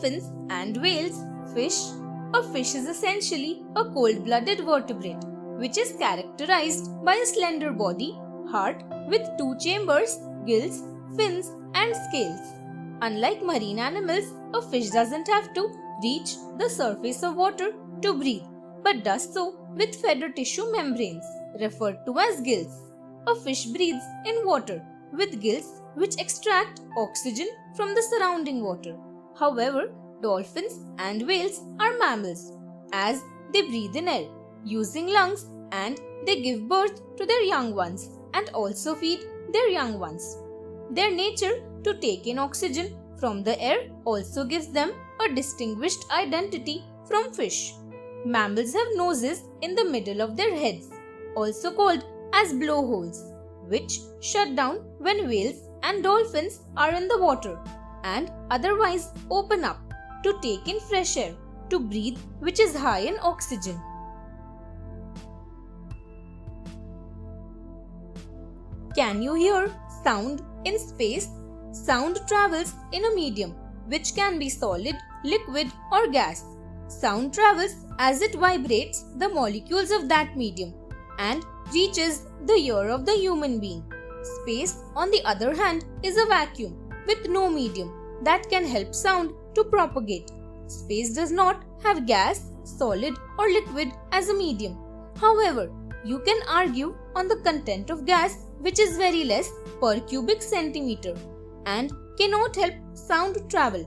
dolphins and whales, fish. A fish is essentially a cold-blooded vertebrate, which is characterized by a slender body, heart with two chambers, gills, fins, and scales. Unlike marine animals, a fish doesn't have to reach the surface of water to breathe, but does so with feather tissue membranes, referred to as gills. A fish breathes in water with gills which extract oxygen from the surrounding water. However, dolphins and whales are mammals, as they breathe in air, using lungs, and they give birth to their young ones and also feed their young ones. Their nature to take in oxygen from the air also gives them a distinguished identity from fish. Mammals have noses in the middle of their heads, also called as blowholes, which shut down when whales and dolphins are in the water and otherwise open up to take in fresh air to breathe, which is high in oxygen. Can you hear sound in space? Sound travels in a medium which can be solid, liquid, or gas. Sound travels as it vibrates the molecules of that medium and reaches the ear of the human being. Space, on the other hand, is a vacuum with no medium that can help sound to propagate. Space does not have gas, solid, or liquid as a medium. However, you can argue on the content of gas, which is very less per cubic centimeter and cannot help sound travel.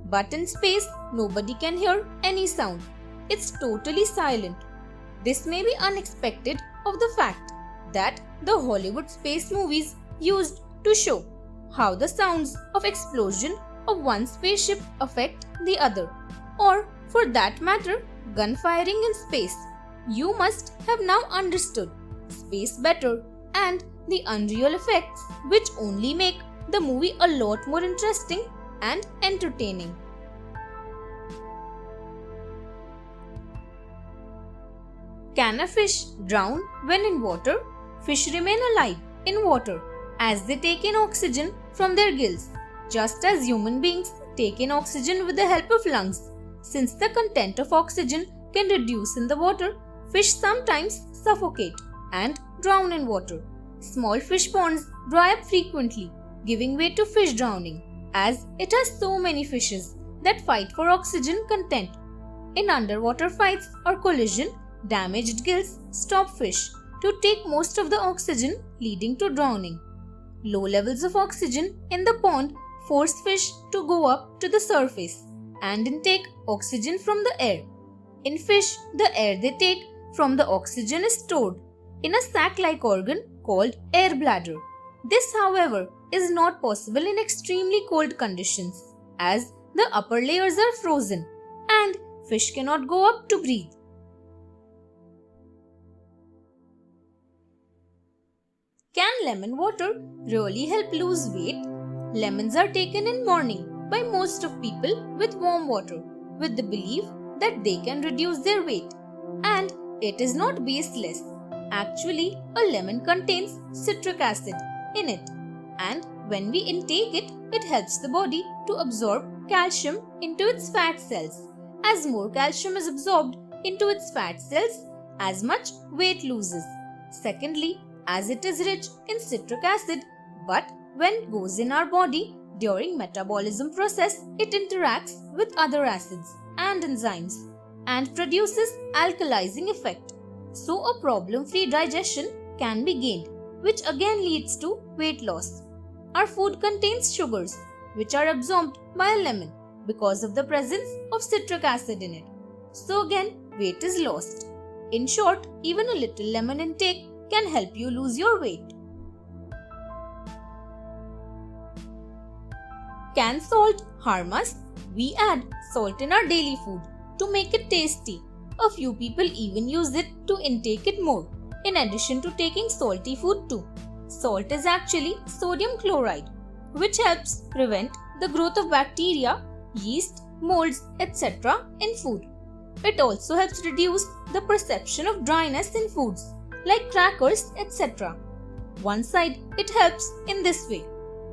But in space, nobody can hear any sound. It's totally silent. This may be unexpected of the fact that the Hollywood space movies used to show how the sounds of explosion of one spaceship affect the other, or for that matter, gun firing in space. You must have now understood space better and the unreal effects, which only make the movie a lot more interesting and entertaining. Can a fish drown when in water? Fish remain alive in water as they take in oxygen from their gills, just as human beings take in oxygen with the help of lungs. Since the content of oxygen can reduce in the water, fish sometimes suffocate and drown in water. Small fish ponds dry up frequently, giving way to fish drowning, as it has so many fishes that fight for oxygen content. In underwater fights or collision, damaged gills stop fish to take most of the oxygen, leading to drowning. Low levels of oxygen in the pond force fish to go up to the surface and intake oxygen from the air. In fish, the air they take from the oxygen is stored in a sac-like organ called air bladder. This, however, is not possible in extremely cold conditions, as the upper layers are frozen and fish cannot go up to breathe. Can lemon water really help lose weight? Lemons are taken in morning by most of people with warm water, with the belief that they can reduce their weight. And it is not baseless. Actually, a lemon contains citric acid in it, and when we intake it, it helps the body to absorb calcium into its fat cells. As more calcium is absorbed into its fat cells, as much weight loses. Secondly, as it is rich in citric acid, but when it goes in our body during metabolism process, it interacts with other acids and enzymes and produces alkalizing effect. So a problem-free digestion can be gained, which again leads to weight loss. Our food contains sugars, which are absorbed by a lemon because of the presence of citric acid in it. So again, weight is lost. In short, even a little lemon intake can help you lose your weight. Can salt harm us? We add salt in our daily food to make it tasty. A few people even use it to intake it more, in addition to taking salty food too. Salt is actually sodium chloride, which helps prevent the growth of bacteria, yeast, molds, etc. in food. It also helps reduce the perception of dryness in foods like crackers, etc. One side, it helps in this way,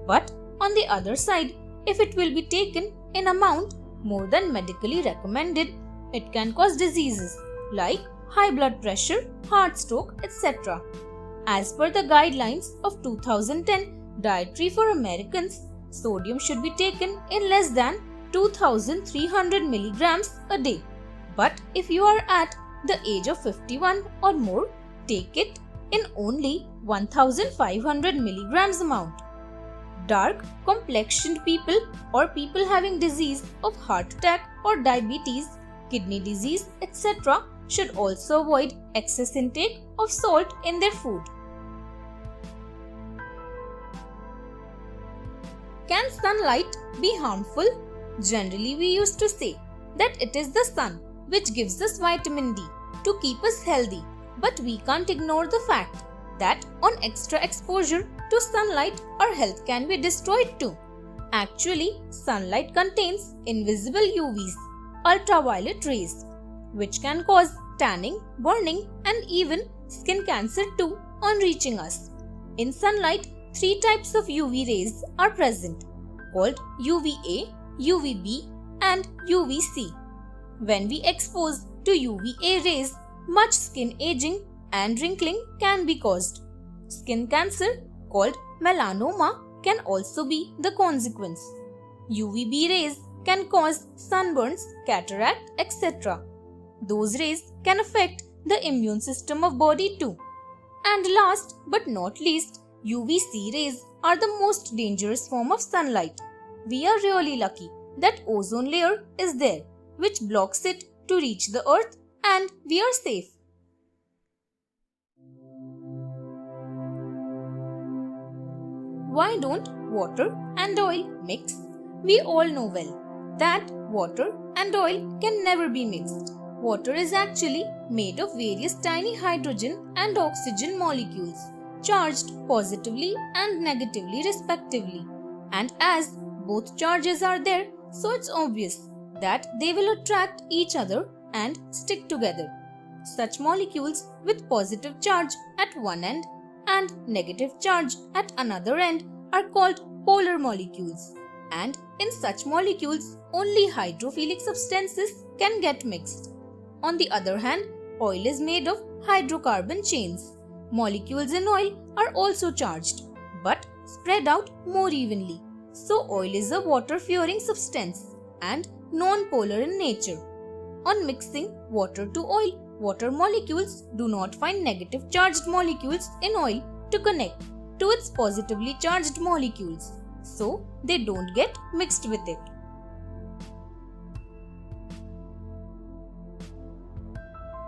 but on the other side, if it will be taken in amount, more than medically recommended, it can cause diseases like high blood pressure, heart stroke, etc. As per the guidelines of 2010 Dietary for Americans, sodium should be taken in less than 2300 milligrams a day. But if you are at the age of 51 or more, take it in only 1500 milligrams amount. Dark complexioned people or people having disease of heart attack or diabetes, kidney disease, etc. should also avoid excess intake of salt in their food. Can sunlight be harmful? Generally, we used to say that it is the sun which gives us vitamin D to keep us healthy, but we can't ignore the fact that on extra exposure to sunlight, our health can be destroyed too. Actually, sunlight contains invisible UVs, ultraviolet rays, which can cause tanning, burning, and even skin cancer too on reaching us. In sunlight, 3 types of UV rays are present, called UVA, UVB, and UVC. When we expose to UVA rays, much skin aging and wrinkling can be caused. Skin cancer, called melanoma, can also be the consequence. UVB rays can cause sunburns, cataract, etc. Those rays can affect the immune system of body too. And last but not least, UVC rays are the most dangerous form of sunlight. We are really lucky that ozone layer is there, which blocks it to reach the earth, and we are safe. Why don't water and oil mix? We all know well that water and oil can never be mixed. Water is actually made of various tiny hydrogen and oxygen molecules, charged positively and negatively respectively. And as both charges are there, so it's obvious that they will attract each other and stick together. Such molecules with positive charge at one end and negative charge at another end are called polar molecules. And in such molecules, only hydrophilic substances can get mixed. On the other hand, oil is made of hydrocarbon chains. Molecules in oil are also charged, but spread out more evenly. So oil is a water-fearing substance and non-polar in nature. On mixing water to oil, water molecules do not find negative charged molecules in oil to connect to its positively charged molecules, so they don't get mixed with it.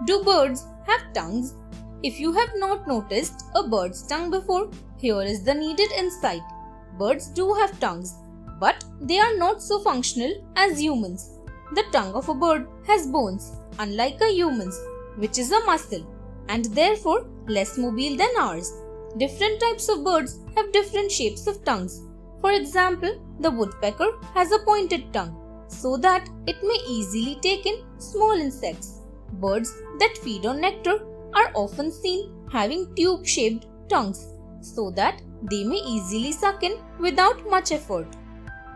Do birds have tongues? If you have not noticed a bird's tongue before, here is the needed insight. Birds do have tongues, but they are not so functional as humans. The tongue of a bird has bones, unlike a human's, which is a muscle, and therefore less mobile than ours. Different types of birds have different shapes of tongues. For example, the woodpecker has a pointed tongue, so that it may easily take in small insects. Birds that feed on nectar are often seen having tube-shaped tongues, so that they may easily suck in without much effort.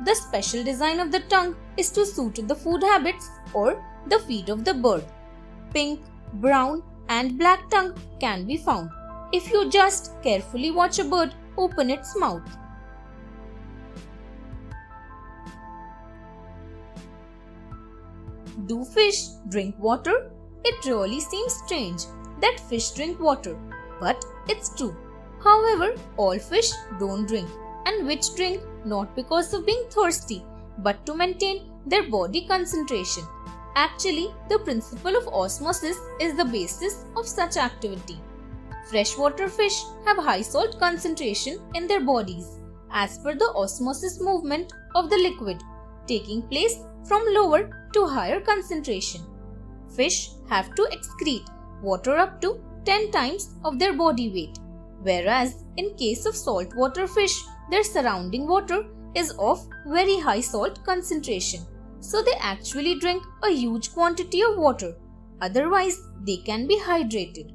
The special design of the tongue is to suit the food habits or the feed of the bird. Pink, brown, and black tongue can be found if you just carefully watch a bird open its mouth. Do fish drink water? It really seems strange that fish drink water, but it's true. However, all fish don't drink, and which drink not because of being thirsty, but to maintain their body concentration. Actually, the principle of osmosis is the basis of such activity. Freshwater fish have high salt concentration in their bodies, as per the osmosis movement of the liquid, taking place from lower to higher concentration. Fish have to excrete water up to 10 times of their body weight, whereas in case of saltwater fish, their surrounding water is of very high salt concentration. So they actually drink a huge quantity of water, otherwise they can be hydrated.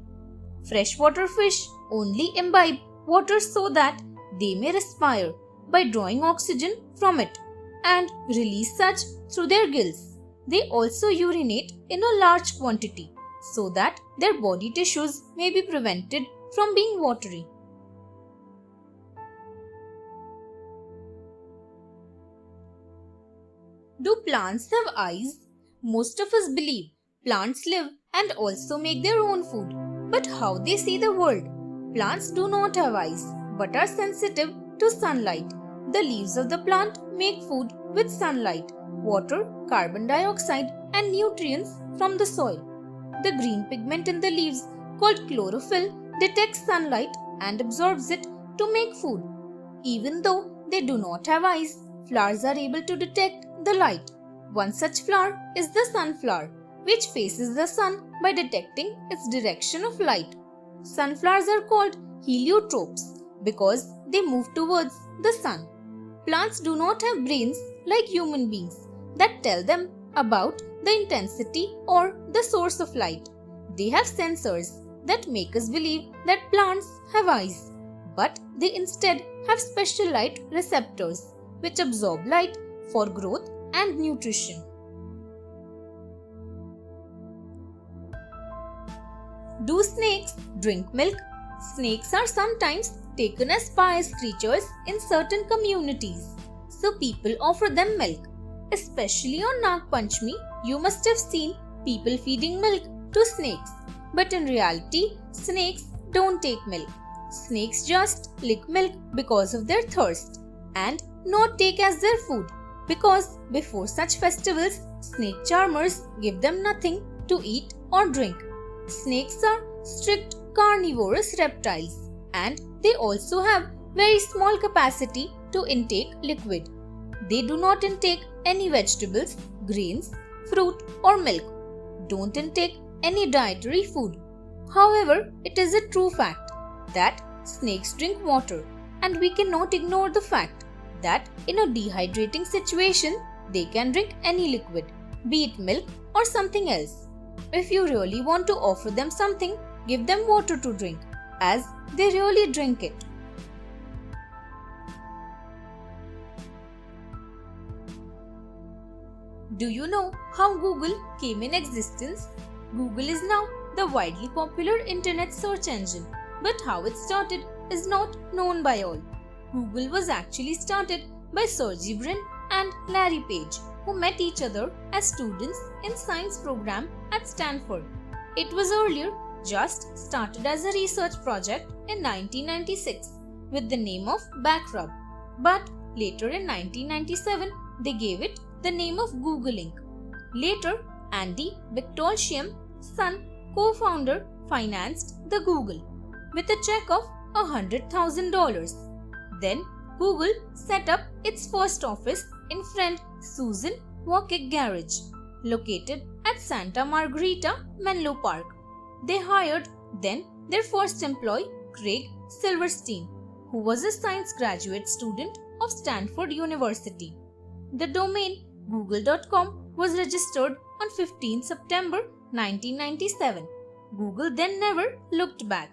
Freshwater fish only imbibe water so that they may respire by drawing oxygen from it. and release such through their gills. They also urinate in a large quantity so that their body tissues may be prevented from being watery. Do plants have eyes? Most of us believe plants live and also make their own food. But how they see the world? Plants do not have eyes but are sensitive to sunlight. The leaves of the plant make food with sunlight, water, carbon dioxide, and nutrients from the soil. The green pigment in the leaves, called chlorophyll, detects sunlight and absorbs it to make food. Even though they do not have eyes, flowers are able to detect the light. One such flower is the sunflower, which faces the sun by detecting its direction of light. Sunflowers are called heliotropes because they move towards the sun. Plants do not have brains like human beings that tell them about the intensity or the source of light. They have sensors that make us believe that plants have eyes, but they instead have special light receptors which absorb light for growth and nutrition. Do snakes drink milk? Snakes are sometimes taken as pious creatures in certain communities, so people offer them milk. Especially on Nag Panchami, you must have seen people feeding milk to snakes. But in reality, snakes don't take milk. Snakes just lick milk because of their thirst and not take as their food, because before such festivals, snake charmers give them nothing to eat or drink. Snakes are strict carnivorous reptiles and they also have very small capacity to intake liquid. They do not intake any vegetables, grains, fruit or milk. Don't intake any dietary food. However, it is a true fact that snakes drink water, and we cannot ignore the fact that in a dehydrating situation, they can drink any liquid, be it milk or something else. If you really want to offer them something, give them water to drink, as they really drink it. Do you know how Google came in existence? Google is now the widely popular internet search engine, but how it started is not known by all. Google was actually started by Sergey Brin and Larry Page, who met each other as students in science program at Stanford. It was earlier just started as a research project in 1996 with the name of Backrub, but later in 1997 they gave it the name of Google Inc. Later, Andy Bechtolsheim, son, co-founder, financed the Google with a check of $100,000. Then Google set up its first office in friend Susan Wojcik garage, located at Santa Margarita, Menlo Park. They hired then their first employee, Craig Silverstein, who was a science graduate student of Stanford University. The domain google.com was registered on 15 September 1997. Google then never looked back.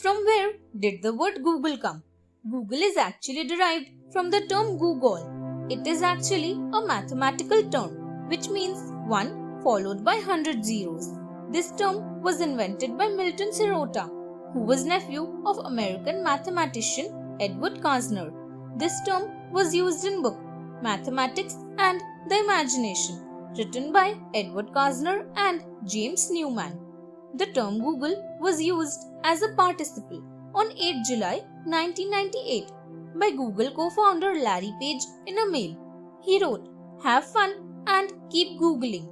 From where did the word Google come? Google is actually derived from the term Google. It is actually a mathematical term which means 1 followed by 100 zeros. This term was invented by Milton Sirota, who was nephew of American mathematician Edward Kazner. This term was used in book Mathematics and the Imagination, written by Edward Kazner and James Newman. The term Google was used as a participle on 8 July 1998 by Google co-founder Larry Page in a mail. He wrote, "Have fun and keep Googling."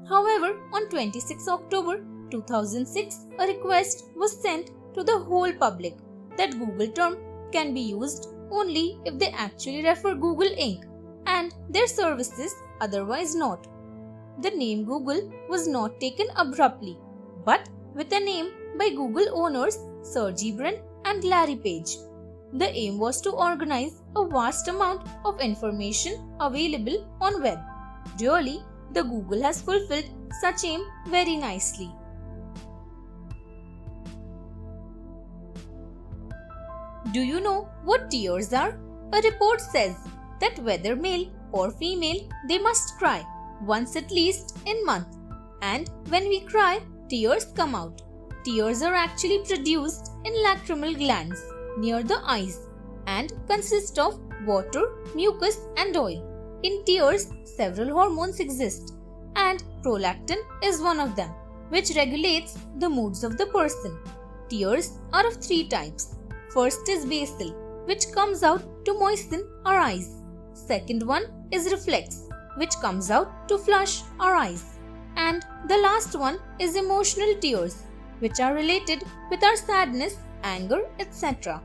However, on 26 October 2006, a request was sent to the whole public that Google term can be used only if they actually refer Google Inc. and their services, otherwise not. The name Google was not taken abruptly, but with a name by Google owners Sergey Brin and Larry Page. The aim was to organize a vast amount of information available on web. Really, the Google has fulfilled such aim very nicely. Do you know what tears are? A report says that whether male or female, they must cry once at least in month. And when we cry, tears come out. Tears are actually produced in lacrimal glands near the eyes and consist of water, mucus and oil. In tears, several hormones exist and prolactin is one of them, which regulates the moods of the person. Tears are of three types. First is basal, which comes out to moisten our eyes. Second one is reflex, which comes out to flush our eyes. And the last one is emotional tears, which are related with our sadness, anger, etc.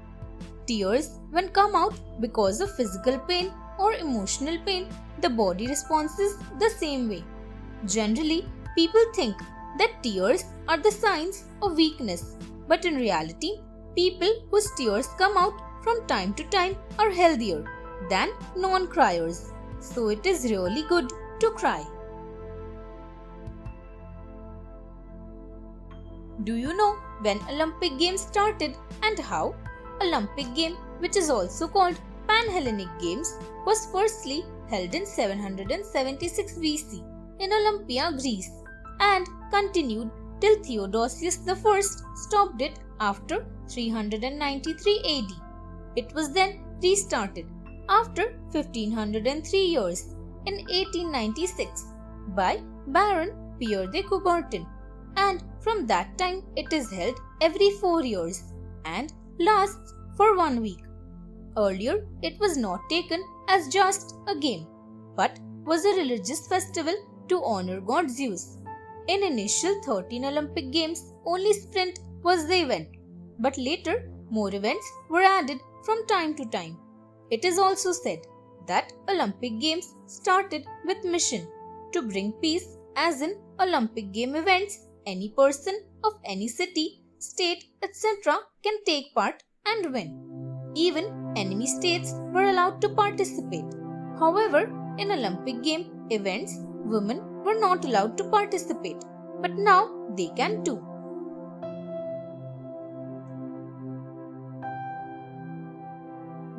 Tears, when come out because of physical pain or emotional pain, the body responds the same way. Generally, people think that tears are the signs of weakness, but in reality, people whose tears come out from time to time are healthier than non-criers. So it is really good to cry. Do you know when Olympic Games started and how? Olympic game, which is also called Pan-Hellenic Games, was firstly held in 776 BC in Olympia, Greece, and continued till Theodosius I stopped it after 393 AD. It was then restarted after 1503 years in 1896 by Baron Pierre de Coubertin, and from that time it is held every 4 years and lasts for 1 week. Earlier, it was not taken as just a game, but was a religious festival to honor god Zeus. In initial 13 Olympic Games, only sprint was the event, but later more events were added from time to time. It is also said that Olympic Games started with mission to bring peace, as in Olympic game events, any person of any city, state, etc. can take part and win. Even enemy states were allowed to participate. However, in Olympic game events, women were not allowed to participate, but now they can too.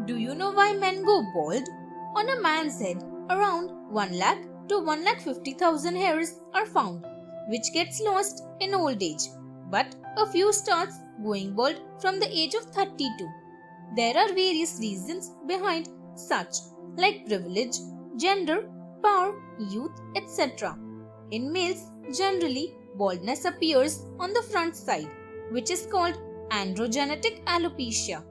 Do you know why men go bald? On a man's head, around 1 lakh to 1,50,000 hairs are found, which gets lost in old age, but a few starts going bald from the age of 32. There are various reasons behind such, like privilege, gender, power, youth, etc. In males, generally, baldness appears on the front side, which is called androgenetic alopecia.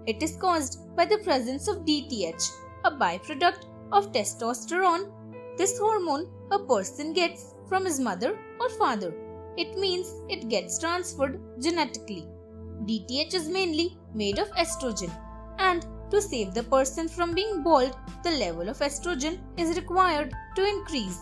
It is caused by the presence of DTH, a byproduct of testosterone. This hormone a person gets from his mother or father. It means it gets transferred genetically. DTH is mainly made of estrogen, and to save the person from being bald, the level of estrogen is required to increase.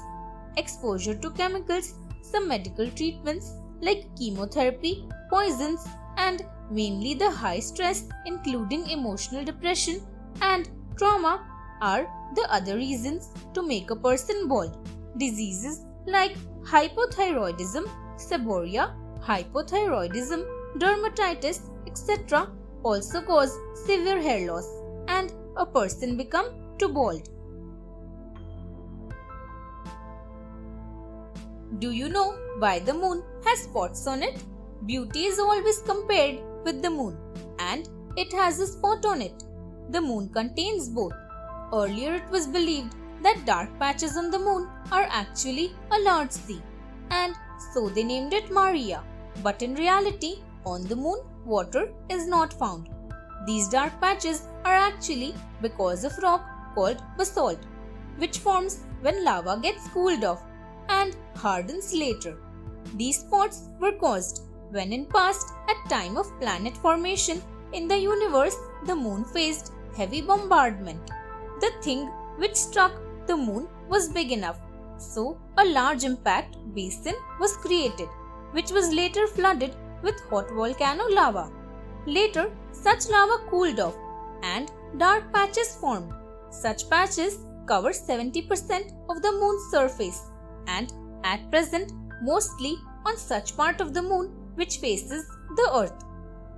Exposure to chemicals, some medical treatments like chemotherapy, poisons, and mainly the high stress, including emotional depression and trauma, are the other reasons to make a person bald. Diseases like hypothyroidism, seborrhea, hypothyroidism, dermatitis, etc. also cause severe hair loss and a person become too bald. Do you know why the moon has spots on it? Beauty is always compared with the moon, and it has a spot on it. The moon contains both. Earlier it was believed that dark patches on the moon are actually a large sea, and so they named it Maria. But in reality, on the moon, water is not found. These dark patches are actually because of rock called basalt, which forms when lava gets cooled off and hardens later. These spots were caused when in past, at time of planet formation in the universe, the moon faced heavy bombardment. The thing which struck the moon was big enough, so a large impact basin was created, which was later flooded with hot volcano lava. Later, such lava cooled off and dark patches formed. Such patches cover 70% of the moon's surface, and at present mostly on such part of the moon which faces the earth.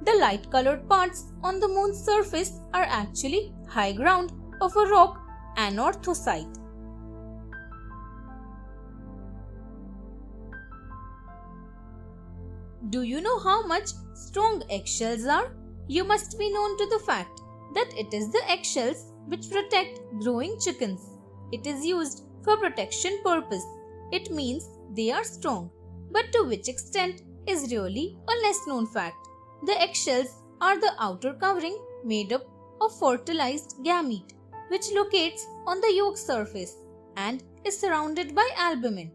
The light-colored parts on the moon's surface are actually high ground of a rock anorthosite. Do you know how much strong eggshells are? You must be known to the fact that it is the eggshells which protect growing chickens. It is used for protection purpose. It means they are strong. But to which extent is really a less known fact. The eggshells are the outer covering made up of fertilized gamete, which locates on the yolk surface and is surrounded by albumin.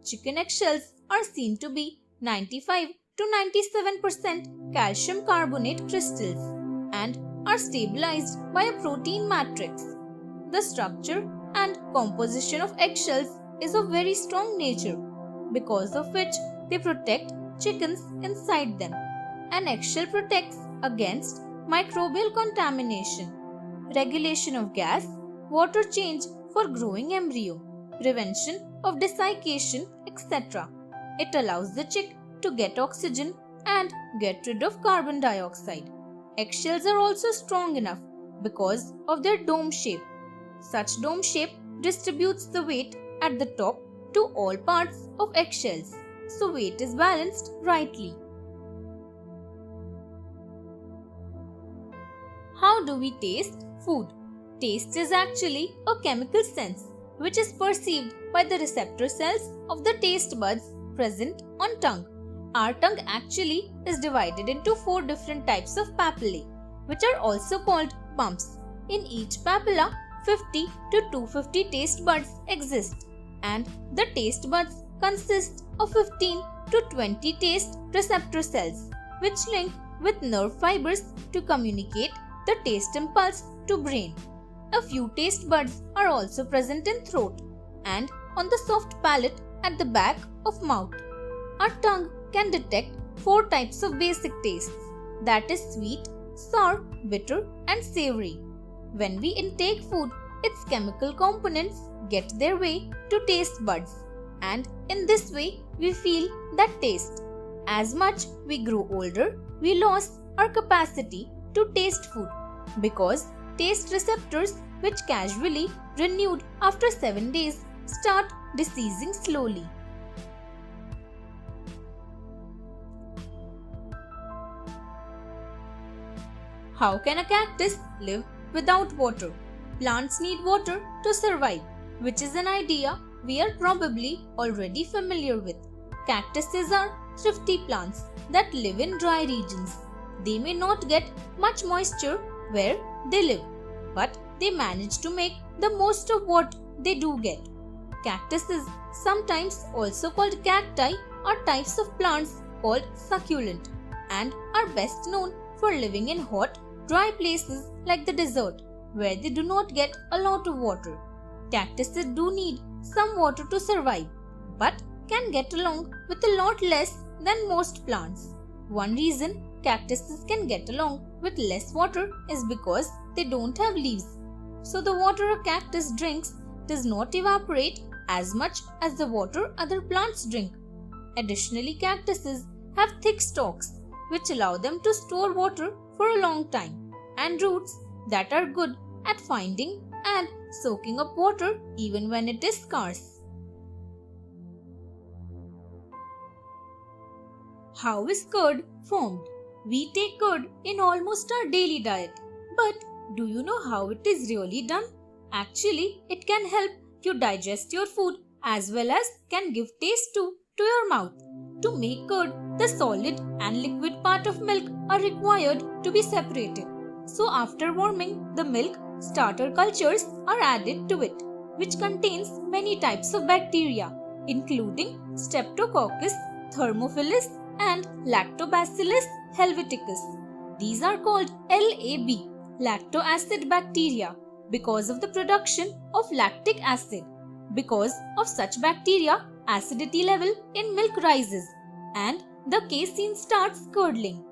Chicken eggshells are seen to be 95 to 97% calcium carbonate crystals and are stabilized by a protein matrix. The structure and composition of eggshells is of very strong nature, because of which they protect chickens inside them. An eggshell protects against microbial contamination, regulation of gas, water change for growing embryo, prevention of desiccation, etc. It allows the chick to get oxygen and get rid of carbon dioxide. Eggshells are also strong enough because of their dome shape. Such dome shape distributes the weight at the top to all parts of eggshells, so weight is balanced rightly. How do we taste food? Taste is actually a chemical sense which is perceived by the receptor cells of the taste buds present on tongue. Our tongue actually is divided into 4 different types of papillae, which are also called bumps. In each papilla, 50 to 250 taste buds exist, and the taste buds consist of 15 to 20 taste receptor cells, which link with nerve fibers to communicate the taste impulse to brain. A few taste buds are also present in throat and on the soft palate at the back of mouth. Our tongue can detect 4 types of basic tastes, that is sweet, sour, bitter and savory. When we intake food, its chemical components get their way to taste buds, and in this way we feel that taste. As much we grow older, we lose our capacity to taste food because taste receptors, which casually renewed after 7 days, start deceasing slowly. How can a cactus live without water? Plants need water to survive, which is an idea we are probably already familiar with. Cactuses are thrifty plants that live in dry regions. They may not get much moisture where they live, but they manage to make the most of what they do get. Cactuses, sometimes also called cacti, are types of plants called succulent and are best known for living in hot, dry places like the desert, where they do not get a lot of water. Cactuses do need some water to survive, but can get along with a lot less than most plants. One reason cactuses can get along with less water is because they don't have leaves. So the water a cactus drinks does not evaporate as much as the water other plants drink. Additionally, cactuses have thick stalks, which allow them to store water for a long time, and roots that are good at finding and soaking up water even when it is scarce. How is curd formed? We take curd in almost our daily diet, but do you know how it is really done? Actually, it can help you digest your food as well as can give taste to your mouth. To make curd, the solid and liquid part of milk are required to be separated. So after warming the milk, starter cultures are added to it, which contains many types of bacteria, including Streptococcus, Thermophilus and Lactobacillus helveticus. These are called LAB, lacto-acid bacteria, because of the production of lactic acid. Because of such bacteria, acidity level in milk rises and the casein starts curdling.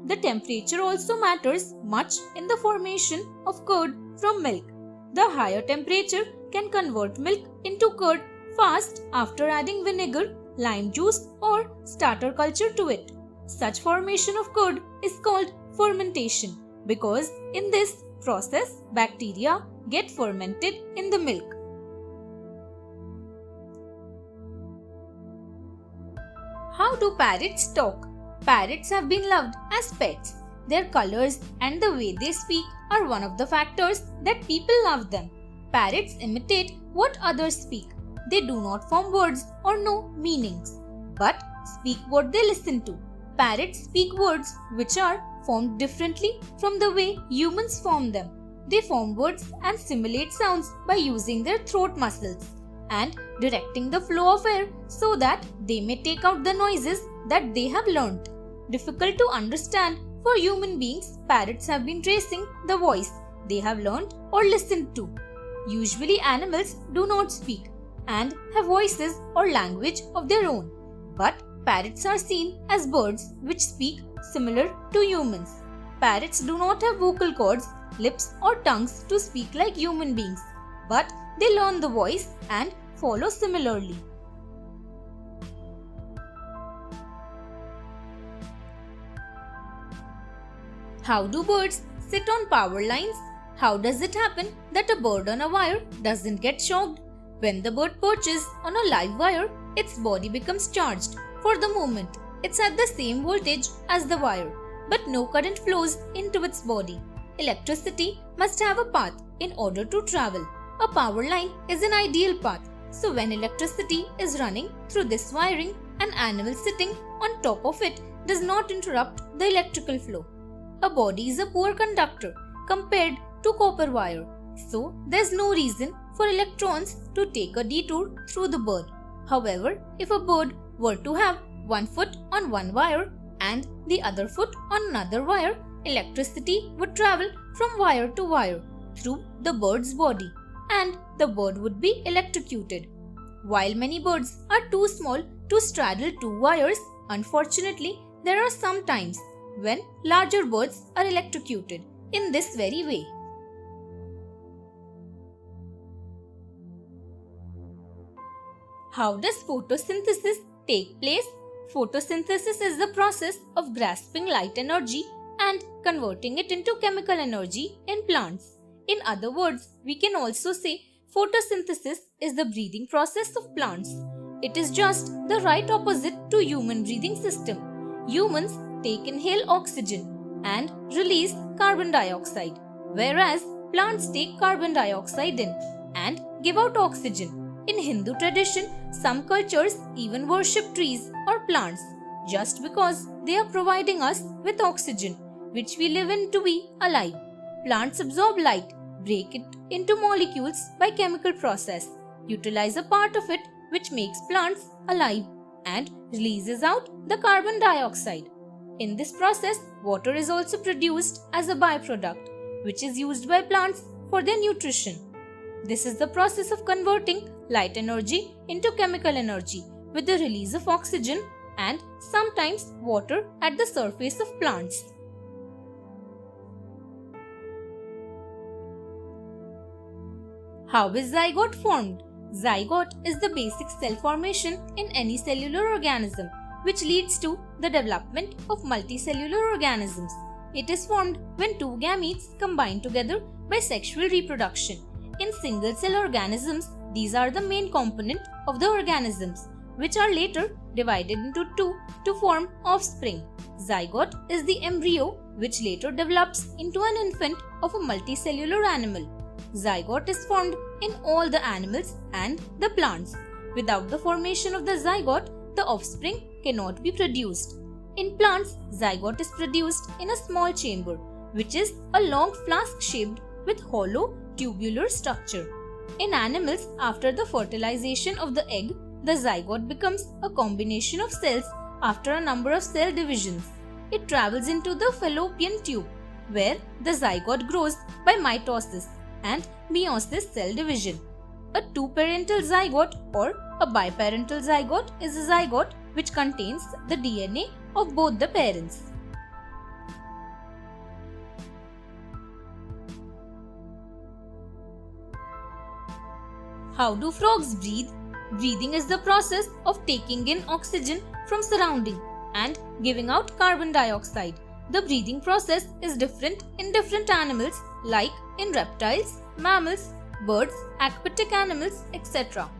The temperature also matters much in the formation of curd from milk. The higher temperature can convert milk into curd fast after adding vinegar, lime juice or starter culture to it. Such formation of curd is called fermentation, because in this process bacteria get fermented in the milk. How do parrots talk? Parrots have been loved as pets. Their colors and the way they speak are one of the factors that people love them. Parrots imitate what others speak. They do not form words or know meanings, but speak what they listen to. Parrots speak words which are formed differently from the way humans form them. They form words and simulate sounds by using their throat muscles and directing the flow of air so that they may take out the noises that they have learnt. Difficult to understand for human beings, parrots have been tracing the voice they have learnt or listened to. Usually animals do not speak and have voices or language of their own, but parrots are seen as birds which speak similar to humans. Parrots do not have vocal cords, lips or tongues to speak like human beings, but they learn the voice and follow similarly. How do birds sit on power lines? How does it happen that a bird on a wire doesn't get shocked? When the bird perches on a live wire, its body becomes charged. For the moment, it's at the same voltage as the wire, but no current flows into its body. Electricity must have a path in order to travel. A power line is an ideal path. So when electricity is running through this wiring, an animal sitting on top of it does not interrupt the electrical flow. A body is a poor conductor compared to copper wire. So there's no reason for electrons to take a detour through the bird. However, if a bird were to have one foot on one wire and the other foot on another wire, electricity would travel from wire to wire through the bird's body and the bird would be electrocuted. While many birds are too small to straddle two wires, unfortunately, there are some times when larger birds are electrocuted in this very way. How does photosynthesis take place? Photosynthesis is the process of grasping light energy and converting it into chemical energy in plants. In other words, we can also say photosynthesis is the breathing process of plants. It is just the right opposite to human breathing system. Humans inhale oxygen and release carbon dioxide, whereas plants take carbon dioxide in and give out oxygen. In Hindu tradition, some cultures even worship trees or plants just because they are providing us with oxygen, which we live in to be alive. Plants absorb light, break it into molecules by chemical process, utilize a part of it which makes plants alive, and releases out the carbon dioxide. In this process, water is also produced as a byproduct, which is used by plants for their nutrition. This is the process of converting light energy into chemical energy with the release of oxygen and sometimes water at the surface of plants. How is zygote formed? Zygote is the basic cell formation in any cellular organism, which leads to the development of multicellular organisms. It is formed when two gametes combine together by sexual reproduction. In single-cell organisms, these are the main component of the organisms, which are later divided into two to form offspring. Zygote is the embryo which later develops into an infant of a multicellular animal. Zygote is formed in all the animals and the plants. Without the formation of the zygote, the offspring cannot be produced. In plants, zygote is produced in a small chamber, which is a long flask shaped with hollow tubular structure. In animals, after the fertilization of the egg, the zygote becomes a combination of cells after a number of cell divisions. It travels into the fallopian tube, where the zygote grows by mitosis and meiosis cell division. A two-parental zygote or a biparental zygote is a zygote which contains the DNA of both the parents. How do frogs breathe? Breathing is the process of taking in oxygen from surrounding and giving out carbon dioxide. The breathing process is different in different animals like in reptiles, mammals, birds, aquatic animals, etc.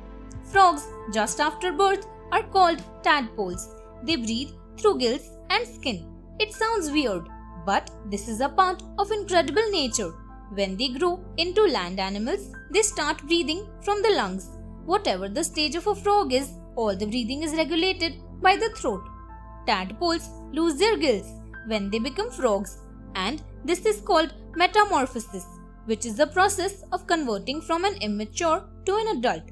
Frogs just after birth are called tadpoles. They breathe through gills and skin. It sounds weird, but this is a part of incredible nature. When they grow into land animals, they start breathing from the lungs. Whatever the stage of a frog is, all the breathing is regulated by the throat. Tadpoles lose their gills when they become frogs, and this is called metamorphosis, which is the process of converting from an immature to an adult.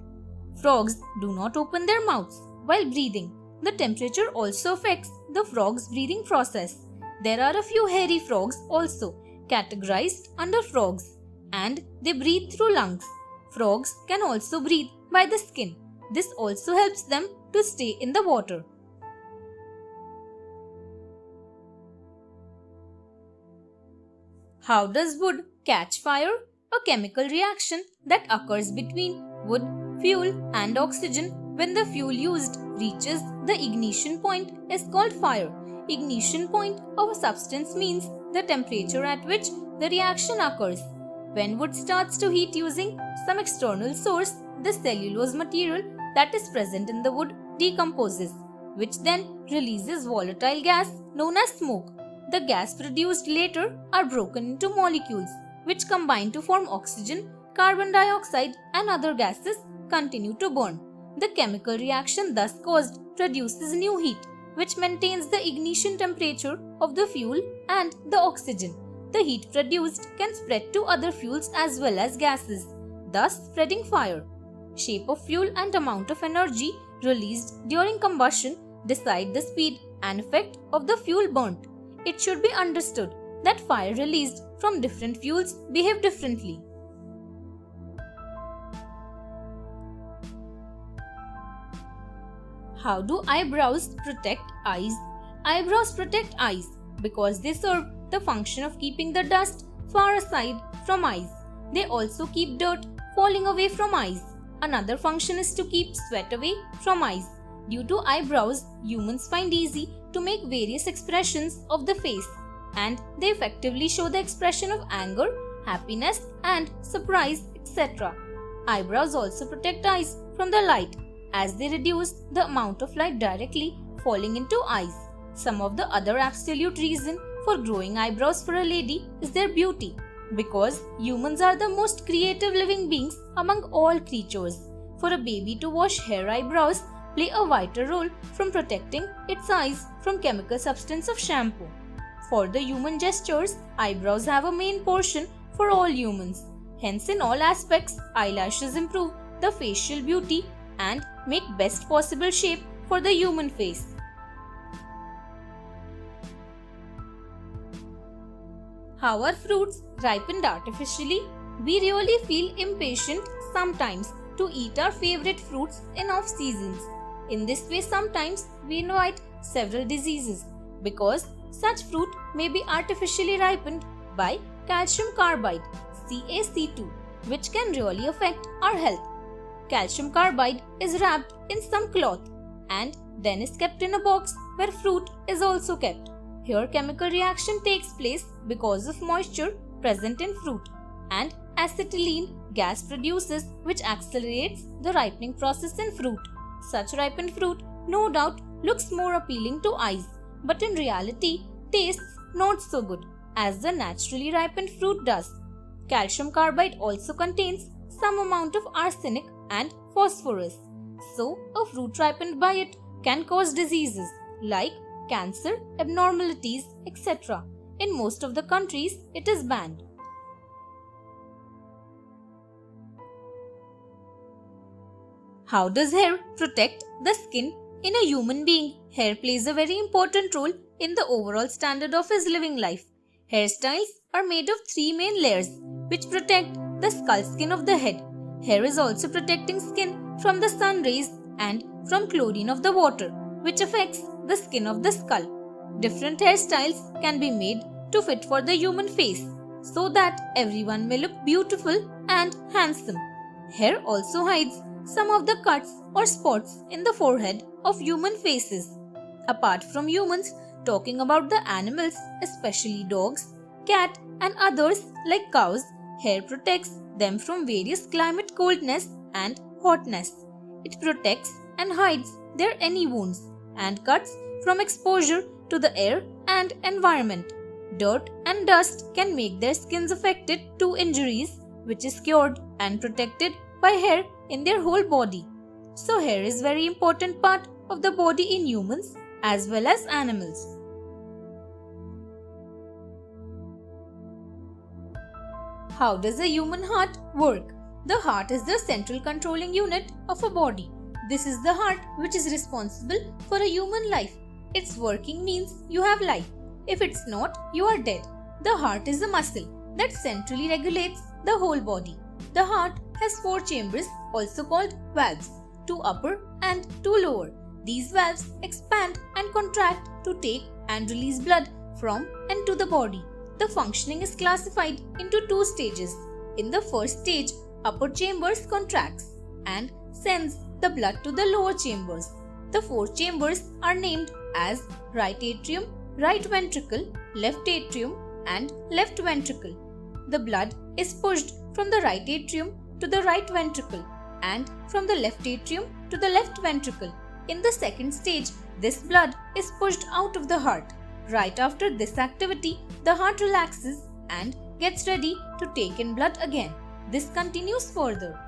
Frogs do not open their mouths while breathing. The temperature also affects the frog's breathing process. There are a few hairy frogs also, categorized under frogs, and they breathe through lungs. Frogs can also breathe by the skin. This also helps them to stay in the water. How does wood catch fire? A chemical reaction that occurs between wood, fuel and oxygen when the fuel used reaches the ignition point is called fire. Ignition point of a substance means the temperature at which the reaction occurs. When wood starts to heat using some external source, the cellulose material that is present in the wood decomposes, which then releases volatile gas known as smoke. The gas produced later are broken into molecules which combine to form oxygen, carbon dioxide and other gases continue to burn. The chemical reaction thus caused produces new heat which maintains the ignition temperature of the fuel and the oxygen. The heat produced can spread to other fuels as well as gases, thus spreading fire. Shape of fuel and amount of energy released during combustion decide the speed and effect of the fuel burnt. It should be understood that fire released from different fuels behave differently. How do eyebrows protect eyes? Eyebrows protect eyes because they serve the function of keeping the dust far aside from eyes. They also keep dirt falling away from eyes. Another function is to keep sweat away from eyes. Due to eyebrows, humans find easy to make various expressions of the face, and they effectively show the expression of anger, happiness and surprise, etc. Eyebrows also protect eyes from the light as they reduce the amount of light directly falling into eyes. Some of the other absolute reason for growing eyebrows for a lady is their beauty, because humans are the most creative living beings among all creatures. For a baby to wash her eyebrows play a vital role from protecting its eyes from chemical substance of shampoo. For the human gestures, eyebrows have a main portion for all humans. Hence, in all aspects, eyelashes improve the facial beauty and make best possible shape for the human face. How are fruits ripened artificially? We really feel impatient sometimes to eat our favorite fruits in off seasons. In this way, sometimes we invite several diseases because such fruit may be artificially ripened by calcium carbide (CaC2), which can really affect our health. Calcium carbide is wrapped in some cloth and then is kept in a box where fruit is also kept. Here, chemical reaction takes place because of moisture present in fruit, and acetylene gas produces which accelerates the ripening process in fruit. Such ripened fruit no doubt looks more appealing to eyes, but in reality tastes not so good as the naturally ripened fruit does. Calcium carbide also contains some amount of arsenic and phosphorus, so a fruit ripened by it can cause diseases like cancer, abnormalities, etc. In most of the countries, it is banned. How does hair protect the skin? In a human being, hair plays a very important role in the overall standard of his living life. Hairstyles are made of 3 main layers which protect the skull skin of the head. Hair is also protecting skin from the sun rays and from chlorine of the water, which affects the skin of the skull. Different hairstyles can be made to fit for the human face so that everyone may look beautiful and handsome. Hair also hides some of the cuts or spots in the forehead of human faces. Apart from humans, Talking about the animals, especially dogs, cat and others like cows, hair protects them from various climate coldness and hotness. It protects and hides their any wounds and cuts from exposure to the air and environment. Dirt and dust can make their skins affected to injuries, which is cured and protected by hair in their whole body. So hair is very important part of the body in humans as well as animals. How does a human heart work? The heart is the central controlling unit of a body. This is the heart which is responsible for a human life. Its working means you have life. If it's not, you are dead. The heart is a muscle that centrally regulates the whole body. The heart has 4 chambers, also called valves, 2 upper and 2 lower. These valves expand and contract to take and release blood from and to the body. The functioning is classified into 2 stages. In the first stage, upper chambers contracts and sends the blood to the lower chambers. The 4 chambers are named as right atrium, right ventricle, left atrium and left ventricle. The blood is pushed from the right atrium to the right ventricle and from the left atrium to the left ventricle. In the second stage, this blood is pushed out of the heart. Right after this activity, the heart relaxes and gets ready to take in blood again. This continues further.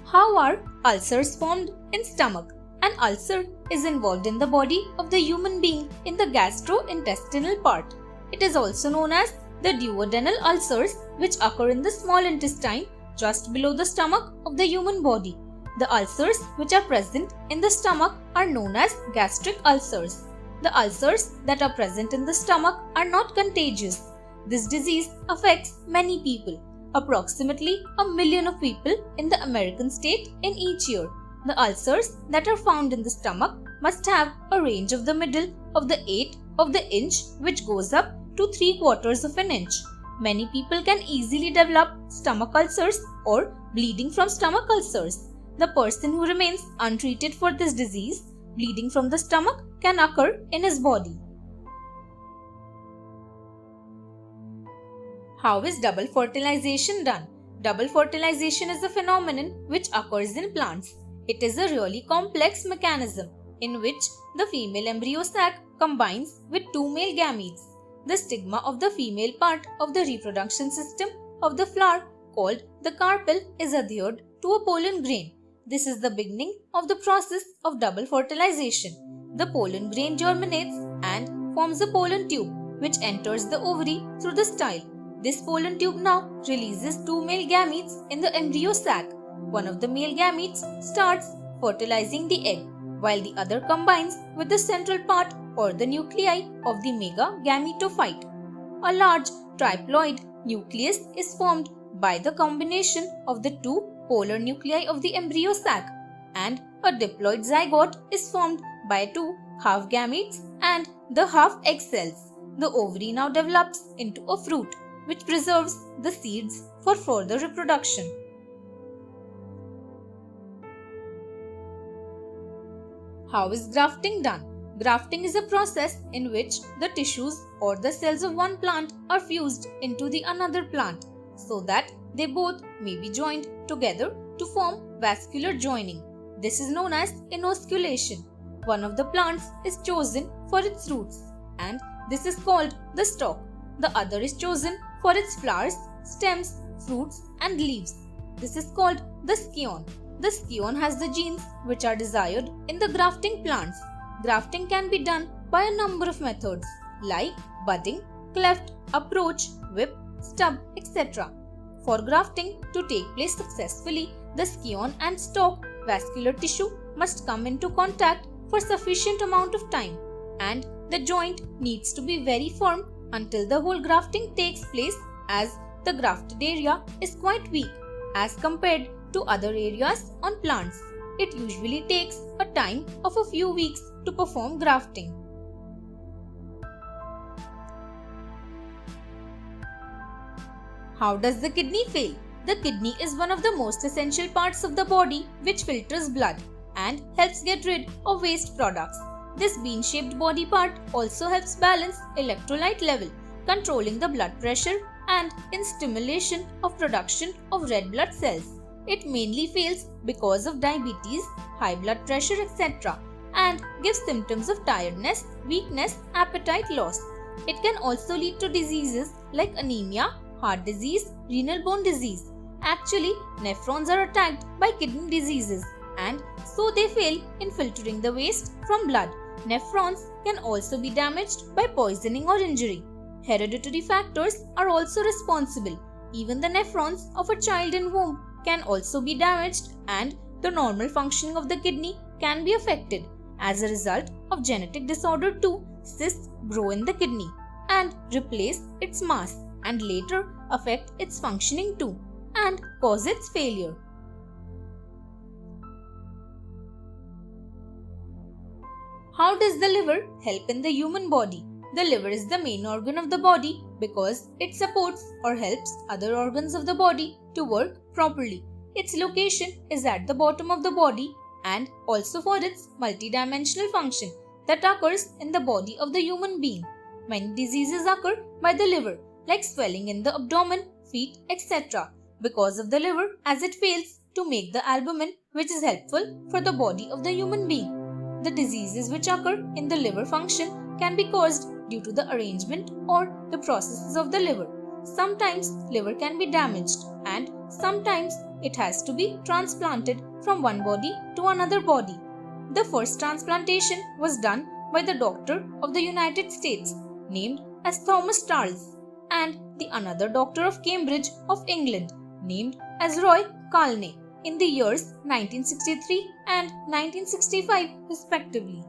How are ulcers formed in stomach? An ulcer is involved in the body of the human being in the gastrointestinal part. It is also known as the duodenal ulcers, which occur in the small intestine just below the stomach of the human body. The ulcers which are present in the stomach are known as gastric ulcers. The ulcers that are present in the stomach are not contagious. This disease affects many people, approximately 1 million of people in the American state in each year. The ulcers that are found in the stomach must have a range of the middle of the 1/8 of the inch, which goes up to 3/4 of an inch. Many people can easily develop stomach ulcers or bleeding from stomach ulcers. The person who remains untreated for this disease, bleeding from the stomach can occur in his body. How is double fertilization done? Double fertilization is a phenomenon which occurs in plants. It is a really complex mechanism in which the female embryo sac combines with 2 male gametes. The stigma of the female part of the reproduction system of the flower, called the carpel, is adhered to a pollen grain. This is the beginning of the process of double fertilization. The pollen grain germinates and forms a pollen tube which enters the ovary through the style. This pollen tube now releases 2 male gametes in the embryo sac. One of the male gametes starts fertilizing the egg, while the other combines with the central part or the nuclei of the mega gametophyte. A large triploid nucleus is formed by the combination of the 2 polar nuclei of the embryo sac, and a diploid zygote is formed by 2 half gametes and the half eggshells. The ovary now develops into a fruit which preserves the seeds for further reproduction. How is grafting done? Grafting is a process in which the tissues or the cells of one plant are fused into the another plant so that they both may be joined together to form vascular joining. This is known as inosculation. One of the plants is chosen for its roots, and this is called the stalk. The other is chosen for its flowers, stems, fruits and leaves. This is called the scion. The scion has the genes which are desired in the grafting plants. Grafting can be done by a number of methods like budding, cleft, approach, whip, stub, etc. For grafting to take place successfully, the scion and stalk vascular tissue must come into contact for sufficient amount of time, and the joint needs to be very firm until the whole grafting takes place, as the grafted area is quite weak as compared to other areas on plants. It usually takes a time of a few weeks to perform grafting. How does the kidney fail? The kidney is one of the most essential parts of the body which filters blood. and helps get rid of waste products. This bean-shaped body part also helps balance electrolyte level, controlling the blood pressure and in stimulation of production of red blood cells. It mainly fails because of diabetes, high blood pressure, etc. and gives symptoms of tiredness, weakness, appetite loss. It can also lead to diseases like anemia, heart disease, renal bone disease. Actually, nephrons are attacked by kidney diseases and so they fail in filtering the waste from blood. Nephrons can also be damaged by poisoning or injury. Hereditary factors are also responsible. Even the nephrons of a child in womb can also be damaged and the normal functioning of the kidney can be affected. As a result of genetic disorder too, cysts grow in the kidney and replace its mass and later affect its functioning too and cause its failure. How does the liver help in the human body? The liver is the main organ of the body because it supports or helps other organs of the body to work properly. Its location is at the bottom of the body and also for its multidimensional function that occurs in the body of the human being. Many diseases occur by the liver like swelling in the abdomen, feet, etc. because of the liver as it fails to make the albumin which is helpful for the body of the human being. The diseases which occur in the liver function can be caused due to the arrangement or the processes of the liver. Sometimes liver can be damaged and sometimes it has to be transplanted from one body to another body. The first transplantation was done by the doctor of the United States named as Thomas Charles and the another doctor of Cambridge of England named as Roy Calne in the years 1963 and 1965 respectively.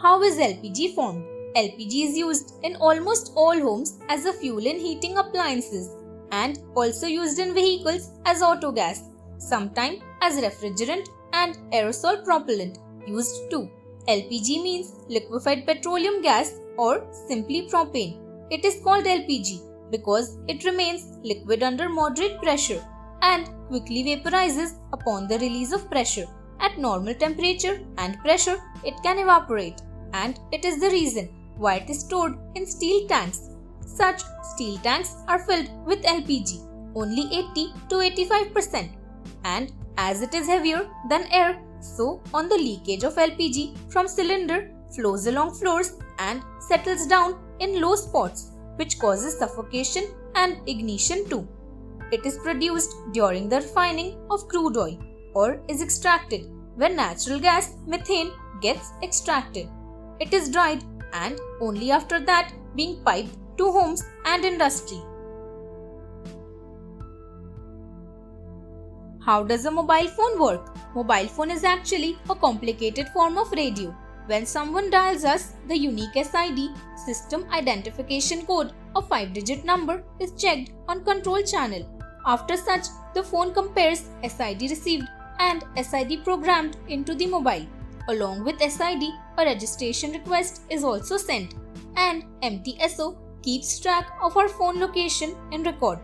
How is LPG formed? LPG is used in almost all homes as a fuel in heating appliances and also used in vehicles as autogas, sometimes as refrigerant and aerosol propellant used too. LPG means liquefied petroleum gas or simply propane. It is called LPG because it remains liquid under moderate pressure and quickly vaporizes upon the release of pressure. At normal temperature and pressure, it can evaporate, and it is the reason why it is stored in steel tanks. Such steel tanks are filled with LPG, only 80 to 85%, and as it is heavier than air, so on the leakage of LPG from cylinder flows along floors and settles down in low spots, which causes suffocation and ignition too. It is produced during the refining of crude oil or is extracted when natural gas methane gets extracted. It is dried and only after that being piped to homes and industry. How does a mobile phone work? Mobile phone is actually a complicated form of radio. When someone dials us, the unique SID system identification code of 5-digit number is checked on control channel. After such, the phone compares SID received and SID programmed into the mobile. Along with SID, a registration request is also sent and MTSO keeps track of our phone location in record.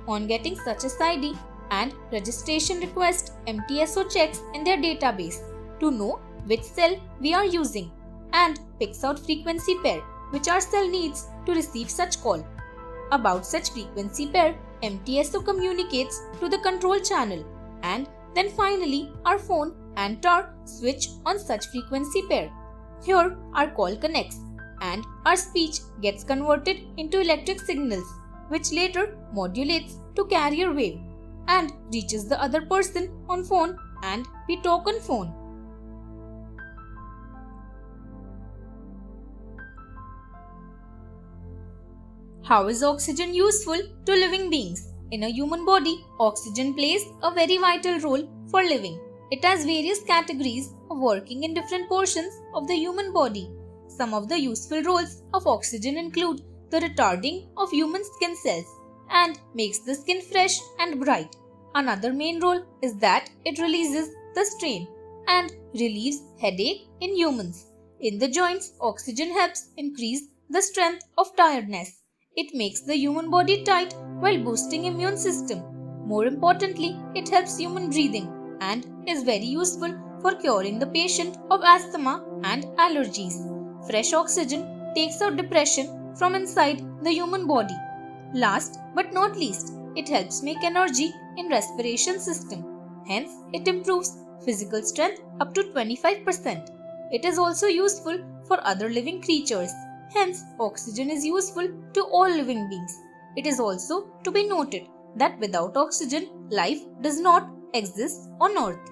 On getting such SID and registration request, MTSO checks in their database to know which cell we are using and picks out frequency pair which our cell needs to receive such call. About such frequency pair, MTSO communicates to the control channel and then finally our phone and tower switch on such frequency pair. Here our call connects and our speech gets converted into electric signals which later modulates to carrier wave and reaches the other person on phone and we talk on phone. How is oxygen useful to living beings? In a human body, oxygen plays a very vital role for living. It has various categories of working in different portions of the human body. Some of the useful roles of oxygen include the retarding of human skin cells and makes the skin fresh and bright. Another main role is that it releases the strain and relieves headache in humans. In the joints, oxygen helps increase the strength of tiredness. It makes the human body tight while boosting immune system. More importantly, it helps human breathing and is very useful for curing the patient of asthma and allergies. Fresh oxygen takes out depression from inside the human body. Last but not least, it helps make energy in respiration system. Hence, it improves physical strength up to 25%. It is also useful for other living creatures. Hence, oxygen is useful to all living beings. It is also to be noted that without oxygen, life does not exist on Earth.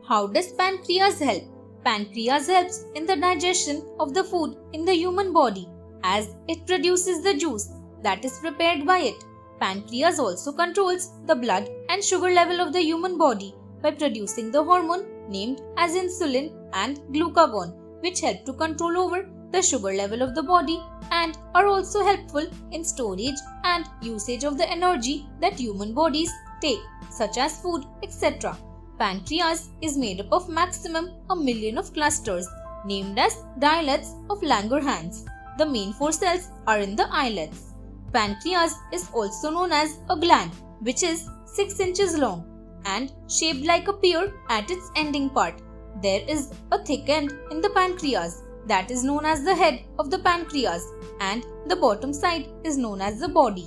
How does pancreas help? Pancreas helps in the digestion of the food in the human body as it produces the juice that is prepared by it. Pancreas also controls the blood and sugar level of the human body by producing the hormone named as insulin and glucagon, which help to control over the sugar level of the body and are also helpful in storage and usage of the energy that human bodies take, such as food, etc. Pancreas is made up of maximum 1 million of clusters named as islets of Langerhans. The main 4 cells are in the islets. Pancreas is also known as a gland, which is 6 inches long and shaped like a pear at its ending part. There is a thick end in the pancreas that is known as the head of the pancreas, and the bottom side is known as the body.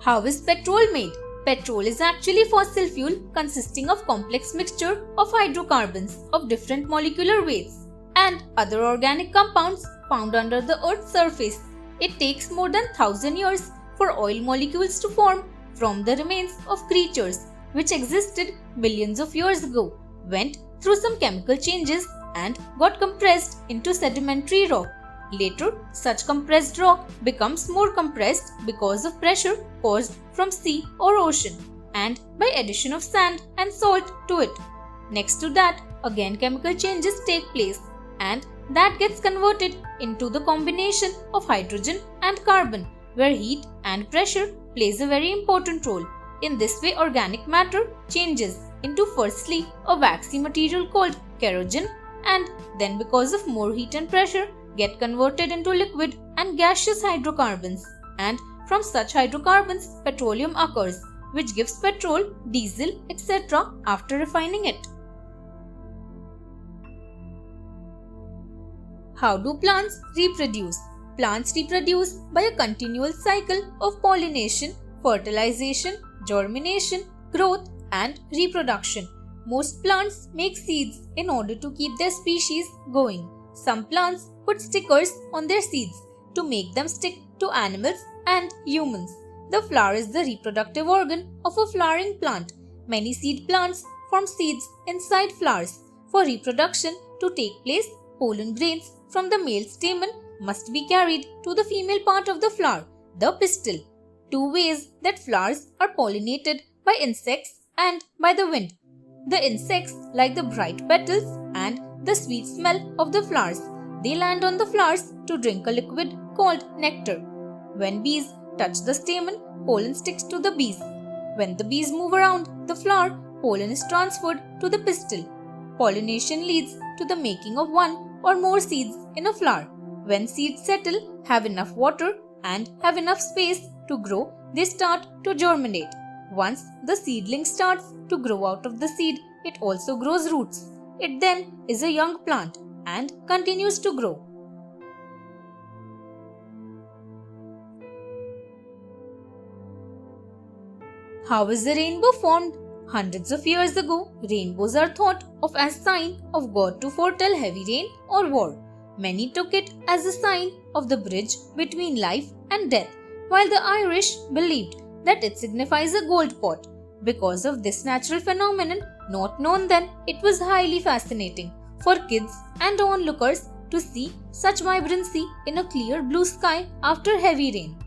How is petrol made? Petrol is actually fossil fuel consisting of complex mixture of hydrocarbons of different molecular weights and other organic compounds found under the Earth's surface. It takes more than 1000 years for oil molecules to form from the remains of creatures which existed millions of years ago, went through some chemical changes and got compressed into sedimentary rock. Later, such compressed rock becomes more compressed because of pressure caused from sea or ocean and by addition of sand and salt to it. Next to that, again chemical changes take place and that gets converted into the combination of hydrogen and carbon, where heat and pressure plays a very important role. In this way, organic matter changes into firstly a waxy material called kerogen and then because of more heat and pressure get converted into liquid and gaseous hydrocarbons, and from such hydrocarbons petroleum occurs, which gives petrol, diesel, etc. after refining it. How do plants reproduce? Plants reproduce by a continual cycle of pollination, fertilization, germination, growth, and reproduction. Most plants make seeds in order to keep their species going. Some plants put stickers on their seeds to make them stick to animals and humans. The flower is the reproductive organ of a flowering plant. Many seed plants form seeds inside flowers. For reproduction to take place, pollen grains from the male stamen must be carried to the female part of the flower, the pistil. 2 ways that flowers are pollinated: by insects and by the wind. The insects like the bright petals and the sweet smell of the flowers. They land on the flowers to drink a liquid called nectar. When bees touch the stamen, pollen sticks to the bees. When the bees move around the flower, pollen is transferred to the pistil. Pollination leads to the making of 1 or more seeds in a flower. When seeds settle, have enough water and have enough space to grow, they start to germinate. Once the seedling starts to grow out of the seed, it also grows roots. It then is a young plant and continues to grow. How is the rainbow formed? Hundreds of years ago, rainbows are thought of as sign of God to foretell heavy rain or war. Many took it as a sign of the bridge between life and death, while the Irish believed that it signifies a gold pot. Because of this natural phenomenon, not known then, it was highly fascinating for kids and onlookers to see such vibrancy in a clear blue sky after heavy rain.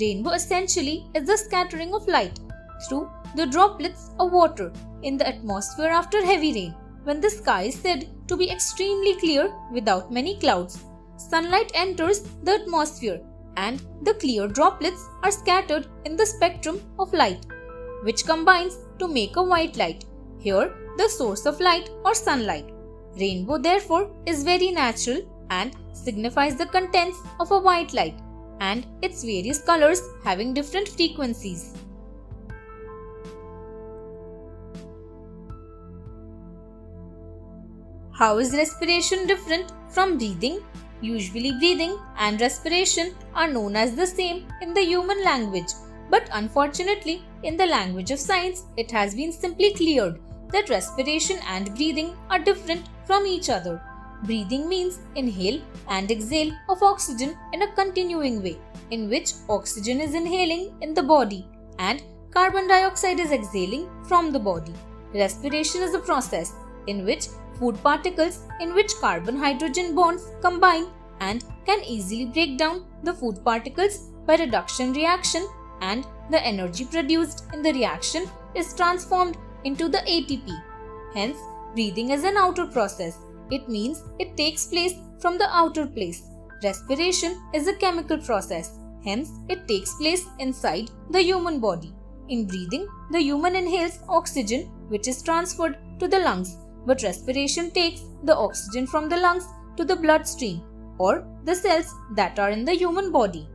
Rainbow essentially is the scattering of light through the droplets of water in the atmosphere after heavy rain, when the sky is said to be extremely clear without many clouds. Sunlight enters the atmosphere and the clear droplets are scattered in the spectrum of light, which combines to make a white light, here the source of light or sunlight. Rainbow therefore is very natural and signifies the contents of a white light and its various colors having different frequencies. How is respiration different from breathing? Usually breathing and respiration are known as the same in the human language, but unfortunately in the language of science it has been simply cleared that respiration and breathing are different from each other. Breathing means inhale and exhale of oxygen in a continuing way, in which oxygen is inhaling in the body and carbon dioxide is exhaling from the body. Respiration is a process in which food particles in which carbon-hydrogen bonds combine and can easily break down the food particles by reduction reaction, and the energy produced in the reaction is transformed into the ATP. Hence, breathing is an outer process. It means it takes place from the outer place. Respiration is a chemical process. Hence, it takes place inside the human body. In breathing, the human inhales oxygen which is transferred to the lungs, but respiration takes the oxygen from the lungs to the bloodstream or the cells that are in the human body.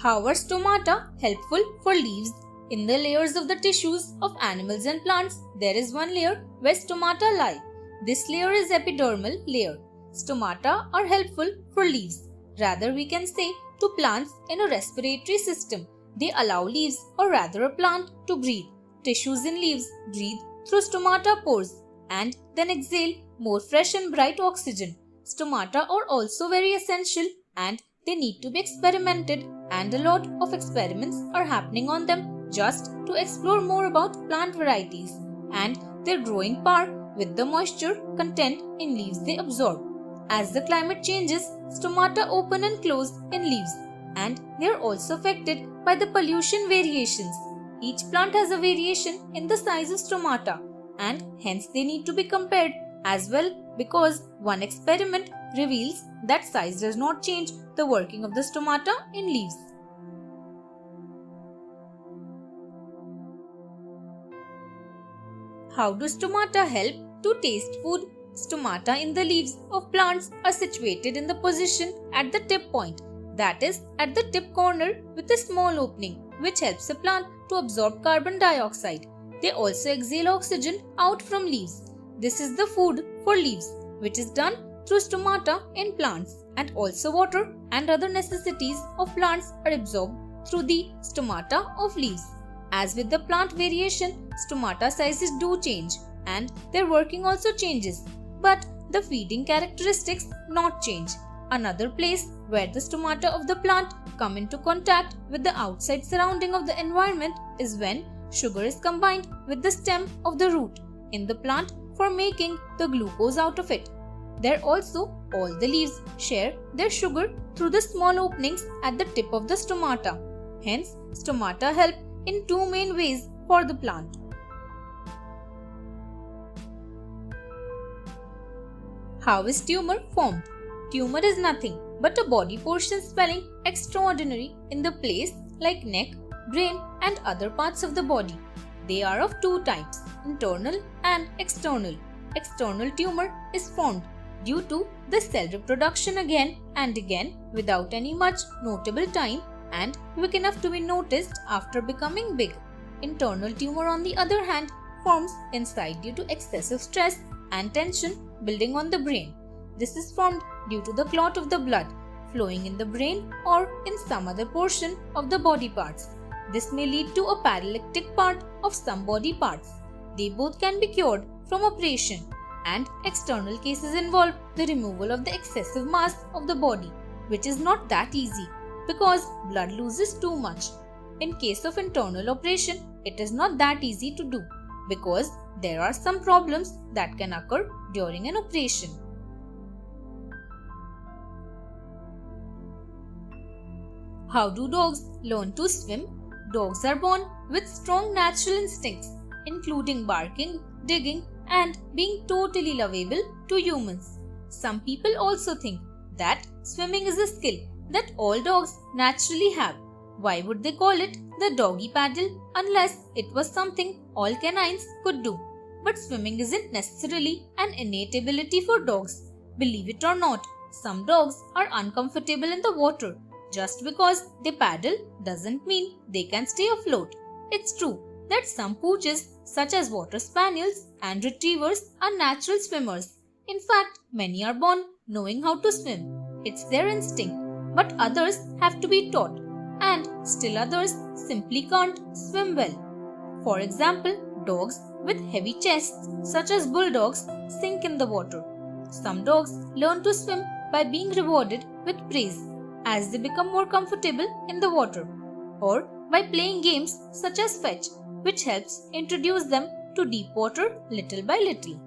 How are stomata helpful for leaves? In the layers of the tissues of animals and plants, there is one layer where stomata lie. This layer is epidermal layer. Stomata are helpful for leaves. Rather, we can say to plants in a respiratory system. They allow leaves, or rather a plant, to breathe. Tissues in leaves breathe through stomata pores and then exhale more fresh and bright oxygen. Stomata are also very essential and they need to be experimented, and a lot of experiments are happening on them just to explore more about plant varieties and their growing power with the moisture content in leaves they absorb. As the climate changes, stomata open and close in leaves, and they are also affected by the pollution variations. Each plant has a variation in the size of stomata, and hence they need to be compared as well, because one experiment reveals that size does not change the working of the stomata in leaves. How do stomata help to taste food? Stomata in the leaves of plants are situated in the position at the tip point, that is, at the tip corner with a small opening, which helps the plant to absorb carbon dioxide. They also exhale oxygen out from leaves. This is the food for leaves, which is done through stomata in plants, and also water and other necessities of plants are absorbed through the stomata of leaves. As with the plant variation, stomata sizes do change and their working also changes, but the feeding characteristics not change. Another place where the stomata of the plant come into contact with the outside surrounding of the environment is when sugar is combined with the stem of the root in the plant for making the glucose out of it. There also, all the leaves share their sugar through the small openings at the tip of the stomata. Hence, stomata help in two main ways for the plant. How is tumor formed? Tumor is nothing but a body portion swelling extraordinary in the place like neck, brain and other parts of the body. They are of two types, internal and external. External tumor is formed due to the cell reproduction again and again without any much notable time and quick enough to be noticed after becoming big. Internal tumor, on the other hand, forms inside due to excessive stress and tension building on the brain. This is formed due to the clot of the blood flowing in the brain or in some other portion of the body parts. This may lead to a paralytic part of some body parts. They both can be cured from operation, and external cases involve the removal of the excessive mass of the body, which is not that easy because blood loses too much. In case of internal operation, it is not that easy to do because there are some problems that can occur during an operation. How do dogs learn to swim? Dogs are born with strong natural instincts, including barking, digging, and being totally lovable to humans. Some people also think that swimming is a skill that all dogs naturally have. Why would they call it the doggy paddle unless it was something all canines could do? but swimming isn't necessarily an innate ability for dogs. Believe it or not, some dogs are uncomfortable in the water. Just because they paddle doesn't mean they can stay afloat. It's true that some pooches, such as water spaniels and retrievers, are natural swimmers. In fact, many are born knowing how to swim. It's their instinct. But others have to be taught, and still others simply can't swim well. For example, dogs with heavy chests, such as bulldogs, sink in the water. Some dogs learn to swim by being rewarded with praise as they become more comfortable in the water, or by playing games such as fetch, which helps introduce them to deep water little by little.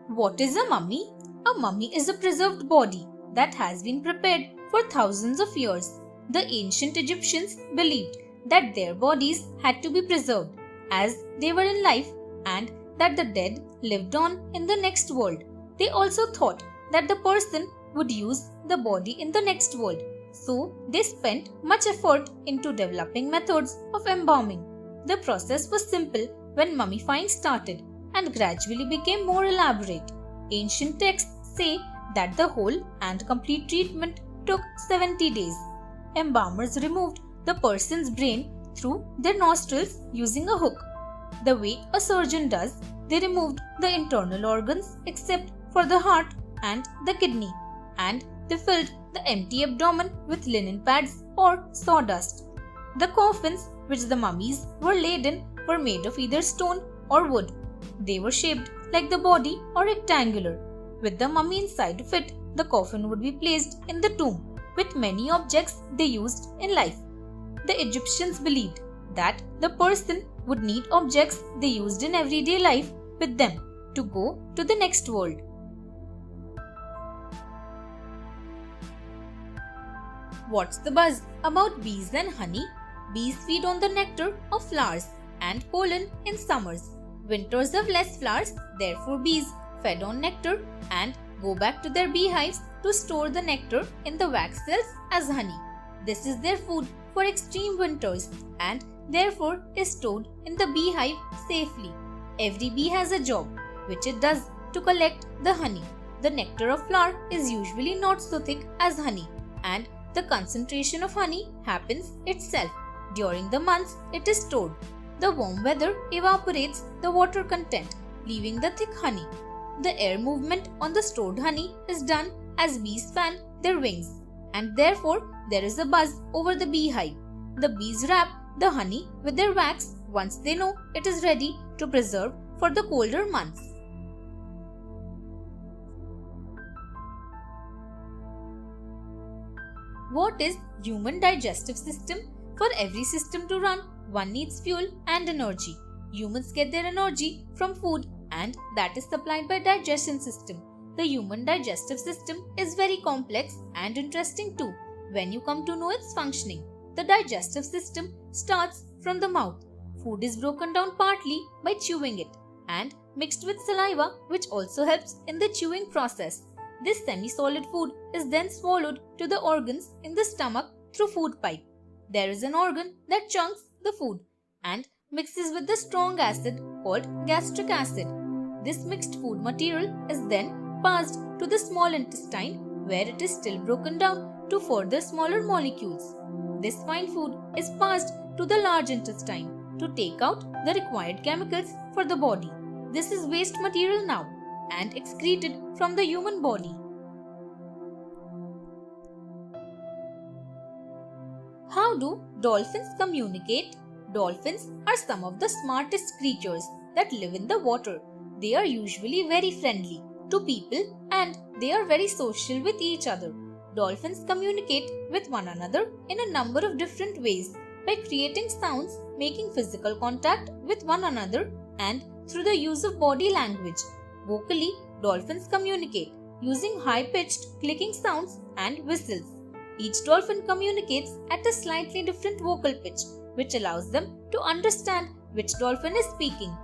What is a mummy? A mummy is a preserved body that has been prepared for thousands of years. The ancient Egyptians believed that their bodies had to be preserved as they were in life and that the dead lived on in the next world. They also thought that the person would use the body in the next world, so they spent much effort into developing methods of embalming. The process was simple when mummifying started and gradually became more elaborate. Ancient texts say that the whole and complete treatment took 70 days. Embalmers removed the person's brain through their nostrils using a hook. The way a surgeon does, they removed the internal organs except for the heart and the kidney, and they filled the empty abdomen with linen pads or sawdust. The coffins which the mummies were laid in were made of either stone or wood. They were shaped like the body or rectangular. With the mummy inside of it, the coffin would be placed in the tomb with many objects they used in life. The Egyptians believed that the person would need objects they used in everyday life with them to go to the next world. What's the buzz about bees and honey? Bees feed on the nectar of flowers and pollen in summers. Winters have less flowers, therefore bees fed on nectar and go back to their beehives to store the nectar in the wax cells as honey. This is their food for extreme winters and therefore is stored in the beehive safely. Every bee has a job, which it does to collect the honey. The nectar of flower is usually not so thick as honey, and the concentration of honey happens itself during the months it is stored. The warm weather evaporates the water content, leaving the thick honey. The air movement on the stored honey is done as bees fan their wings, and therefore there is a buzz over the beehive. The bees wrap the honey with their wax once they know it is ready to preserve for the colder months. What is human digestive system? For every system to run, one needs fuel and energy. Humans get their energy from food, and that is supplied by digestion system. The human digestive system is very complex and interesting too when you come to know its functioning. The digestive system starts from the mouth. Food is broken down partly by chewing it and mixed with saliva, which also helps in the chewing process. This semi-solid food is then swallowed to the organs in the stomach through food pipe. There is an organ that chunks the food and mixes with the strong acid called gastric acid. This mixed food material is then passed to the small intestine, where it is still broken down to further smaller molecules. This fine food is passed to the large intestine to take out the required chemicals for the body. This is waste material now and excreted from the human body. How do dolphins communicate? Dolphins are some of the smartest creatures that live in the water. They are usually very friendly to people and they are very social with each other. Dolphins communicate with one another in a number of different ways by creating sounds, making physical contact with one another, and through the use of body language. Vocally, dolphins communicate using high-pitched clicking sounds and whistles. Each dolphin communicates at a slightly different vocal pitch, which allows them to understand which dolphin is speaking.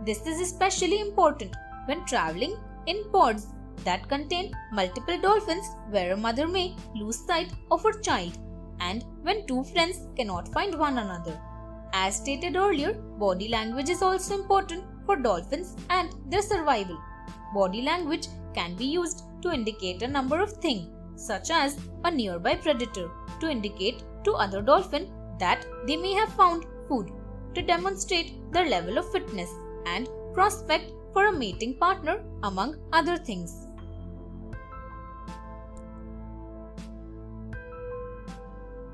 This is especially important when traveling in pods that contain multiple dolphins, where a mother may lose sight of her child, and when two friends cannot find one another. As stated earlier, body language is also important for dolphins and their survival. Body language can be used to indicate a number of things, such as a nearby predator, to indicate to other dolphins that they may have found food, to demonstrate their level of fitness and prospect for a mating partner, among other things.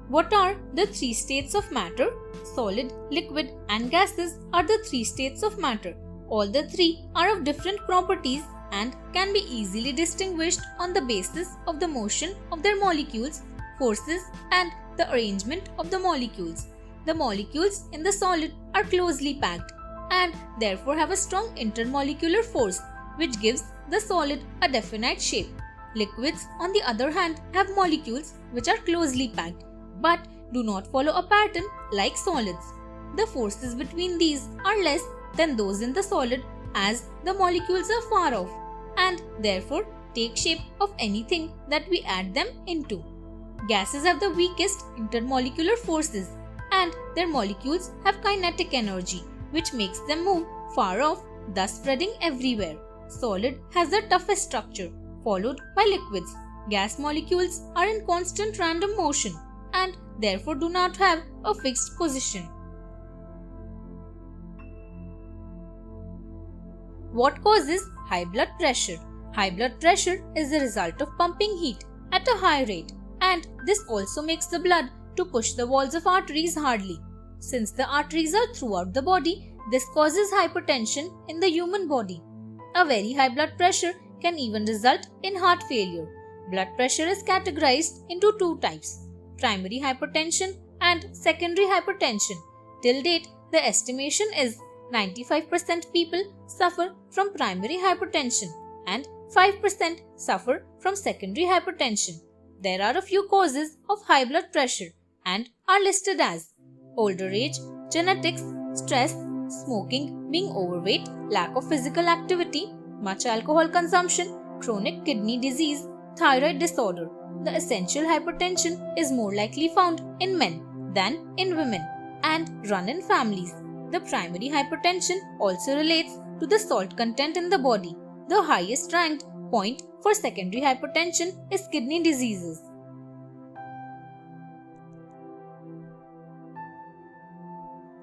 What are the three states of matter? Solid, liquid, and gases are the three states of matter. All the three are of different properties and can be easily distinguished on the basis of the motion of their molecules, forces, and the arrangement of the molecules. The molecules in the solid are closely packed and therefore have a strong intermolecular force which gives the solid a definite shape. Liquids, on the other hand, have molecules which are closely packed but do not follow a pattern like solids. The forces between these are less than those in the solid as the molecules are far off and therefore take shape of anything that we add them into. Gases have the weakest intermolecular forces and their molecules have kinetic energy which makes them move far off, thus spreading everywhere. Solid has the toughest structure, followed by liquids. Gas molecules are in constant random motion and therefore do not have a fixed position. What causes high blood pressure? High blood pressure is the result of pumping heat at a high rate, and this also makes the blood to push the walls of arteries hardly. Since the arteries are throughout the body, this causes hypertension in the human body. A very high blood pressure can even result in heart failure. Blood pressure is categorized into two types: primary hypertension and secondary hypertension. Till date, the estimation is 95% people suffer from primary hypertension and 5% suffer from secondary hypertension. There are a few causes of high blood pressure and are listed as older age, genetics, stress, smoking, being overweight, lack of physical activity, much alcohol consumption, chronic kidney disease, thyroid disorder. The essential hypertension is more likely found in men than in women and run in families. The primary hypertension also relates to the salt content in the body. The highest ranked point for secondary hypertension is kidney diseases.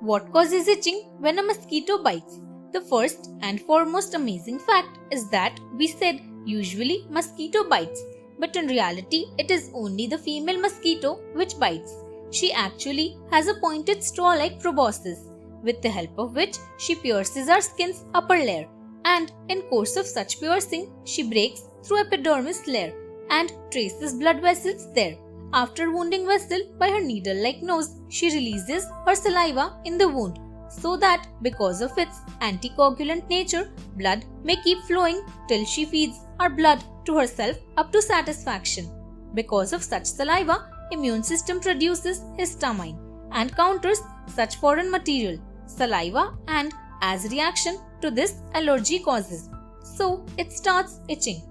What causes itching when a mosquito bites? The first and foremost amazing fact is that we said usually mosquito bites, but in reality it is only the female mosquito which bites. She actually has a pointed straw-like proboscis, with the help of which she pierces our skin's upper layer, and in course of such piercing she breaks through epidermis layer and traces blood vessels there. After wounding vessel by her needle-like nose, she releases her saliva in the wound, so that because of its anticoagulant nature, blood may keep flowing till she feeds her blood to herself up to satisfaction. Because of such saliva, immune system produces histamine and counters such foreign material, saliva, and as reaction to this, allergy causes. So it starts itching.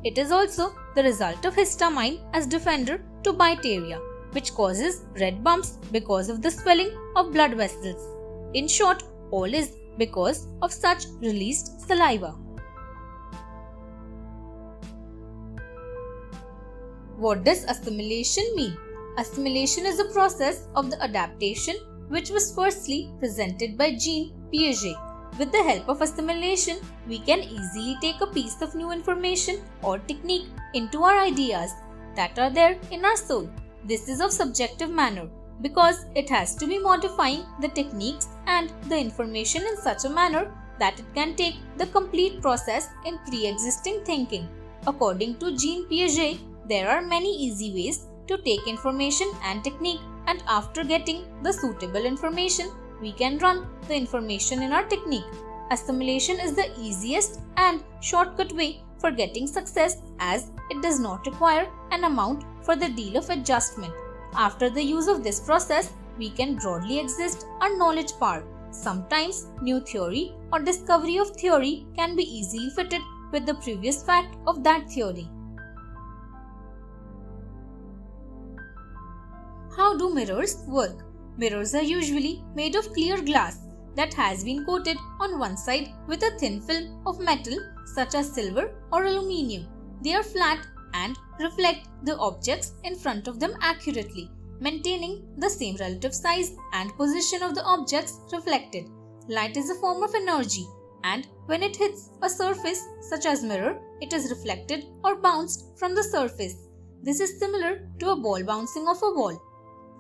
It is also the result of histamine as defender to bite area, which causes red bumps because of the swelling of blood vessels. In short, all is because of such released saliva. What does assimilation mean? Assimilation is a process of the adaptation which was firstly presented by Jean Piaget. With the help of assimilation, we can easily take a piece of new information or technique into our ideas that are there in our soul. This is of subjective manner because it has to be modifying the techniques and the information in such a manner that it can take the complete process in pre-existing thinking. According to Jean Piaget, there are many easy ways to take information and technique, and after getting the suitable information, we can run the information in our technique. Assimilation is the easiest and shortcut way for getting success as it does not require an amount for the deal of adjustment. After the use of this process, we can broadly exist our knowledge power. Sometimes new theory or discovery of theory can be easily fitted with the previous fact of that theory. How do mirrors work? Mirrors are usually made of clear glass that has been coated on one side with a thin film of metal such as silver or aluminium. They are flat and reflect the objects in front of them accurately, maintaining the same relative size and position of the objects reflected. Light is a form of energy, and when it hits a surface such as mirror, it is reflected or bounced from the surface. This is similar to a ball bouncing off a wall.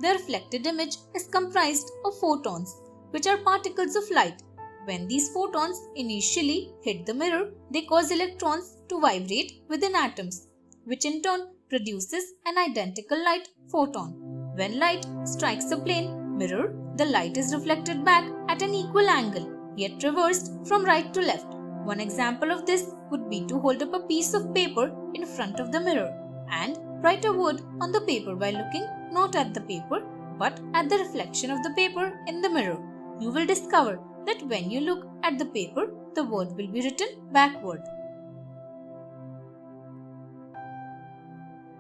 The reflected image is comprised of photons, which are particles of light. When these photons initially hit the mirror, they cause electrons to vibrate within atoms, which in turn produces an identical light photon. When light strikes a plane mirror, the light is reflected back at an equal angle, yet reversed from right to left. One example of this would be to hold up a piece of paper in front of the mirror and write a word on the paper by looking not at the paper but at the reflection of the paper in the mirror. You will discover that when you look at the paper, the word will be written backward.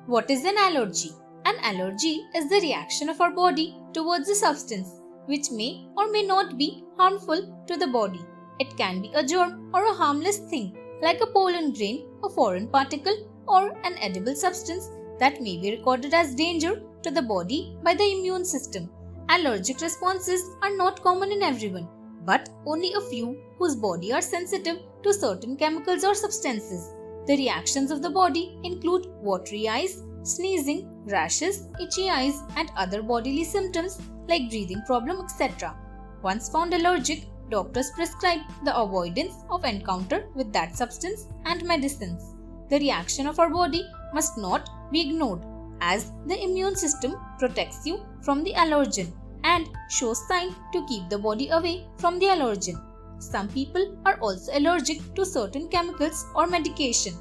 What is an allergy? An allergy is the reaction of our body towards a substance which may or may not be harmful to the body. It can be a germ or a harmless thing like a pollen grain, a foreign particle, or an edible substance that may be recorded as danger to the body by the immune system. Allergic responses are not common in everyone, but only a few whose body are sensitive to certain chemicals or substances. The reactions of the body include watery eyes, sneezing, rashes, itchy eyes, and other bodily symptoms like breathing problem, etc. Once found allergic, doctors prescribe the avoidance of encounter with that substance and medicines. The reaction of our body must not be ignored, as the immune system protects you from the allergen and shows signs to keep the body away from the allergen. Some people are also allergic to certain chemicals or medication.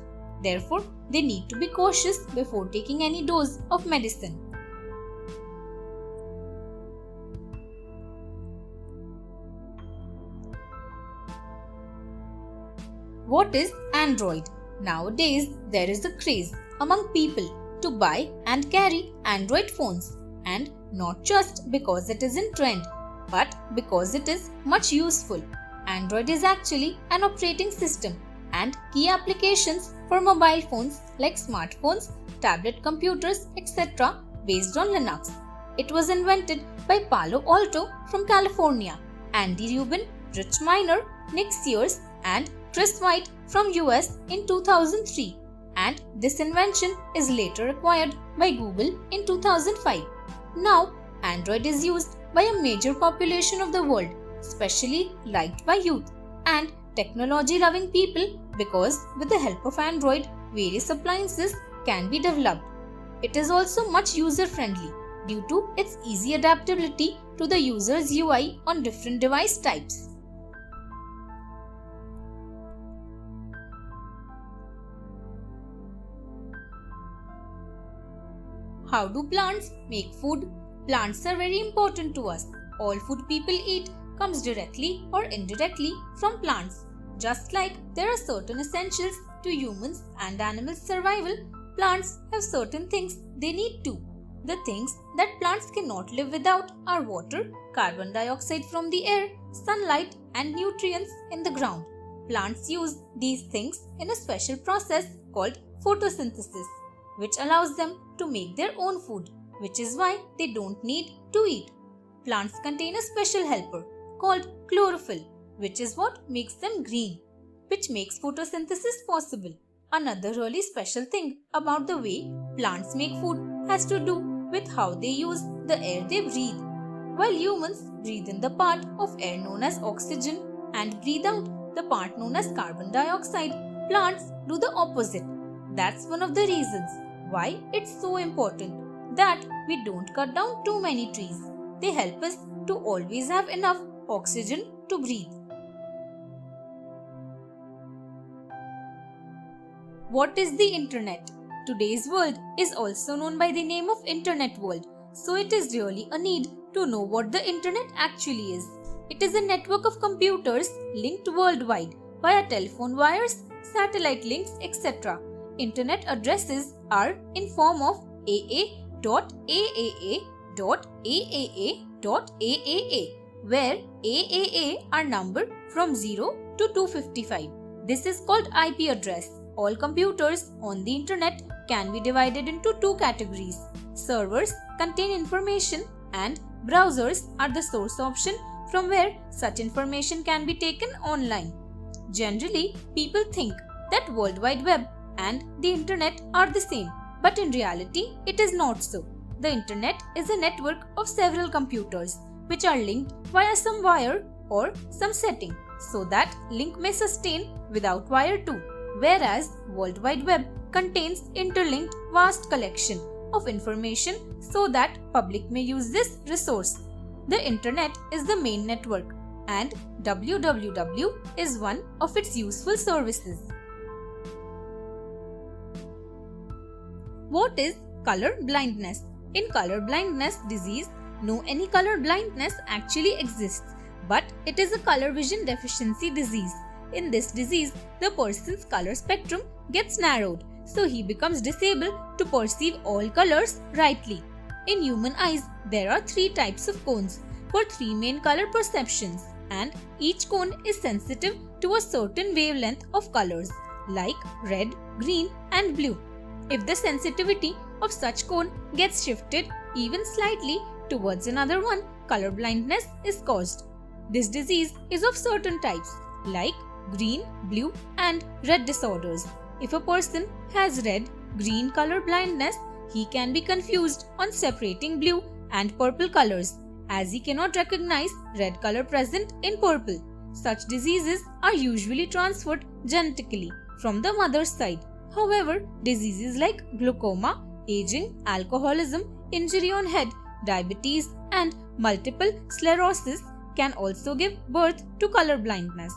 Therefore, they need to be cautious before taking any dose of medicine. What is Android? Nowadays, there is a craze among people to buy and carry Android phones, and not just because it is in trend, but because it is much useful. Android is actually an operating system and key applications for mobile phones like smartphones, tablet computers, etc. based on Linux. It was invented by Palo Alto from California, Andy Rubin, Rich Miner, Nick Sears, and Chris White from US in 2003, and this invention is later acquired by Google in 2005. Now, Android is used by a major population of the world, especially liked by youth and technology-loving people, because with the help of Android, various appliances can be developed. It is also much user-friendly due to its easy adaptability to the user's UI on different device types. How do plants make food? Plants are very important to us. All food people eat comes directly or indirectly from plants. Just like there are certain essentials to humans and animals' survival, plants have certain things they need too. The things that plants cannot live without are water, carbon dioxide from the air, sunlight, and nutrients in the ground. Plants use these things in a special process called photosynthesis, which allows them to make their own food, which is why they don't need to eat. Plants contain a special helper called chlorophyll, which is what makes them green, which makes photosynthesis possible. Another really special thing about the way plants make food has to do with how they use the air they breathe. While humans breathe in the part of air known as oxygen and breathe out the part known as carbon dioxide, plants do the opposite. That's one of the reasons why it's so important that we don't cut down too many trees. They help us to always have enough oxygen to breathe. What is the internet? Today's world is also known by the name of internet world, so it is really a need to know what the internet actually is. It is a network of computers linked worldwide via telephone wires, satellite links, etc. Internet addresses are in form of aa.aaa where AAA are numbered from 0 to 255. This is called IP address. All computers on the internet can be divided into two categories. Servers contain information and browsers are the source option from where such information can be taken online. Generally, people think that World Wide Web and the internet are the same, but in reality, it is not so. The internet is a network of several computers which are linked via some wire or some setting so that link may sustain without wire too. Whereas World Wide Web contains interlinked vast collection of information so that public may use this resource. The internet is the main network and www is one of its useful services. What is color blindness? In color blindness disease, no any color blindness actually exists, but it is a color vision deficiency disease. In this disease, the person's color spectrum gets narrowed, so he becomes disabled to perceive all colors rightly. In human eyes, there are three types of cones for three main color perceptions, and each cone is sensitive to a certain wavelength of colors like red, green, and blue. If the sensitivity of such cone gets shifted even slightly towards another one, color blindness is caused. This disease is of certain types like green, blue, and red disorders. If a person has red, green color blindness, he can be confused on separating blue and purple colors as he cannot recognize red color present in purple. Such diseases are usually transferred genetically from the mother's side. However, diseases like glaucoma, aging, alcoholism, injury on head, diabetes, and multiple sclerosis can also give birth to color blindness.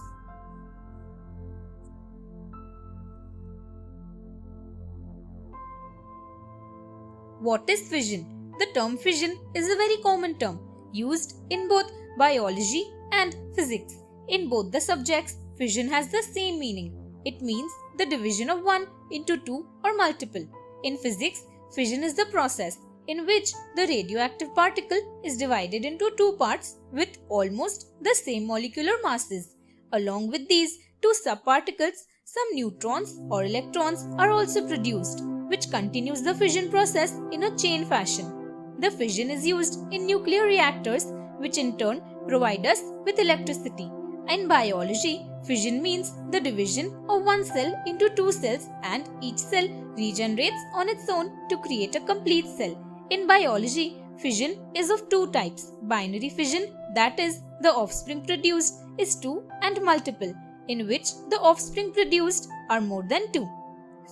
What is fission? The term fission is a very common term used in both biology and physics. In both the subjects, fission has the same meaning. It means the division of one into two or multiple. In physics, fission is the process in which the radioactive particle is divided into two parts with almost the same molecular masses. Along with these two subparticles, some neutrons or electrons are also produced, which continues the fission process in a chain fashion. The fission is used in nuclear reactors, which in turn provide us with electricity. In biology, fission means the division of one cell into two cells, and each cell regenerates on its own to create a complete cell. In biology, fission is of two types: binary fission, that is, the offspring produced is two, and multiple, in which the offspring produced are more than two.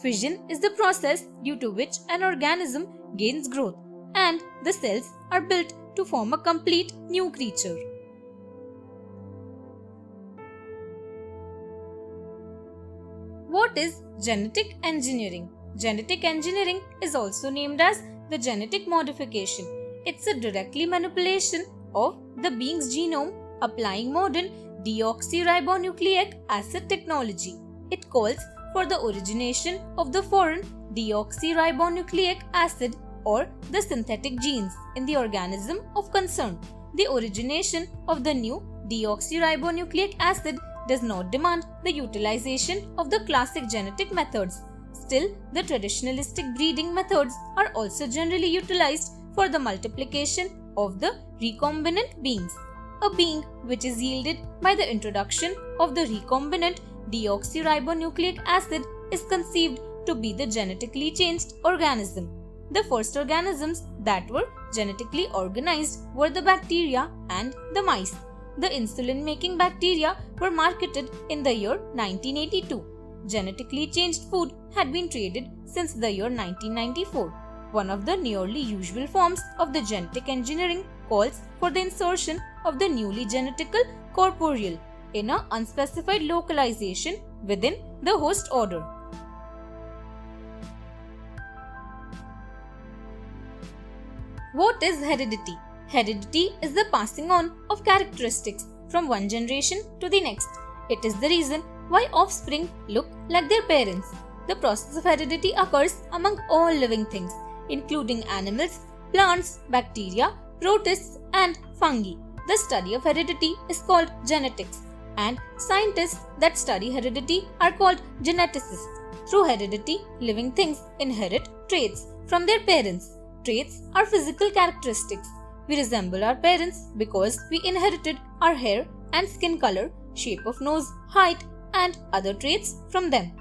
Fission is the process due to which an organism gains growth and the cells are built to form a complete new creature. What is genetic engineering? Genetic engineering is also named as the genetic modification. It's a directly manipulation of the being's genome applying modern deoxyribonucleic acid technology. It calls for the origination of the foreign deoxyribonucleic acid or the synthetic genes in the organism of concern. The origination of the new deoxyribonucleic acid does not demand the utilization of the classic genetic methods. Still, the traditionalistic breeding methods are also generally utilized for the multiplication of the recombinant beings. A being which is yielded by the introduction of the recombinant deoxyribonucleic acid is conceived to be the genetically changed organism. The first organisms that were genetically organized were the bacteria and the mice. The insulin-making bacteria were marketed in the year 1982. Genetically changed food had been traded since the year 1994. One of the nearly usual forms of the genetic engineering calls for the insertion of the newly genetical corporeal in an unspecified localization within the host order. What is heredity? Heredity is the passing on of characteristics from one generation to the next. It is the reason why offspring look like their parents. The process of heredity occurs among all living things, including animals, plants, bacteria, protists, and fungi. The study of heredity is called genetics, and scientists that study heredity are called geneticists. Through heredity, living things inherit traits from their parents. Traits are physical characteristics. We resemble our parents because we inherited our hair and skin color, shape of nose, height, and other traits from them.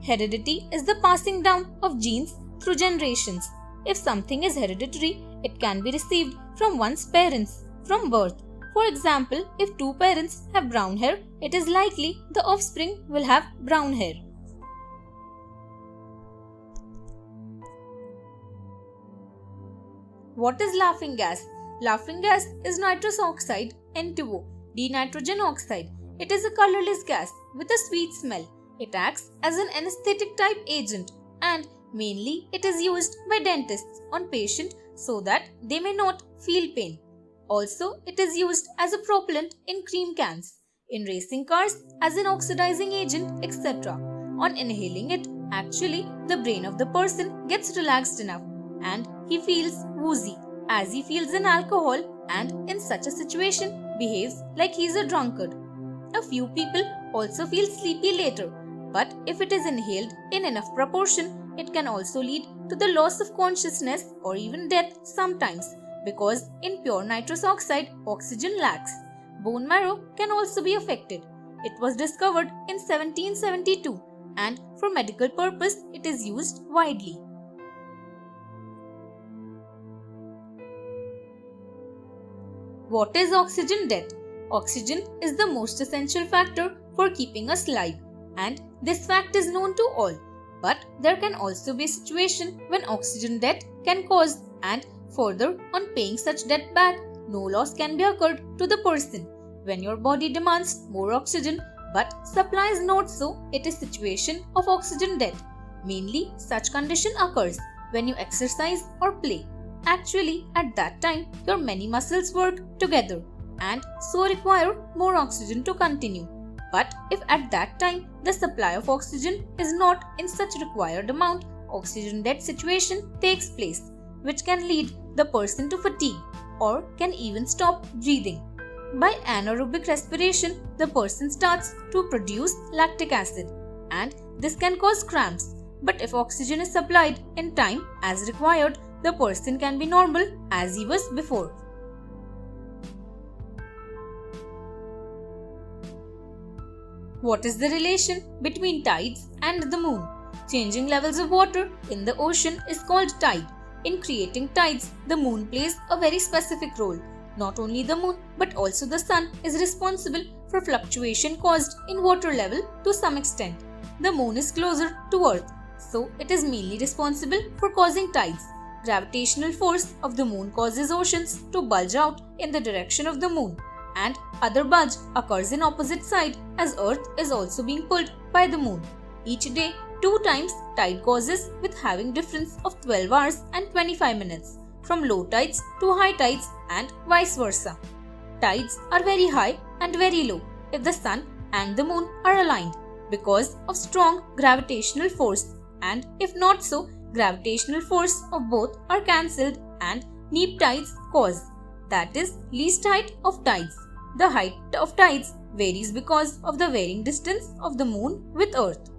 Heredity is the passing down of genes through generations. If something is hereditary, it can be received from one's parents from birth. For example, if two parents have brown hair, it is likely the offspring will have brown hair. What is laughing gas? Laughing gas is nitrous oxide, N2O, dinitrogen oxide. It is a colorless gas with a sweet smell. It acts as an anesthetic type agent, and mainly it is used by dentists on patients so that they may not feel pain. Also, it is used as a propellant in cream cans, in racing cars as an oxidizing agent, etc. On inhaling it, actually the brain of the person gets relaxed enough and he feels woozy as he feels in alcohol, and in such a situation behaves like he is a drunkard. A few people also feel sleepy later, but if it is inhaled in enough proportion, it can also lead to the loss of consciousness or even death sometimes, because in pure nitrous oxide, oxygen lacks. Bone marrow can also be affected. It was discovered in 1772, and for medical purpose it is used widely. What is oxygen debt? Oxygen is the most essential factor for keeping us alive, and this fact is known to all. But there can also be a situation when oxygen debt can cause, and further, on paying such debt back, no loss can be occurred to the person. When your body demands more oxygen but supplies not so, it is situation of oxygen debt. Mainly, such condition occurs when you exercise or play. Actually, at that time, your many muscles work together and so require more oxygen to continue. But if at that time the supply of oxygen is not in such required amount, oxygen debt situation takes place, which can lead the person to fatigue or can even stop breathing. By anaerobic respiration, the person starts to produce lactic acid, and this can cause cramps. But if oxygen is supplied in time as required, the person can be normal as he was before. What is the relation between tides and the moon? Changing levels of water in the ocean is called tide. In creating tides, the moon plays a very specific role. Not only the moon but also the sun is responsible for fluctuation caused in water level to some extent. The moon is closer to earth, so it is mainly responsible for causing tides. Gravitational force of the moon causes oceans to bulge out in the direction of the moon, and other bulge occurs in opposite side as earth is also being pulled by the moon. Each day, 2 times tide causes with having difference of 12 hours and 25 minutes from low tides to high tides and vice versa. Tides are very high and very low if the sun and the moon are aligned because of strong gravitational force, and if not so, gravitational force of both are cancelled and neap tides cause, that is least height of tides. The height of tides varies because of the varying distance of the moon with earth.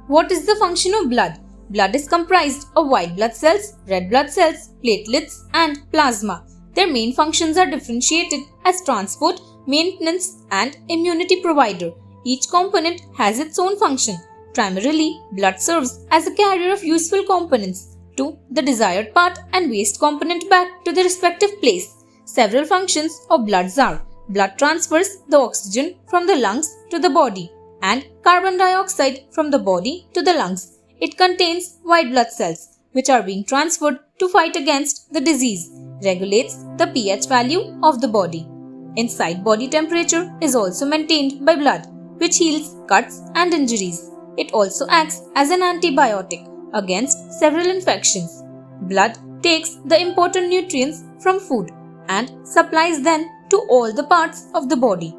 What is the function of blood? Blood is comprised of white blood cells, red blood cells, platelets, and plasma. Their main functions are differentiated as transport, maintenance, and immunity provider. Each component has its own function. Primarily, blood serves as a carrier of useful components to the desired part and waste component back to the respective place. Several functions of blood are: blood transfers the oxygen from the lungs to the body and carbon dioxide from the body to the lungs. It contains white blood cells which are being transferred to fight against the disease, regulates the pH value of the body. Inside body temperature is also maintained by blood, which heals cuts and injuries. It also acts as an antibiotic against several infections. Blood takes the important nutrients from food and supplies them to all the parts of the body.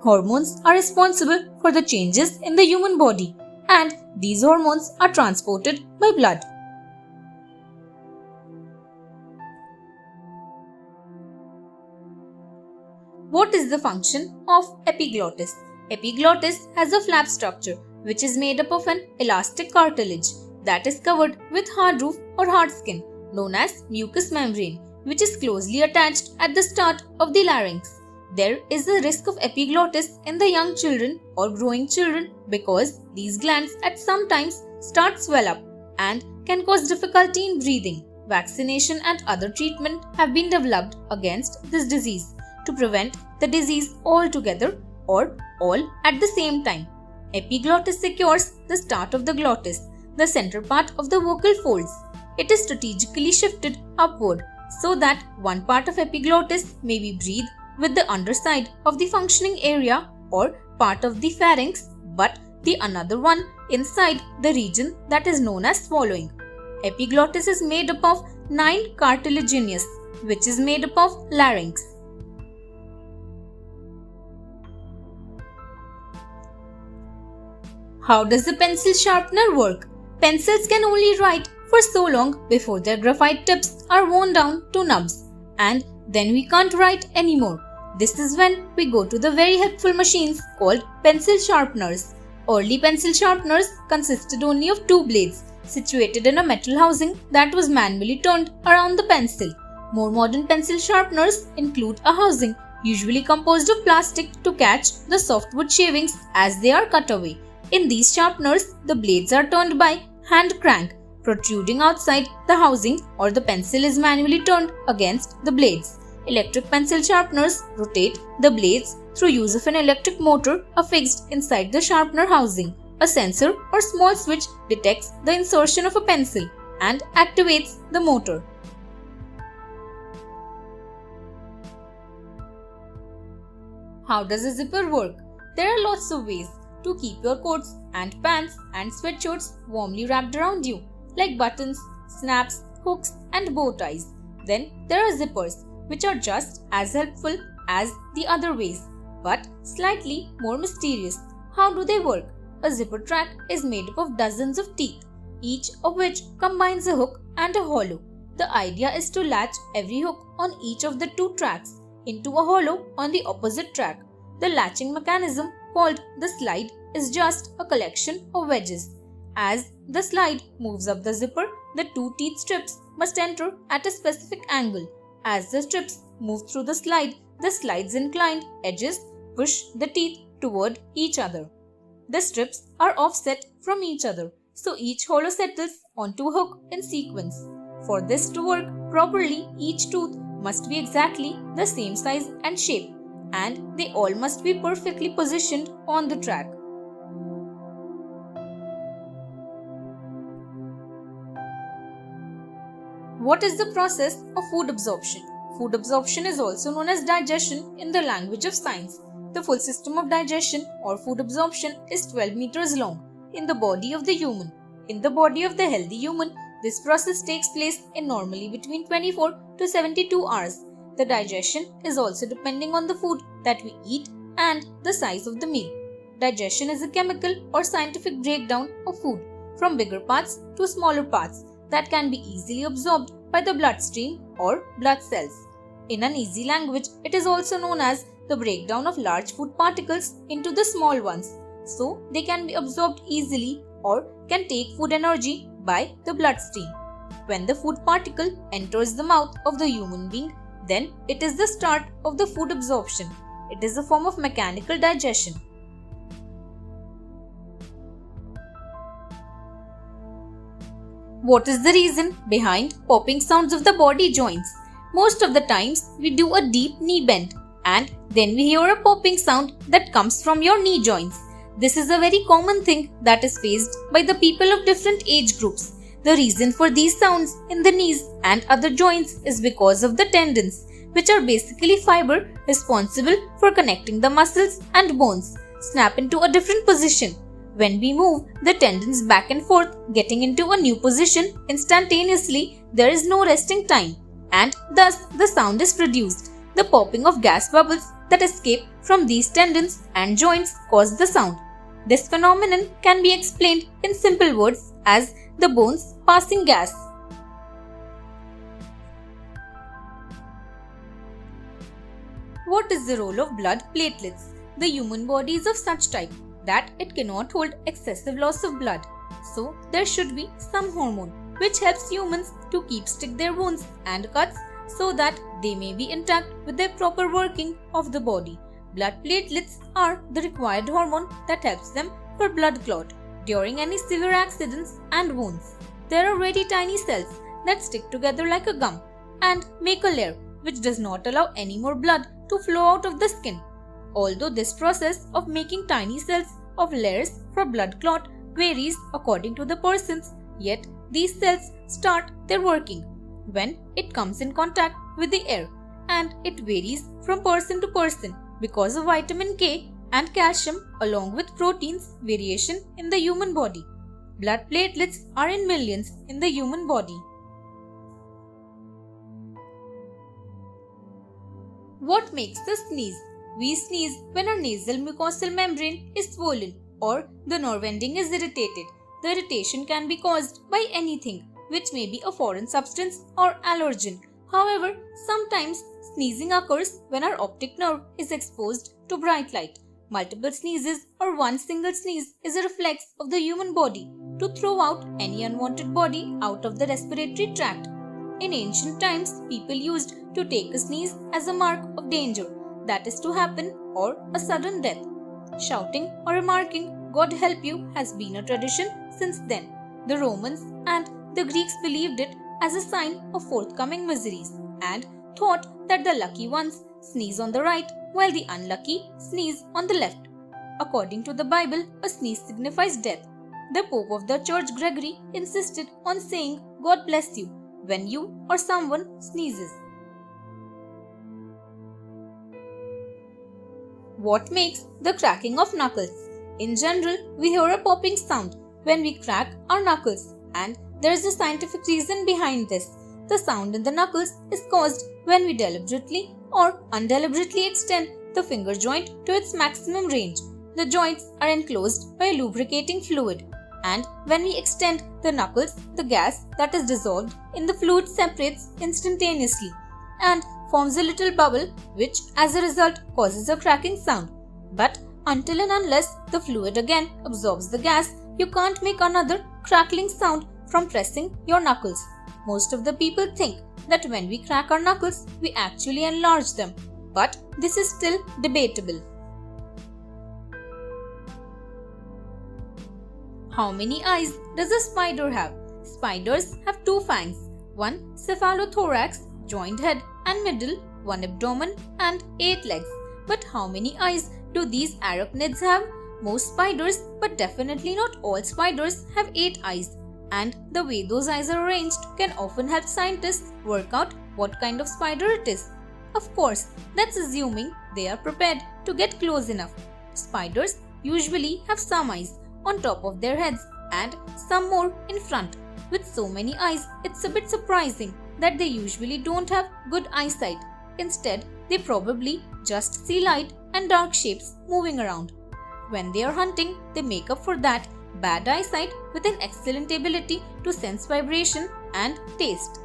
Hormones are responsible for the changes in the human body, and these hormones are transported by blood. What is the function of epiglottis? Epiglottis has a flap structure which is made up of an elastic cartilage that is covered with hard roof or hard skin known as mucous membrane, which is closely attached at the start of the larynx. There is a risk of epiglottis in the young children or growing children because these glands at some times start swell up and can cause difficulty in breathing. Vaccination and other treatment have been developed against this disease to prevent the disease altogether or all at the same time. Epiglottis secures the start of the glottis, the center part of the vocal folds. It is strategically shifted upward so that one part of epiglottis may be breathed with the underside of the functioning area or part of the pharynx, but the another one inside the region that is known as swallowing. Epiglottis is made up of 9 cartilaginous, which is made up of larynx. How does the pencil sharpener work? Pencils can only write for so long before their graphite tips are worn down to nubs, and then we can't write anymore. This is when we go to the very helpful machines called pencil sharpeners. Early pencil sharpeners consisted only of 2 blades situated in a metal housing that was manually turned around the pencil. More modern pencil sharpeners include a housing usually composed of plastic to catch the softwood shavings as they are cut away. In these sharpeners, the blades are turned by hand crank protruding outside the housing, or the pencil is manually turned against the blades. Electric pencil sharpeners rotate the blades through use of an electric motor affixed inside the sharpener housing. A sensor or small switch detects the insertion of a pencil and activates the motor. How does a zipper work? There are lots of ways to keep your coats and pants and sweatshirts warmly wrapped around you, like buttons, snaps, hooks, and bow ties. Then there are zippers, which are just as helpful as the other ways, but slightly more mysterious. How do they work? A zipper track is made up of dozens of teeth, each of which combines a hook and a hollow. The idea is to latch every hook on each of the 2 tracks into a hollow on the opposite track. The latching mechanism, called the slide, is just a collection of wedges. As the slide moves up the zipper, the 2 teeth strips must enter at a specific angle. As the strips move through the slide's inclined edges push the teeth toward each other. The strips are offset from each other, so each hollow settles onto a hook in sequence. For this to work properly, each tooth must be exactly the same size and shape, and they all must be perfectly positioned on the track. What is the process of food absorption? Food absorption is also known as digestion in the language of science. The full system of digestion or food absorption is 12 meters long in the body of the human. In the body of the healthy human, this process takes place in normally between 24 to 72 hours. The digestion is also depending on the food that we eat and the size of the meal. Digestion is a chemical or scientific breakdown of food from bigger parts to smaller parts that can be easily absorbed by the bloodstream or blood cells. In an easy language, it is also known as the breakdown of large food particles into the small ones, so they can be absorbed easily or can take food energy by the bloodstream. When the food particle enters the mouth of the human being, then it is the start of the food absorption. It is a form of mechanical digestion. What is the reason behind popping sounds of the body joints? Most of the times we do a deep knee bend and then we hear a popping sound that comes from your knee joints. This is a very common thing that is faced by the people of different age groups. The reason for these sounds in the knees and other joints is because of the tendons, which are basically fiber responsible for connecting the muscles and bones, snap into a different position. When we move the tendons back and forth, getting into a new position instantaneously, there is no resting time, and thus the sound is produced. The popping of gas bubbles that escape from these tendons and joints cause the sound. This phenomenon can be explained in simple words as the bones passing gas. What is the role of blood platelets? The human body is of such type that it cannot hold excessive loss of blood. So there should be some hormone which helps humans to keep stick their wounds and cuts so that they may be intact with their proper working of the body. Blood platelets are the required hormone that helps them for blood clot during any severe accidents and wounds. There are very tiny cells that stick together like a gum and make a layer which does not allow any more blood to flow out of the skin. Although this process of making tiny cells of layers for blood clot varies according to the persons, yet these cells start their working when it comes in contact with the air, and it varies from person to person because of vitamin K and calcium along with proteins variation in the human body. Blood platelets are in millions in the human body. What makes us sneeze? We sneeze when our nasal mucosal membrane is swollen or the nerve ending is irritated. The irritation can be caused by anything, which may be a foreign substance or allergen. However, sometimes sneezing occurs when our optic nerve is exposed to bright light. Multiple sneezes or one single sneeze is a reflex of the human body to throw out any unwanted body out of the respiratory tract. In ancient times, people used to take a sneeze as a mark of danger that is to happen or a sudden death. Shouting or remarking, "God help you," has been a tradition since then. The Romans and the Greeks believed it as a sign of forthcoming miseries and thought that the lucky ones sneeze on the right while the unlucky sneeze on the left. According to the Bible, a sneeze signifies death. The Pope of the Church, Gregory, insisted on saying "God bless you" when you or someone sneezes. What makes the cracking of knuckles? In general, we hear a popping sound when we crack our knuckles, and there is a scientific reason behind this. The sound in the knuckles is caused when we deliberately or undeliberately extend the finger joint to its maximum range. The joints are enclosed by a lubricating fluid, and when we extend the knuckles, the gas that is dissolved in the fluid separates instantaneously and forms a little bubble, which as a result causes a cracking sound. But until and unless the fluid again absorbs the gas, you can't make another crackling sound from pressing your knuckles. Most of the people think that when we crack our knuckles, we actually enlarge them, but this is still debatable. How many eyes does a spider have? Spiders have two fangs, one cephalothorax, joined head and middle, one abdomen and 8 legs. But how many eyes do these arachnids have? Most spiders, but definitely not all spiders, have 8 eyes. And the way those eyes are arranged can often help scientists work out what kind of spider it is. Of course, that's assuming they are prepared to get close enough. Spiders usually have some eyes on top of their heads and some more in front. With so many eyes, it's a bit surprising that they usually don't have good eyesight. Instead, they probably just see light and dark shapes moving around. When they are hunting, they make up for that bad eyesight with an excellent ability to sense vibration and taste.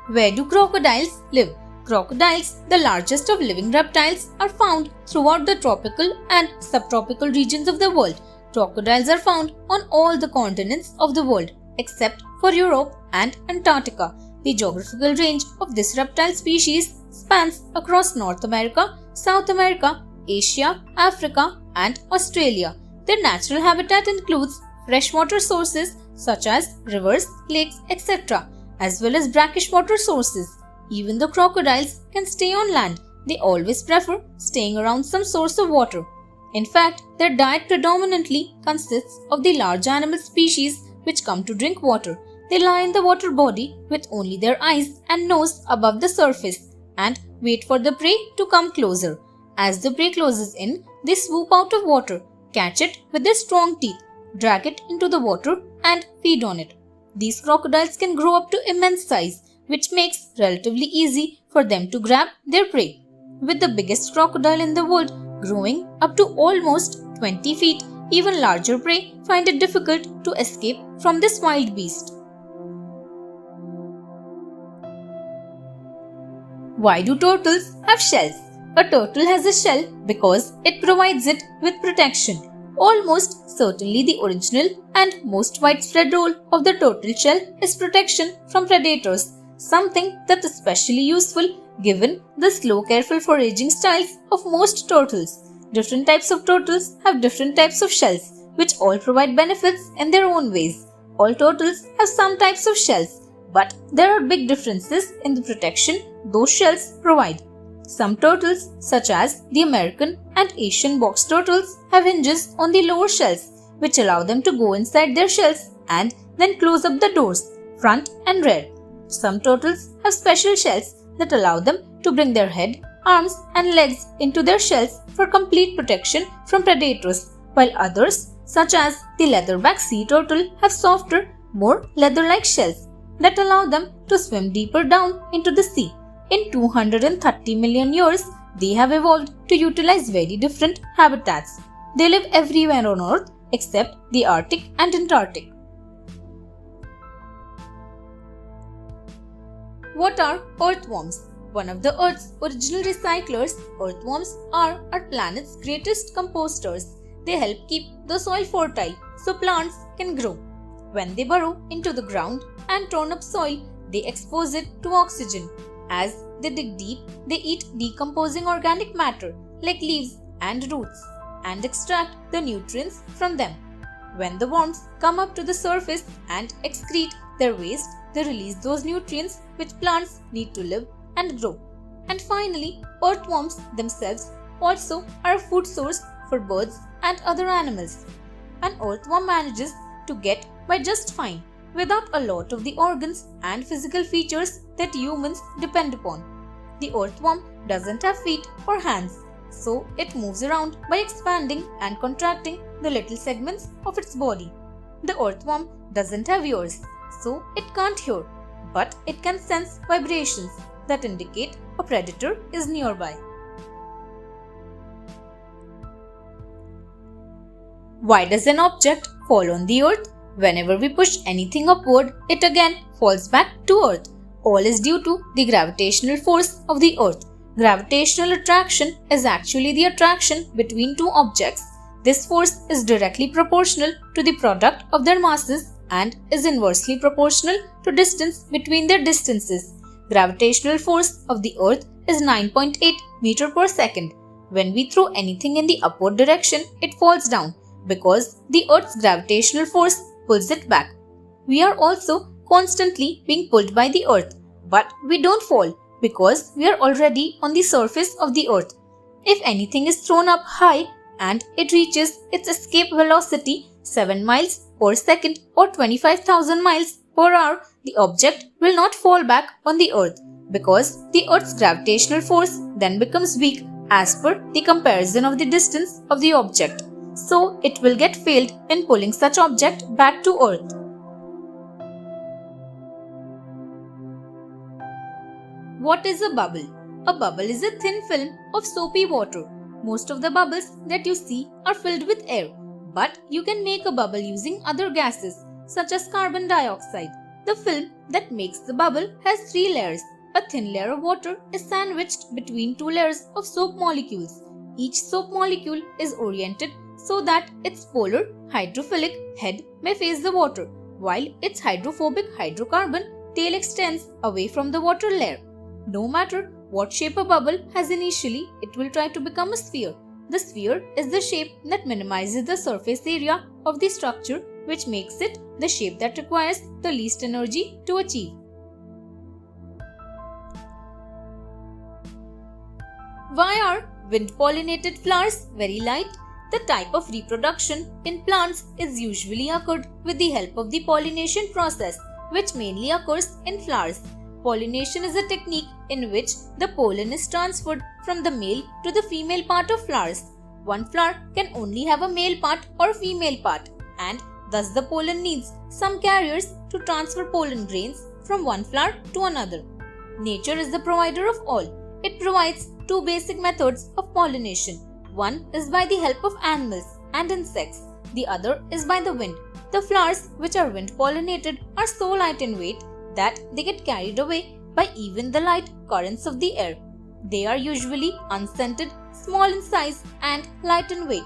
Where do crocodiles live? Crocodiles, the largest of living reptiles, are found throughout the tropical and subtropical regions of the world. Crocodiles are found on all the continents of the world except for Europe and Antarctica. The geographical range of this reptile species spans across North America, South America, Asia, Africa, and Australia. Their natural habitat includes freshwater sources such as rivers, lakes, etc., as well as brackish water sources. Even the crocodiles can stay on land. They always prefer staying around some source of water. In fact, their diet predominantly consists of the large animal species which come to drink water. They lie in the water body with only their eyes and nose above the surface and wait for the prey to come closer. As the prey closes in, they swoop out of water, catch it with their strong teeth, drag it into the water and feed on it. These crocodiles can grow up to immense size, which makes relatively easy for them to grab their prey. with the biggest crocodile in the world growing up to almost 20 feet. Even larger prey find it difficult to escape from this wild beast. Why do turtles have shells? A turtle has a shell because it provides it with protection. Almost certainly the original and most widespread role of the turtle shell is protection from predators, something that's especially useful given the slow, careful foraging styles of most turtles. Different types of turtles have different types of shells, which all provide benefits in their own ways. All turtles have some types of shells, but there are big differences in the protection those shells provide. Some turtles, such as the American and Asian box turtles, have hinges on the lower shells, which allow them to go inside their shells and then close up the doors, front and rear. Some turtles have special shells that allow them to bring their head, arms and legs into their shells for complete protection from predators, while others, such as the leatherback sea turtle, have softer, more leather-like shells that allow them to swim deeper down into the sea. In 230 million years, they have evolved to utilize very different habitats. They live everywhere on Earth except the Arctic and Antarctic. What are earthworms? One of the Earth's original recyclers, earthworms are our planet's greatest composters. They help keep the soil fertile so plants can grow. When they burrow into the ground and turn up soil, they expose it to oxygen. As they dig deep, they eat decomposing organic matter like leaves and roots and extract the nutrients from them. When the worms come up to the surface and excrete their waste, they release those nutrients which plants need to live and grow. And finally, earthworms themselves also are a food source for birds and other animals. An earthworm manages to get by just fine without a lot of the organs and physical features that humans depend upon. The earthworm doesn't have feet or hands, so it moves around by expanding and contracting the little segments of its body. The earthworm doesn't have ears, so it can't hear, but it can sense vibrations that indicate a predator is nearby. Why does an object fall on the earth? Whenever we push anything upward, it again falls back to earth. All is due to the gravitational force of the earth. Gravitational attraction is actually the attraction between two objects. This force is directly proportional to the product of their masses and is inversely proportional to distance between their distances. Gravitational force of the earth is 9.8 meter per second. When we throw anything in the upward direction, it falls down because the earth's gravitational force pulls it back. We are also constantly being pulled by the earth, but we don't fall because we are already on the surface of the earth. If anything is thrown up high and it reaches its escape velocity 7 miles per second or 25,000 miles per hour, the object will not fall back on the earth because the earth's gravitational force then becomes weak as per the comparison of the distance of the object. So it will get failed in pulling such object back to earth. What is a bubble? A bubble is a thin film of soapy water. Most of the bubbles that you see are filled with air, but you can make a bubble using other gases such as carbon dioxide. The film that makes the bubble has 3 layers. A thin layer of water is sandwiched between 2 layers of soap molecules. Each soap molecule is oriented so that its polar hydrophilic head may face the water, while its hydrophobic hydrocarbon tail extends away from the water layer. No matter what shape a bubble has initially, it will try to become a sphere. The sphere is the shape that minimizes the surface area of the structure, which makes it the shape that requires the least energy to achieve. Why are wind-pollinated flowers very light? The type of reproduction in plants is usually occurred with the help of the pollination process, which mainly occurs in flowers. Pollination is a technique in which the pollen is transferred from the male to the female part of flowers. One flower can only have a male part or a female part, and thus the pollen needs some carriers to transfer pollen grains from one flower to another. Nature is the provider of all. It provides two basic methods of pollination. One is by the help of animals and insects. The other is by the wind. The flowers which are wind pollinated are so light in weight that they get carried away by even the light currents of the air. They are usually unscented, small in size and light in weight.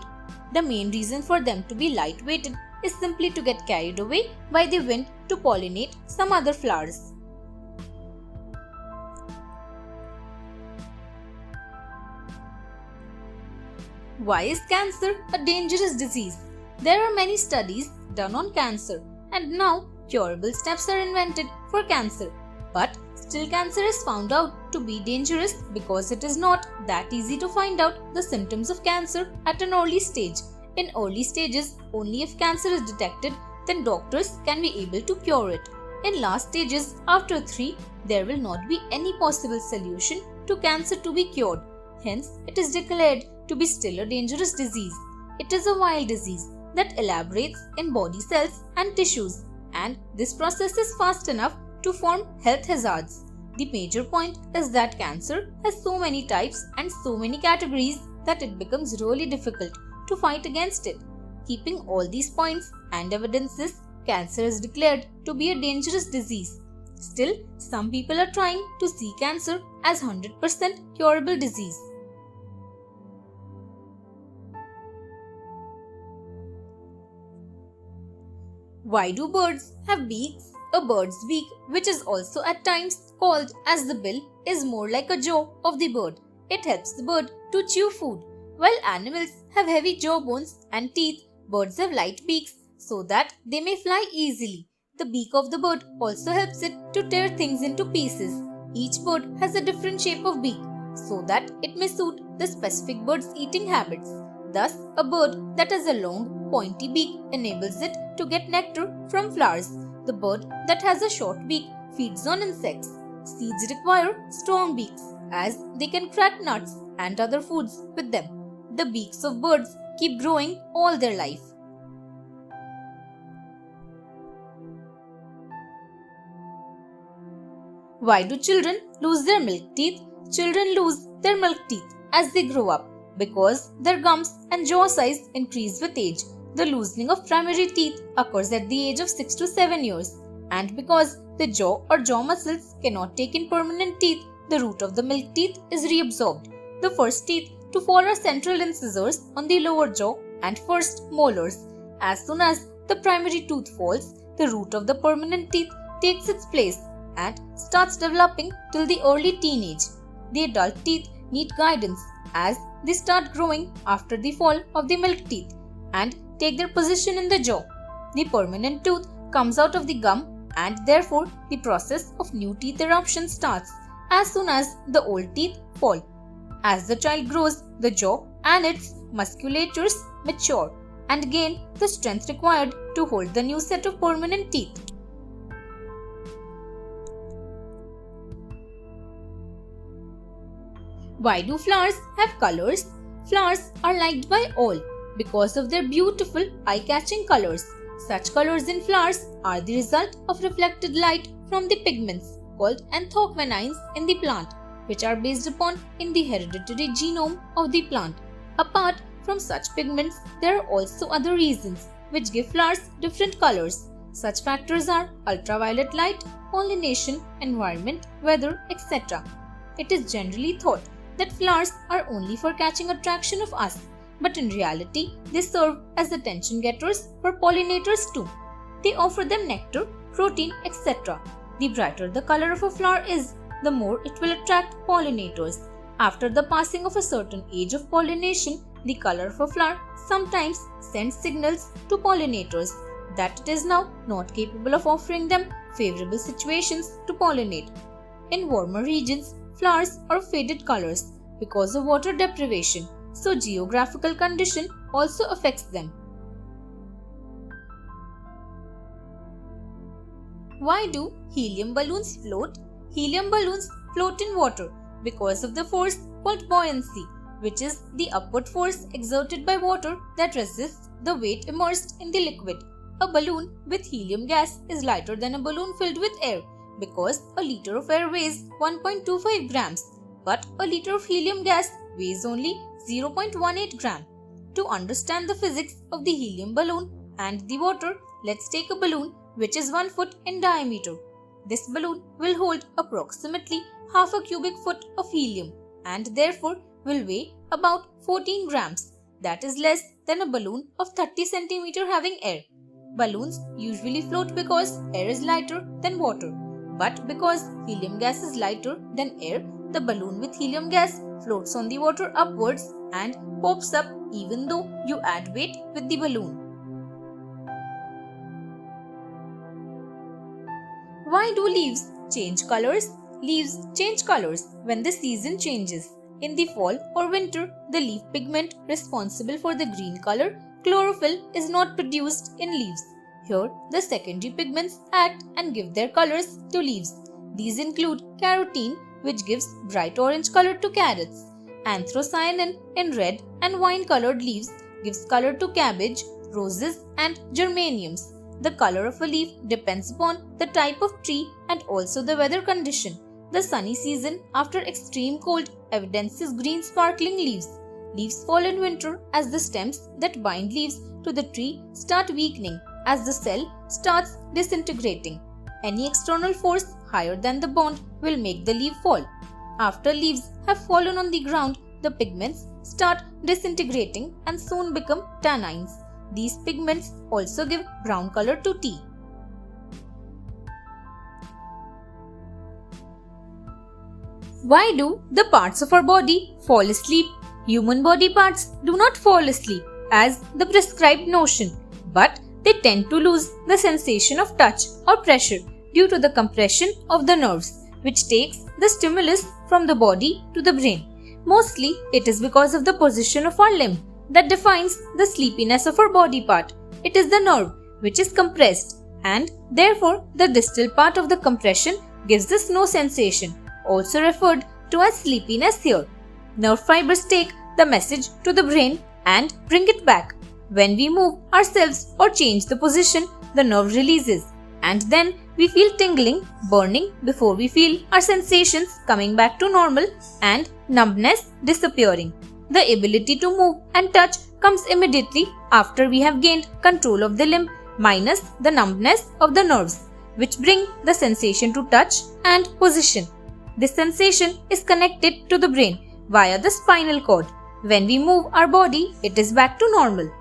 The main reason for them to be light-weighted is simply to get carried away by the wind to pollinate some other flowers. Why is cancer a dangerous disease? There are many studies done on cancer, and now curable steps are invented for cancer. But still cancer is found out to be dangerous because it is not that easy to find out the symptoms of cancer at an early stage. In early stages, only if cancer is detected, then doctors can be able to cure it. In last stages, after 3, there will not be any possible solution to cancer to be cured. Hence, it is declared to be still a dangerous disease. It is a wild disease that elaborates in body cells and tissues, and this process is fast enough to form health hazards. The major point is that cancer has so many types and so many categories that it becomes really difficult to fight against it. Keeping all these points and evidences, cancer is declared to be a dangerous disease. Still, some people are trying to see cancer as 100% curable disease. Why do birds have beaks? A bird's beak, which is also at times called as the bill, is more like a jaw of the bird. It helps the bird to chew food. While animals have heavy jawbones and teeth, birds have light beaks so that they may fly easily. The beak of the bird also helps it to tear things into pieces. Each bird has a different shape of beak so that it may suit the specific bird's eating habits. Thus, a bird that has a long, pointy beak enables it to get nectar from flowers. The bird that has a short beak feeds on insects. Seeds require strong beaks as they can crack nuts and other foods with them. The beaks of birds keep growing all their life. Why do children lose their milk teeth? Children lose their milk teeth as they grow up because their gums and jaw size increase with age. The loosening of primary teeth occurs at the age of 6 to 7 years, and because the jaw or jaw muscles cannot take in permanent teeth, the root of the milk teeth is reabsorbed. The first teeth to fall are central incisors on the lower jaw and first molars. As soon as the primary tooth falls, the root of the permanent teeth takes its place and starts developing till the early teenage. The adult teeth need guidance as they start growing after the fall of the milk teeth and take their position in the jaw. The permanent tooth comes out of the gum and therefore the process of new teeth eruption starts as soon as the old teeth fall. As the child grows, the jaw and its musculatures mature and gain the strength required to hold the new set of permanent teeth. Why do flowers have colors? Flowers are liked by all because of their beautiful eye-catching colors. Such colors in flowers are the result of reflected light from the pigments called anthocyanins in the plant, which are based upon in the hereditary genome of the plant. Apart from such pigments, there are also other reasons which give flowers different colors. Such factors are ultraviolet light, pollination, environment, weather, etc. It is generally thought that flowers are only for catching attraction of us, but in reality, they serve as attention getters for pollinators too. They offer them nectar, protein, etc. The brighter the color of a flower is, the more it will attract pollinators. After the passing of a certain age of pollination, the color of a flower sometimes sends signals to pollinators that it is now not capable of offering them favorable situations to pollinate. In warmer regions, flowers are faded colors because of water deprivation, so geographical condition also affects them. Why do helium balloons float? Helium balloons float in water because of the force called buoyancy, which is the upward force exerted by water that resists the weight immersed in the liquid. A balloon with helium gas is lighter than a balloon filled with air because a liter of air weighs 1.25 grams. but a liter of helium gas weighs only 0.18 gram. To understand the physics of the helium balloon and the water, let's take a balloon which is 1 foot in diameter. This balloon will hold approximately half a cubic foot of helium and therefore will weigh about 14 grams. That is less than a balloon of 30 centimeter having air. Balloons usually float because air is lighter than water. But because helium gas is lighter than air, the balloon with helium gas floats on the water upwards and pops up even though you add weight with the balloon. Why do leaves change colors? Leaves change colors when the season changes. In the fall or winter, the leaf pigment responsible for the green color, chlorophyll, is not produced in leaves. Here, the secondary pigments act and give their colors to leaves. These include carotene, which gives bright orange color to carrots. Anthocyanin in red and wine-colored leaves gives color to cabbage, roses and geraniums. The color of a leaf depends upon the type of tree and also the weather condition. The sunny season after extreme cold evidences green sparkling leaves. Leaves fall in winter as the stems that bind leaves to the tree start weakening as the cell starts disintegrating. Any external force higher than the bond will make the leaf fall. After leaves have fallen on the ground, the pigments start disintegrating and soon become tannins. These pigments also give brown color to tea. Why do the parts of our body fall asleep? Human body parts do not fall asleep as the prescribed notion, but they tend to lose the sensation of touch or pressure due to the compression of the nerves, which takes the stimulus from the body to the brain. Mostly, it is because of the position of our limb that defines the sleepiness of our body part. It is the nerve which is compressed, and therefore the distal part of the compression gives us no sensation, also referred to as sleepiness here. Nerve fibers take the message to the brain and bring it back. When we move ourselves or change the position, the nerve releases, and then we feel tingling, burning before we feel our sensations coming back to normal and numbness disappearing. The ability to move and touch comes immediately after we have gained control of the limb minus the numbness of the nerves, which bring the sensation to touch and position. This sensation is connected to the brain via the spinal cord. When we move our body, it is back to normal.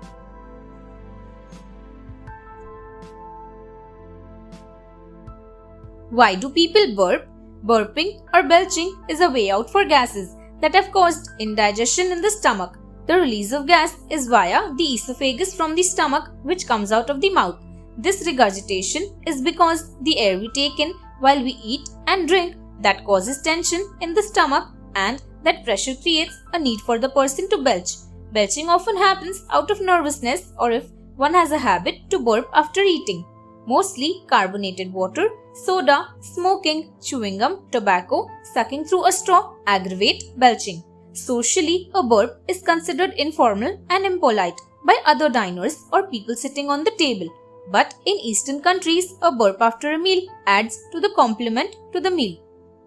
Why do people burp? Burping or belching is a way out for gases that have caused indigestion in the stomach. The release of gas is via the esophagus from the stomach, which comes out of the mouth. This regurgitation is because the air we take in while we eat and drink that causes tension in the stomach, and that pressure creates a need for the person to belch. Belching often happens out of nervousness or if one has a habit to burp after eating. Mostly carbonated water, soda, smoking, chewing gum, tobacco, sucking through a straw aggravate belching. Socially, a burp is considered informal and impolite by other diners or people sitting on the table. But in Eastern countries, a burp after a meal adds to the compliment to the meal.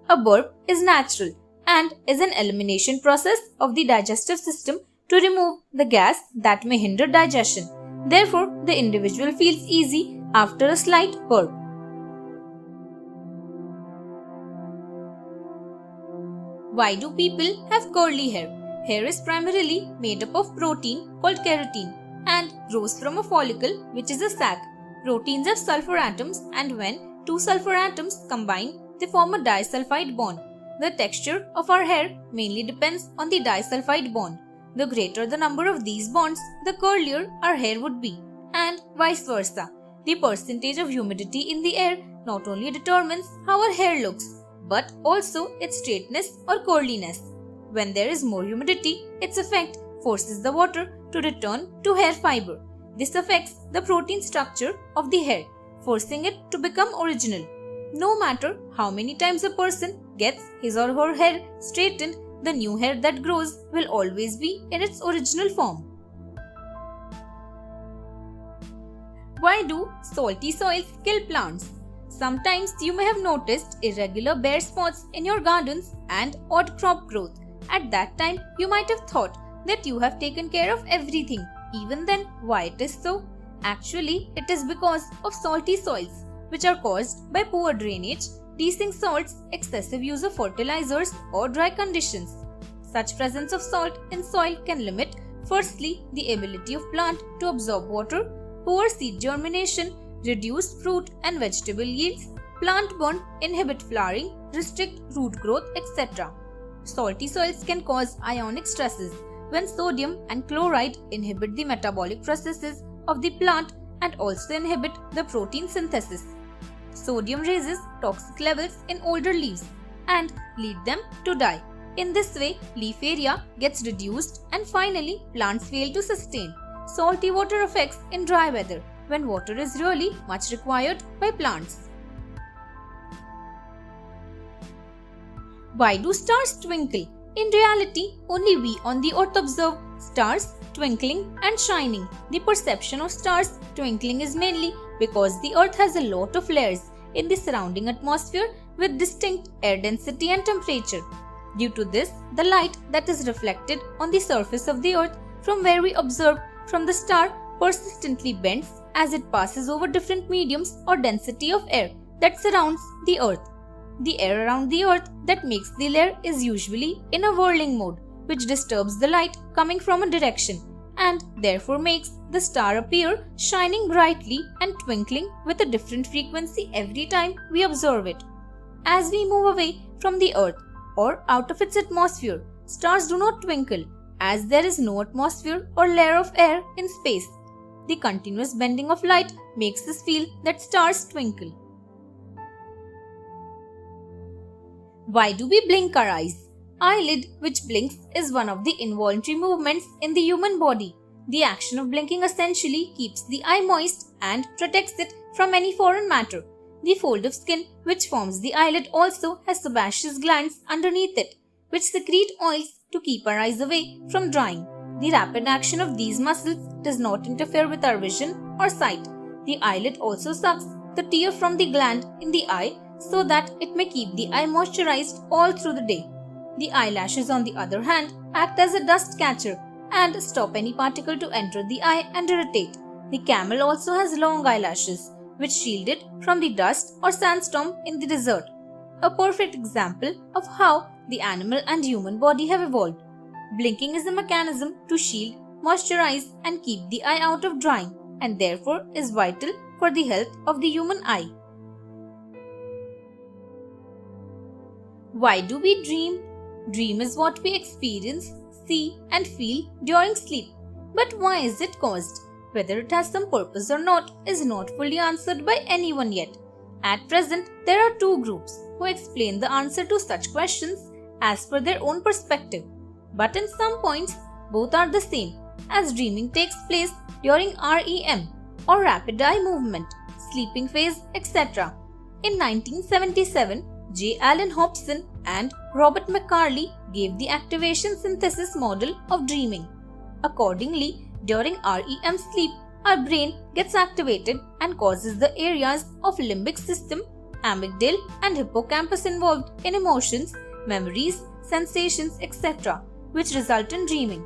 A burp is natural and is an elimination process of the digestive system to remove the gas that may hinder digestion. Therefore, the individual feels easy after a slight burp. Why do people have curly hair? Hair is primarily made up of protein called keratin and grows from a follicle, which is a sac. Proteins have sulfur atoms, and when two sulfur atoms combine, they form a disulfide bond. The texture of our hair mainly depends on the disulfide bond. The greater the number of these bonds, the curlier our hair would be, and vice versa. The percentage of humidity in the air not only determines how our hair looks, but also its straightness or curliness. When there is more humidity, its effect forces the water to return to hair fiber. This affects the protein structure of the hair, forcing it to become original. No matter how many times a person gets his or her hair straightened, the new hair that grows will always be in its original form. Why do salty soils kill plants? Sometimes you may have noticed irregular bare spots in your gardens and odd crop growth. At that time, you might have thought that you have taken care of everything. Even then, why it is so? Actually, it is because of salty soils, which are caused by poor drainage, leaching salts, excessive use of fertilizers, or dry conditions. Such presence of salt in soil can limit, firstly, the ability of plant to absorb water, poor seed germination, reduce fruit and vegetable yields, plant burn, inhibit flowering, restrict root growth, etc. Salty soils can cause ionic stresses when sodium and chloride inhibit the metabolic processes of the plant and also inhibit the protein synthesis. Sodium raises toxic levels in older leaves and lead them to die. In this way, leaf area gets reduced and finally plants fail to sustain. Salty water effects in dry weather when water is really much required by plants. Why do stars twinkle? In reality, only we on the earth observe stars twinkling and shining. The perception of stars twinkling is mainly because the earth has a lot of layers in the surrounding atmosphere with distinct air density and temperature. Due to this, the light that is reflected on the surface of the earth from where we observe from the star persistently bends as it passes over different mediums or density of air that surrounds the earth. The air around the earth that makes the layer is usually in a whirling mode, which disturbs the light coming from a direction and therefore makes the star appear shining brightly and twinkling with a different frequency every time we observe it. As we move away from the earth or out of its atmosphere, stars do not twinkle as there is no atmosphere or layer of air in space. The continuous bending of light makes us feel that stars twinkle. Why do we blink our eyes? Eyelid, which blinks, is one of the involuntary movements in the human body. The action of blinking essentially keeps the eye moist and protects it from any foreign matter. The fold of skin which forms the eyelid also has sebaceous glands underneath it, which secrete oils to keep our eyes away from drying. The rapid action of these muscles does not interfere with our vision or sight. The eyelid also sucks the tear from the gland in the eye so that it may keep the eye moisturized all through the day. The eyelashes, on the other hand, act as a dust catcher and stop any particle to enter the eye and irritate. The camel also has long eyelashes, which shield it from the dust or sandstorm in the desert. A perfect example of how the animal and human body have evolved. Blinking is a mechanism to shield, moisturize, and keep the eye out of drying, and therefore is vital for the health of the human eye. Why do we dream? Dream is what we experience, see, and feel during sleep. But why is it caused? Whether it has some purpose or not is not fully answered by anyone yet. At present, there are two groups who explain the answer to such questions as per their own perspective. But in some points, both are the same, as dreaming takes place during REM or rapid eye movement, sleeping phase, etc. In 1977, J. Allen Hobson and Robert McCarley gave the activation synthesis model of dreaming. Accordingly, during REM sleep, our brain gets activated and causes the areas of limbic system, amygdala, and hippocampus involved in emotions, memories, sensations, etc., which result in dreaming.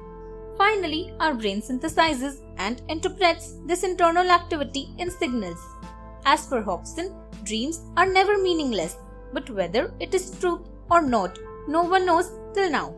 Finally, our brain synthesizes and interprets this internal activity in signals. As per Hobson, dreams are never meaningless, but whether it is truth or not, no one knows till now.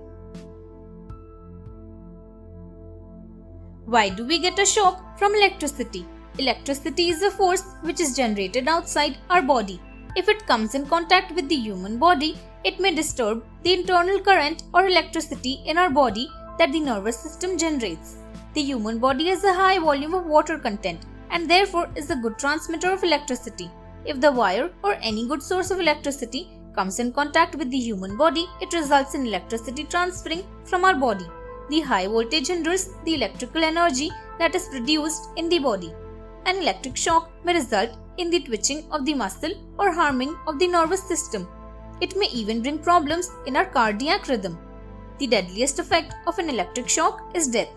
Why do we get a shock from electricity? Electricity is a force which is generated outside our body. If it comes in contact with the human body, it may disturb the internal current or electricity in our body that the nervous system generates. The human body has a high volume of water content and therefore is a good transmitter of electricity. If the wire or any good source of electricity comes in contact with the human body, it results in electricity transferring from our body. The high voltage hinders the electrical energy that is produced in the body. An electric shock may result in the twitching of the muscle or harming of the nervous system. It may even bring problems in our cardiac rhythm. The deadliest effect of an electric shock is death.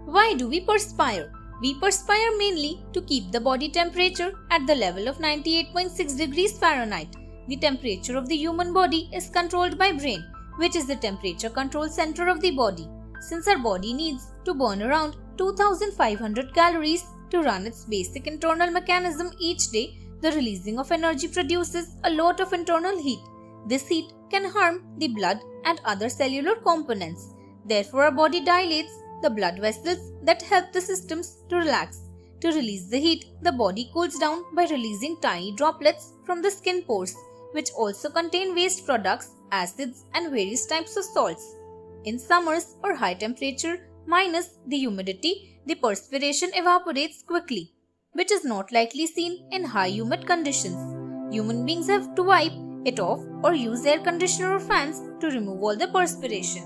Why do we perspire? We perspire mainly to keep the body temperature at the level of 98.6 degrees Fahrenheit. The temperature of the human body is controlled by brain, which is the temperature control center of the body. Since our body needs to burn around 2500 calories to run its basic internal mechanism each day, the releasing of energy produces a lot of internal heat. This heat can harm the blood and other cellular components. Therefore, our body dilates the blood vessels that help the systems to relax. To release the heat, the body cools down by releasing tiny droplets from the skin pores, which also contain waste products, acids, and various types of salts. In summers or high temperature minus the humidity, the perspiration evaporates quickly, which is not likely seen in high humid conditions. Human beings have to wipe it off or use air conditioner or fans to remove all the perspiration.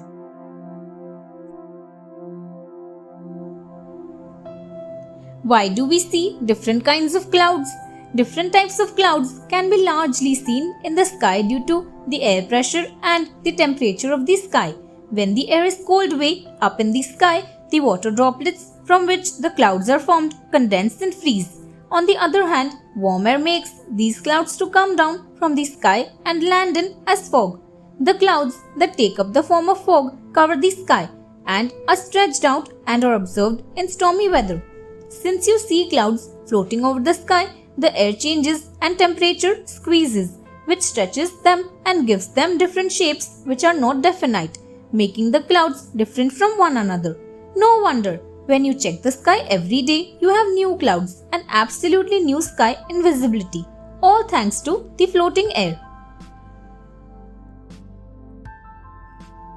Why do we see different kinds of clouds? Different types of clouds can be largely seen in the sky due to the air pressure and the temperature of the sky. When the air is cold way up in the sky, the water droplets from which the clouds are formed condense and freeze. On the other hand, warm air makes these clouds to come down from the sky and land in as fog. The clouds that take up the form of fog cover the sky and are stretched out and are observed in stormy weather. Since you see clouds floating over the sky, the air changes and temperature squeezes, which stretches them and gives them different shapes which are not definite, making the clouds different from one another. No wonder, when you check the sky every day, you have new clouds and absolutely new sky in visibility, all thanks to the floating air.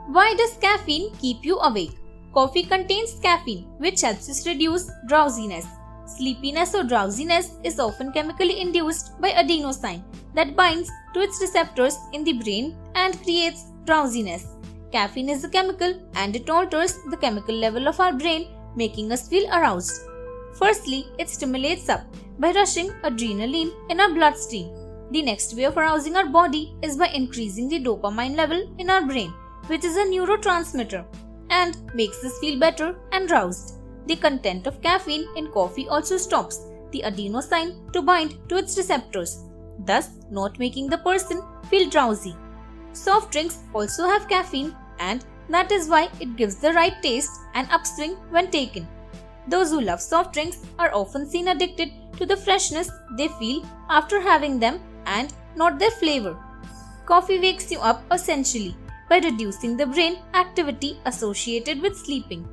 Why does caffeine keep you awake? Coffee contains caffeine, which helps us reduce drowsiness. Sleepiness or drowsiness is often chemically induced by adenosine that binds to its receptors in the brain and creates drowsiness. Caffeine is a chemical and it alters the chemical level of our brain, making us feel aroused. Firstly, it stimulates up by rushing adrenaline in our bloodstream. The next way of arousing our body is by increasing the dopamine level in our brain, which is a neurotransmitter, and makes us feel better and roused. The content of caffeine in coffee also stops the adenosine to bind to its receptors, thus not making the person feel drowsy. Soft drinks also have caffeine, and that is why it gives the right taste and upswing when taken. Those who love soft drinks are often seen addicted to the freshness they feel after having them and not their flavor. Coffee wakes you up essentially by reducing the brain activity associated with sleeping.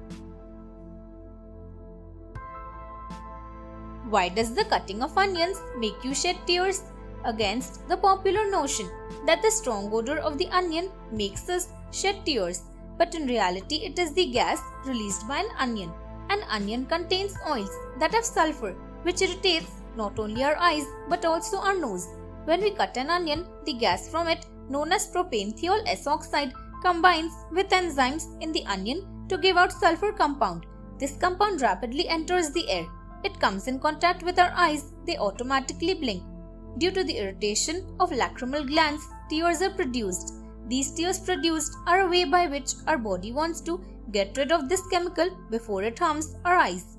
Why does the cutting of onions make you shed tears? Against the popular notion that the strong odor of the onion makes us shed tears, but in reality it is the gas released by an onion. An onion contains oils that have sulfur, which irritates not only our eyes but also our nose. When we cut an onion, the gas from it, known as propanethiol S oxide, combines with enzymes in the onion to give out sulfur compound. This compound rapidly enters the air. It comes in contact with our eyes, they automatically blink. Due to the irritation of lacrimal glands, tears are produced. These tears produced are a way by which our body wants to get rid of this chemical before it harms our eyes.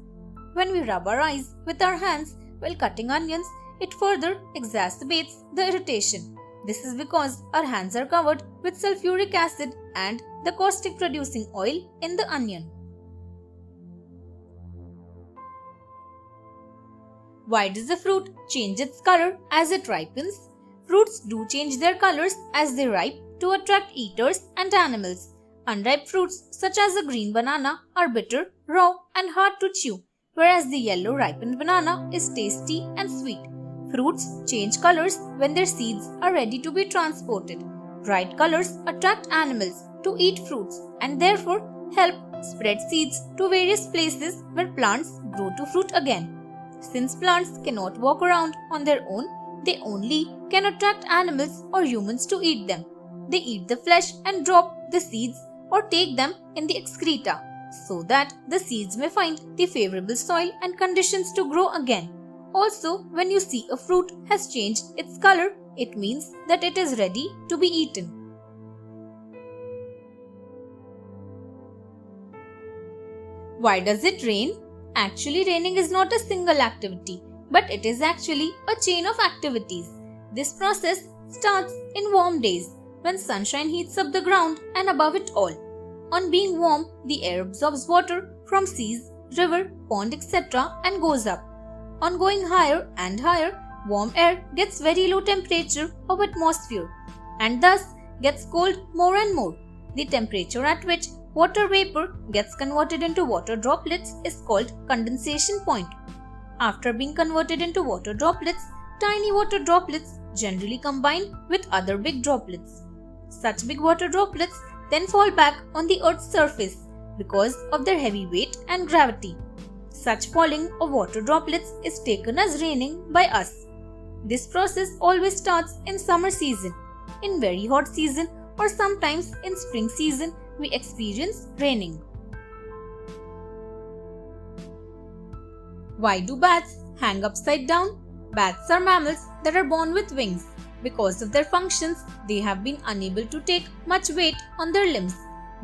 When we rub our eyes with our hands while cutting onions, it further exacerbates the irritation. This is because our hands are covered with sulfuric acid and the caustic producing oil in the onion. Why does a fruit change its color as it ripens? Fruits do change their colors as they ripe to attract eaters and animals. Unripe fruits such as a green banana are bitter, raw and hard to chew, whereas the yellow ripened banana is tasty and sweet. Fruits change colors when their seeds are ready to be transported. Bright colors attract animals to eat fruits and therefore help spread seeds to various places where plants grow to fruit again. Since plants cannot walk around on their own, they only can attract animals or humans to eat them. They eat the flesh and drop the seeds or take them in the excreta so that the seeds may find the favorable soil and conditions to grow again. Also, when you see a fruit has changed its color, it means that it is ready to be eaten. Why does it rain? Actually, raining is not a single activity, but it is actually a chain of activities. This process starts in warm days when sunshine heats up the ground and above it all. On being warm, the air absorbs water from seas, river, pond, etc. and goes up. On going higher and higher, warm air gets very low temperature of atmosphere and thus gets cold more and more. The temperature at which water vapor gets converted into water droplets is called condensation point. After being converted into water droplets, tiny water droplets generally combine with other big droplets. Such big water droplets then fall back on the Earth's surface because of their heavy weight and gravity. Such falling of water droplets is taken as raining by us. This process always starts in summer season. In very hot season or sometimes in spring season, we experience raining. Why do bats hang upside down? Bats are mammals that are born with wings. Because of their functions, they have been unable to take much weight on their limbs.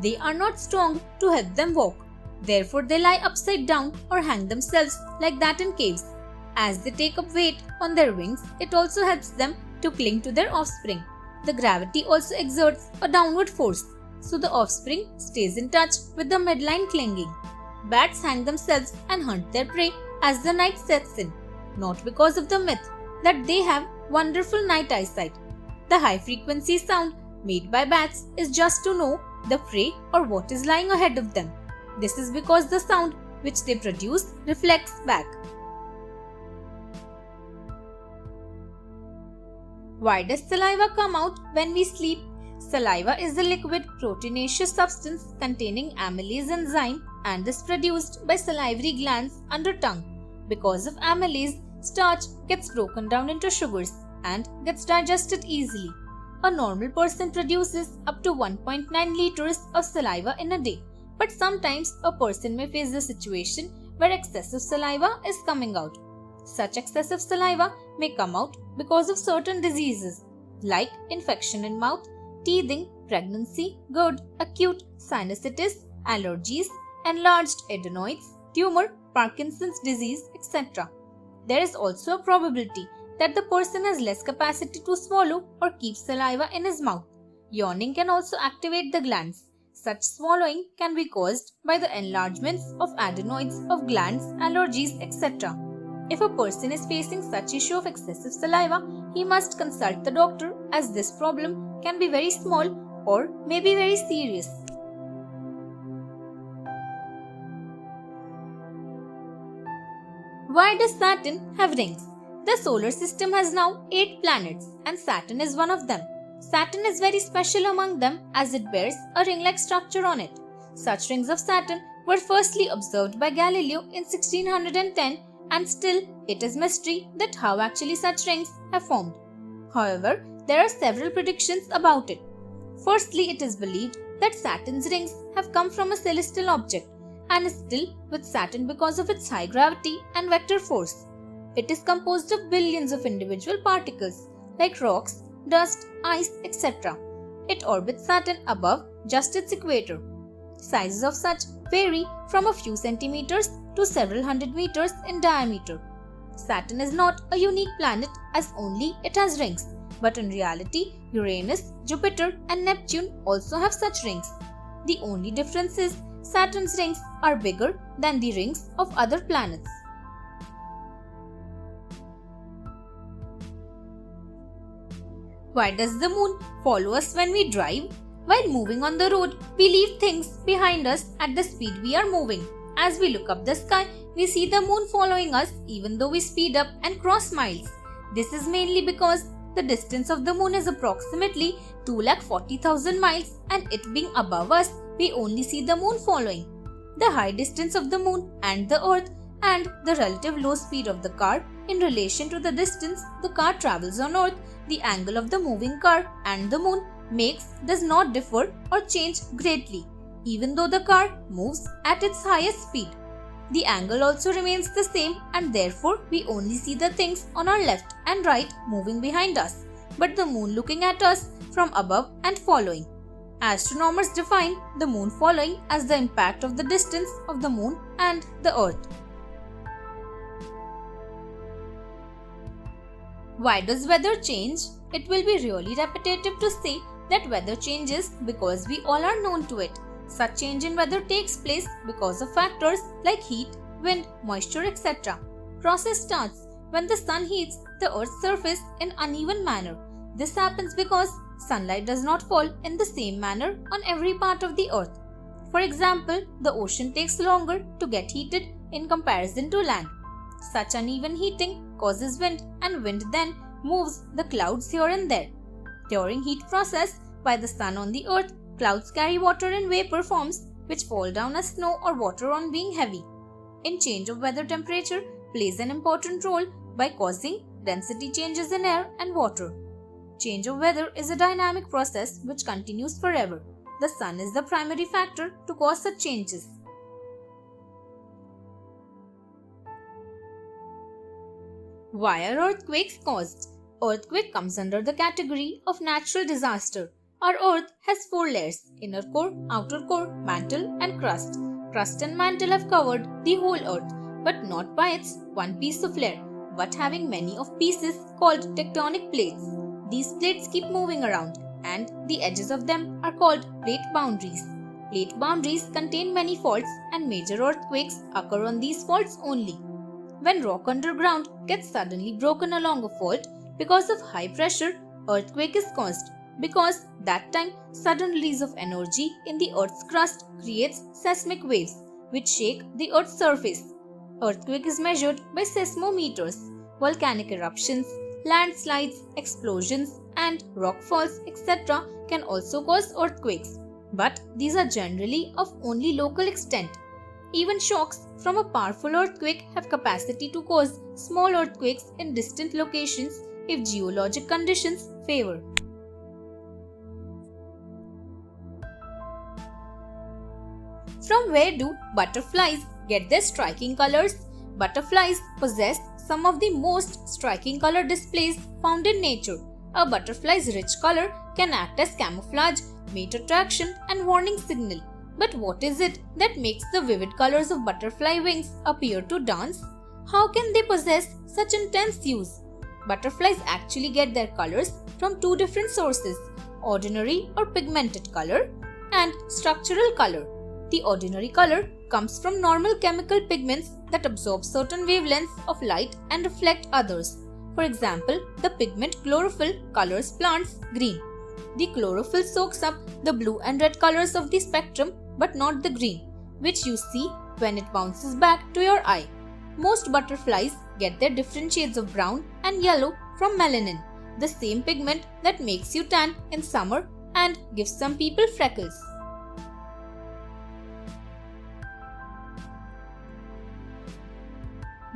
They are not strong to help them walk. Therefore, they lie upside down or hang themselves like that in caves. As they take up weight on their wings, it also helps them to cling to their offspring. The gravity also exerts a downward force, so the offspring stays in touch with the midline clinging. Bats hang themselves and hunt their prey as the night sets in, not because of the myth that they have wonderful night eyesight. The high-frequency sound made by bats is just to know the prey or what is lying ahead of them. This is because the sound which they produce reflects back. Why does saliva come out when we sleep? Saliva is a liquid proteinaceous substance containing amylase enzyme and is produced by salivary glands under tongue. Because of amylase, starch gets broken down into sugars and gets digested easily. A normal person produces up to 1.9 liters of saliva in a day, but sometimes a person may face the situation where excessive saliva is coming out. Such excessive saliva may come out because of certain diseases like infection in mouth, teething, pregnancy, GERD, acute sinusitis, allergies, enlarged adenoids, tumor, Parkinson's disease, etc. There is also a probability that the person has less capacity to swallow or keep saliva in his mouth. Yawning can also activate the glands. Such swallowing can be caused by the enlargements of adenoids of glands, allergies, etc. If a person is facing such issue of excessive saliva, he must consult the doctor as this problem can be very small or may be very serious. Why does Saturn have rings? The solar system has now 8 planets and Saturn is one of them. Saturn is very special among them as it bears a ring-like structure on it. Such rings of Saturn were firstly observed by Galileo in 1610 and still it is mystery that how actually such rings have formed. However, there are several predictions about it. Firstly, it is believed that Saturn's rings have come from a celestial object and is still with Saturn because of its high gravity and vector force. It is composed of billions of individual particles like rocks, dust, ice, etc. It orbits Saturn above just its equator. Sizes of such vary from a few centimeters to several hundred meters in diameter. Saturn is not a unique planet as only it has rings, but in reality, Uranus, Jupiter and Neptune also have such rings. The only difference is Saturn's rings are bigger than the rings of other planets. Why does the moon follow us when we drive? While moving on the road, we leave things behind us at the speed we are moving. As we look up the sky, we see the moon following us even though we speed up and cross miles. This is mainly because the distance of the moon is approximately 240,000 miles and it being above us, we only see the moon following. The high distance of the moon and the earth and the relative low speed of the car in relation to the distance the car travels on earth, the angle of the moving car and the moon does not differ or change greatly, even though the car moves at its highest speed. The angle also remains the same and therefore we only see the things on our left and right moving behind us, but the moon looking at us from above and following. Astronomers define the moon following as the impact of the distance of the moon and the earth. Why does weather change? It will be really repetitive to say that weather changes because we all are known to it. Such change in weather takes place because of factors like heat, wind, moisture, etc. Process starts when the sun heats the earth's surface in uneven manner. This happens because sunlight does not fall in the same manner on every part of the earth. For example, the ocean takes longer to get heated in comparison to land. Such uneven heating causes wind, and wind then moves the clouds here and there. During heat process by the sun on the earth, clouds carry water in vapor forms which fall down as snow or water on being heavy. In change of weather, temperature plays an important role by causing density changes in air and water. Change of weather is a dynamic process which continues forever. The sun is the primary factor to cause such changes. Why are earthquakes caused? Earthquake comes under the category of natural disaster. Our earth has 4 layers: inner core, outer core, mantle and crust. Crust and mantle have covered the whole earth, but not by its one piece of layer, but having many of pieces called tectonic plates. These plates keep moving around, and the edges of them are called plate boundaries. Plate boundaries contain many faults, and major earthquakes occur on these faults only. When rock underground gets suddenly broken along a fault because of high pressure, earthquake is caused, because that time sudden release of energy in the earth's crust creates seismic waves which shake the earth's surface. Earthquake is measured by seismometers. Volcanic eruptions, landslides, explosions and rock falls, etc. can also cause earthquakes, but these are generally of only local extent. Even shocks from a powerful earthquake have capacity to cause small earthquakes in distant locations if geologic conditions favor. From where do butterflies get their striking colors? Butterflies possess some of the most striking color displays found in nature. A butterfly's rich color can act as camouflage, mate attraction, and warning signal. But what is it that makes the vivid colors of butterfly wings appear to dance? How can they possess such intense hues? Butterflies actually get their colors from 2 different sources: ordinary or pigmented color and structural color. The ordinary color comes from normal chemical pigments that absorb certain wavelengths of light and reflect others. For example, the pigment chlorophyll colors plants green. The chlorophyll soaks up the blue and red colors of the spectrum but not the green, which you see when it bounces back to your eye. Most butterflies get their different shades of brown and yellow from melanin, the same pigment that makes you tan in summer and gives some people freckles.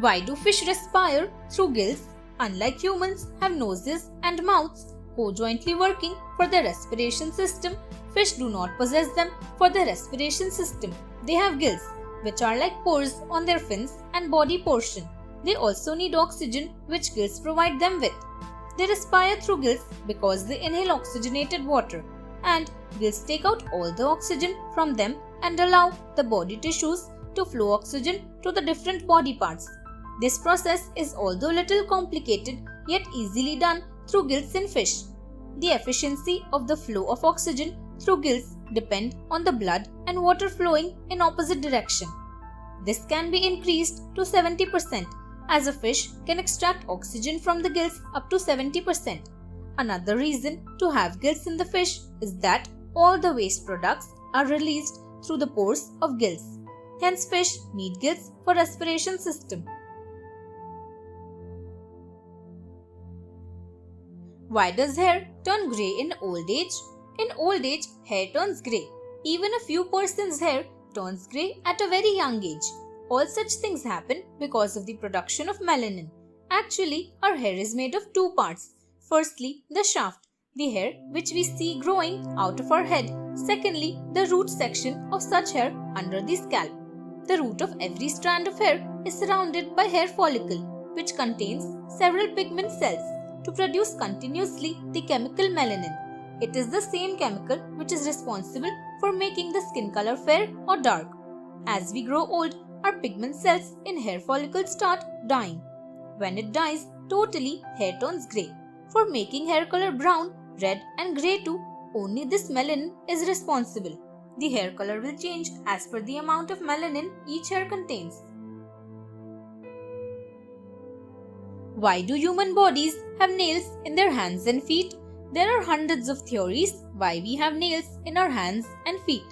Why do fish respire through gills? Unlike humans have noses and mouths co-jointly working for their respiration system, fish do not possess them for their respiration system. They have gills, which are like pores on their fins and body portion. They also need oxygen, which gills provide them with. They respire through gills because they inhale oxygenated water, and gills take out all the oxygen from them and allow the body tissues to flow oxygen to the different body parts. This process is although little complicated yet easily done through gills in fish. The efficiency of the flow of oxygen through gills depend on the blood and water flowing in opposite direction. This can be increased to 70%, as a fish can extract oxygen from the gills up to 70%. Another reason to have gills in the fish is that all the waste products are released through the pores of gills. Hence, fish need gills for respiration system. Why does hair turn grey in old age? In old age, hair turns grey. Even a few person's hair turns grey at a very young age. All such things happen because of the production of melanin. Actually, our hair is made of 2 parts. Firstly, the shaft, the hair which we see growing out of our head. Secondly, the root section of such hair under the scalp. The root of every strand of hair is surrounded by hair follicle, which contains several pigment cells to produce continuously the chemical melanin. It is the same chemical which is responsible for making the skin color fair or dark. As we grow old, our pigment cells in hair follicles start dying. When it dies totally, hair turns grey. For making hair color brown, red and grey too, only this melanin is responsible. The hair color will change as per the amount of melanin each hair contains. Why do human bodies have nails in their hands and feet? There are hundreds of theories why we have nails in our hands and feet.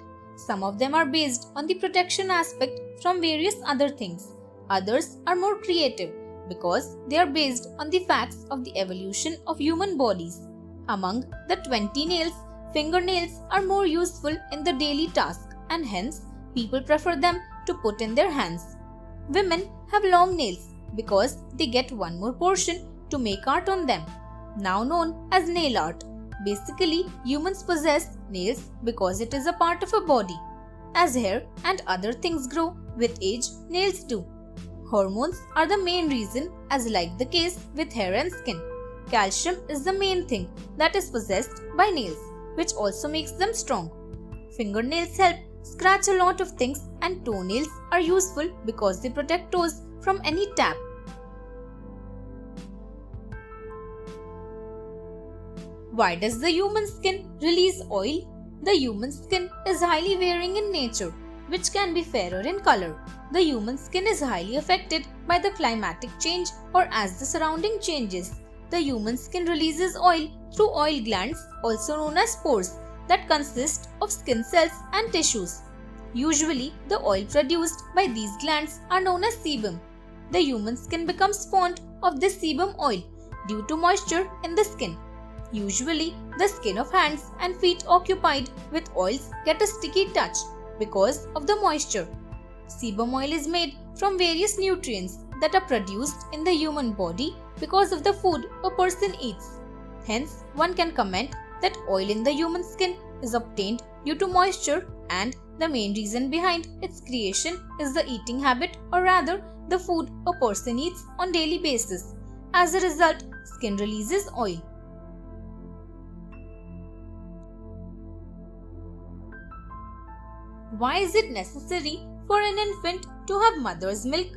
Some of them are based on the protection aspect from various other things. Others are more creative because they are based on the facts of the evolution of human bodies. Among the 20 nails, fingernails are more useful in the daily task and hence people prefer them to put in their hands. Women have long nails because they get one more portion to make art on them, now known as nail art. Basically, humans possess nails because it is a part of a body. As hair and other things grow with age, nails do. Hormones are the main reason, as like the case with hair and skin. Calcium is the main thing that is possessed by nails, which also makes them strong. Fingernails help scratch a lot of things and toenails are useful because they protect toes from any tap. Why does the human skin release oil? The human skin is highly varying in nature, which can be fairer in color. The human skin is highly affected by the climatic change or as the surrounding changes. The human skin releases oil through oil glands, also known as pores, that consist of skin cells and tissues. Usually, the oil produced by these glands are known as sebum. The human skin becomes fond of this sebum oil due to moisture in the skin. Usually, the skin of hands and feet occupied with oils get a sticky touch because of the moisture. Sebum oil is made from various nutrients that are produced in the human body because of the food a person eats. Hence, one can comment that oil in the human skin is obtained due to moisture, and the main reason behind its creation is the eating habit, or rather the food a person eats on daily basis. As a result, skin releases oil. Why is it necessary for an infant to have mother's milk?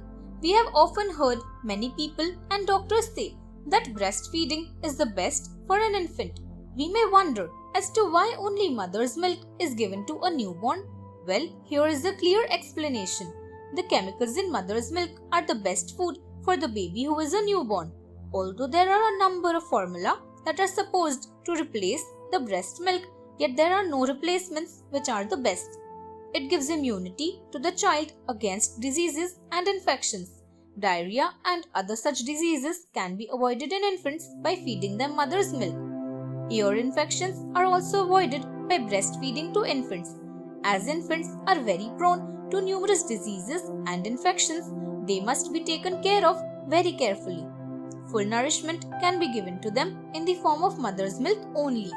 We have often heard many people and doctors say that breastfeeding is the best for an infant. We may wonder as to why only mother's milk is given to a newborn. Well, here is a clear explanation. The chemicals in mother's milk are the best food for the baby who is a newborn. Although there are a number of formula that are supposed to replace the breast milk, yet there are no replacements which are the best. It gives immunity to the child against diseases and infections. Diarrhea and other such diseases can be avoided in infants by feeding them mother's milk. Ear infections are also avoided by breastfeeding to infants. As infants are very prone to numerous diseases and infections, they must be taken care of very carefully. Full nourishment can be given to them in the form of mother's milk only.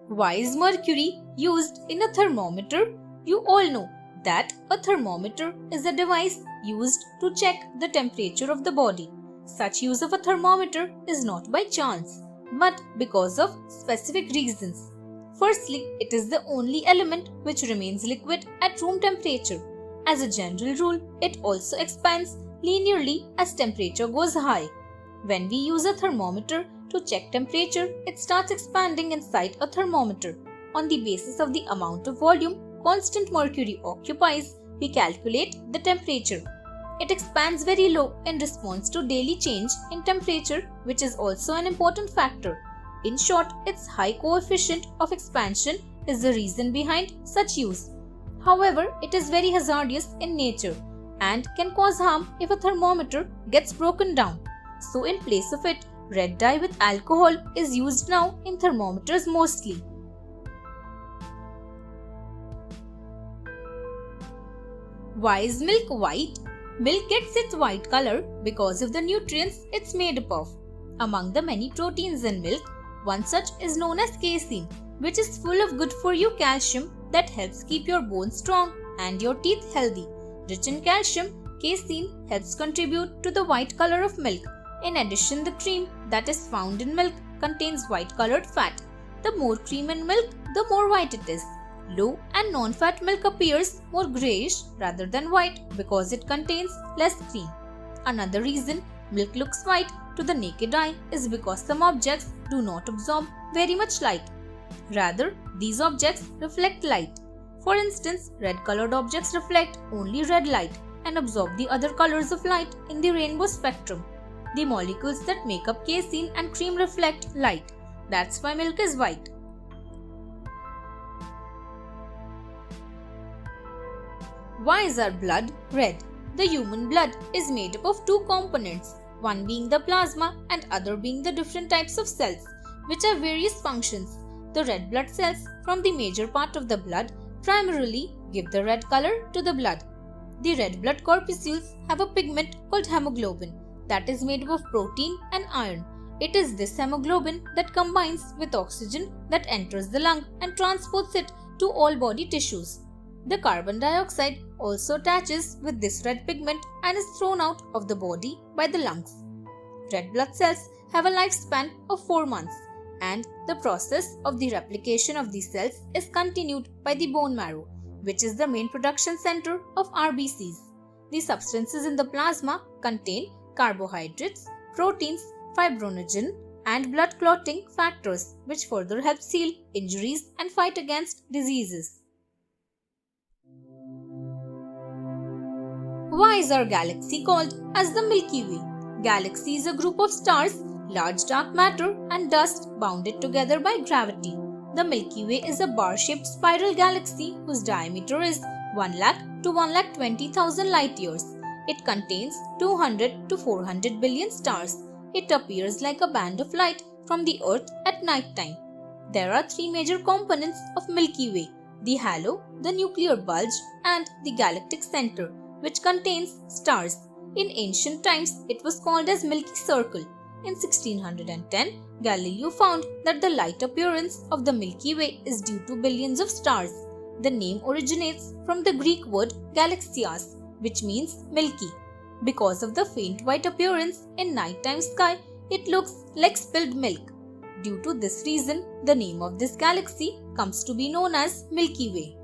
Why is mercury used in a thermometer? You all know that a thermometer is a device used to check the temperature of the body. Such use of a thermometer is not by chance, but because of specific reasons. Firstly, it is the only element which remains liquid at room temperature. As a general rule, it also expands linearly as temperature goes high. When we use a thermometer to check temperature, it starts expanding inside a thermometer. On the basis of the amount of volume constant mercury occupies, we calculate the temperature. It expands very low in response to daily change in temperature, which is also an important factor. In short, its high coefficient of expansion is the reason behind such use. However, it is very hazardous in nature and can cause harm if a thermometer gets broken down. So in place of it, red dye with alcohol is used now in thermometers mostly. Why is milk white? Milk gets its white color because of the nutrients it's made up of. Among the many proteins in milk, one such is known as casein, which is full of good for you calcium that helps keep your bones strong and your teeth healthy. Rich in calcium, casein helps contribute to the white color of milk. In addition, the cream that is found in milk contains white colored fat. The more cream in milk, the more white it is. Low and non-fat milk appears more grayish rather than white because it contains less cream. Another reason milk looks white to the naked eye is because some objects do not absorb very much light. Rather, these objects reflect light. For instance, red-colored objects reflect only red light and absorb the other colors of light in the rainbow spectrum. The molecules that make up casein and cream reflect light. That's why milk is white. Why is our blood red? The human blood is made up of two components, one being the plasma and other being the different types of cells, which have various functions. The red blood cells from the major part of the blood primarily give the red color to the blood. The red blood corpuscles have a pigment called hemoglobin that is made up of protein and iron. It is this hemoglobin that combines with oxygen that enters the lung and transports it to all body tissues. The carbon dioxide also attaches with this red pigment and is thrown out of the body by the lungs. Red blood cells have a lifespan of 4 months, and the process of the replication of these cells is continued by the bone marrow, which is the main production center of RBCs. The substances in the plasma contain carbohydrates, proteins, fibrinogen, and blood clotting factors, which further help heal injuries and fight against diseases. Why is our galaxy called as the Milky Way? Galaxy is a group of stars, large dark matter and dust bounded together by gravity. The Milky Way is a bar-shaped spiral galaxy whose diameter is 1 lakh to 1,20,000 light years. It contains 200 to 400 billion stars. It appears like a band of light from the Earth at night time. There are three major components of Milky Way: the halo, the nuclear bulge, and the galactic center, which contains stars. In ancient times, it was called as Milky Circle. In 1610, Galileo found that the light appearance of the Milky Way is due to billions of stars. The name originates from the Greek word galaxias, which means milky. Because of the faint white appearance in nighttime sky, it looks like spilled milk. Due to this reason, the name of this galaxy comes to be known as Milky Way.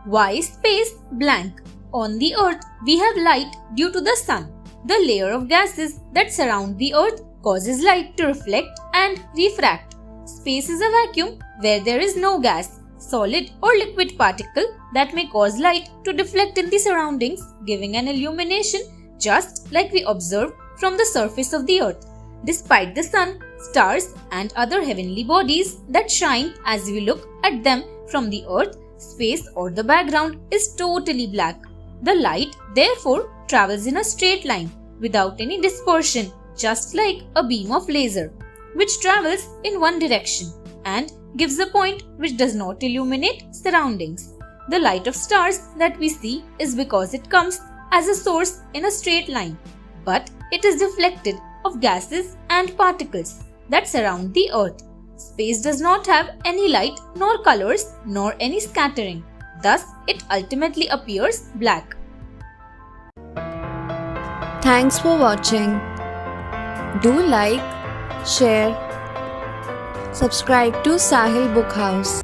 Why is space blank? On the Earth, we have light due to the sun. The layer of gases that surround the Earth causes light to reflect and refract. Space is a vacuum where there is no gas, solid or liquid particle that may cause light to deflect in the surroundings, giving an illumination just like we observe from the surface of the Earth. Despite the sun, stars and other heavenly bodies that shine as we look at them from the Earth, space or the background is totally black. The light therefore travels in a straight line without any dispersion, just like a beam of laser, which travels in one direction and gives a point which does not illuminate surroundings. The light of stars that we see is because it comes as a source in a straight line, but it is deflected of gases and particles that surround the Earth. Space does not have any light nor colors nor any scattering. Thus, it ultimately appears black. Thanks for watching. Do like, share, subscribe to Sahil Book House.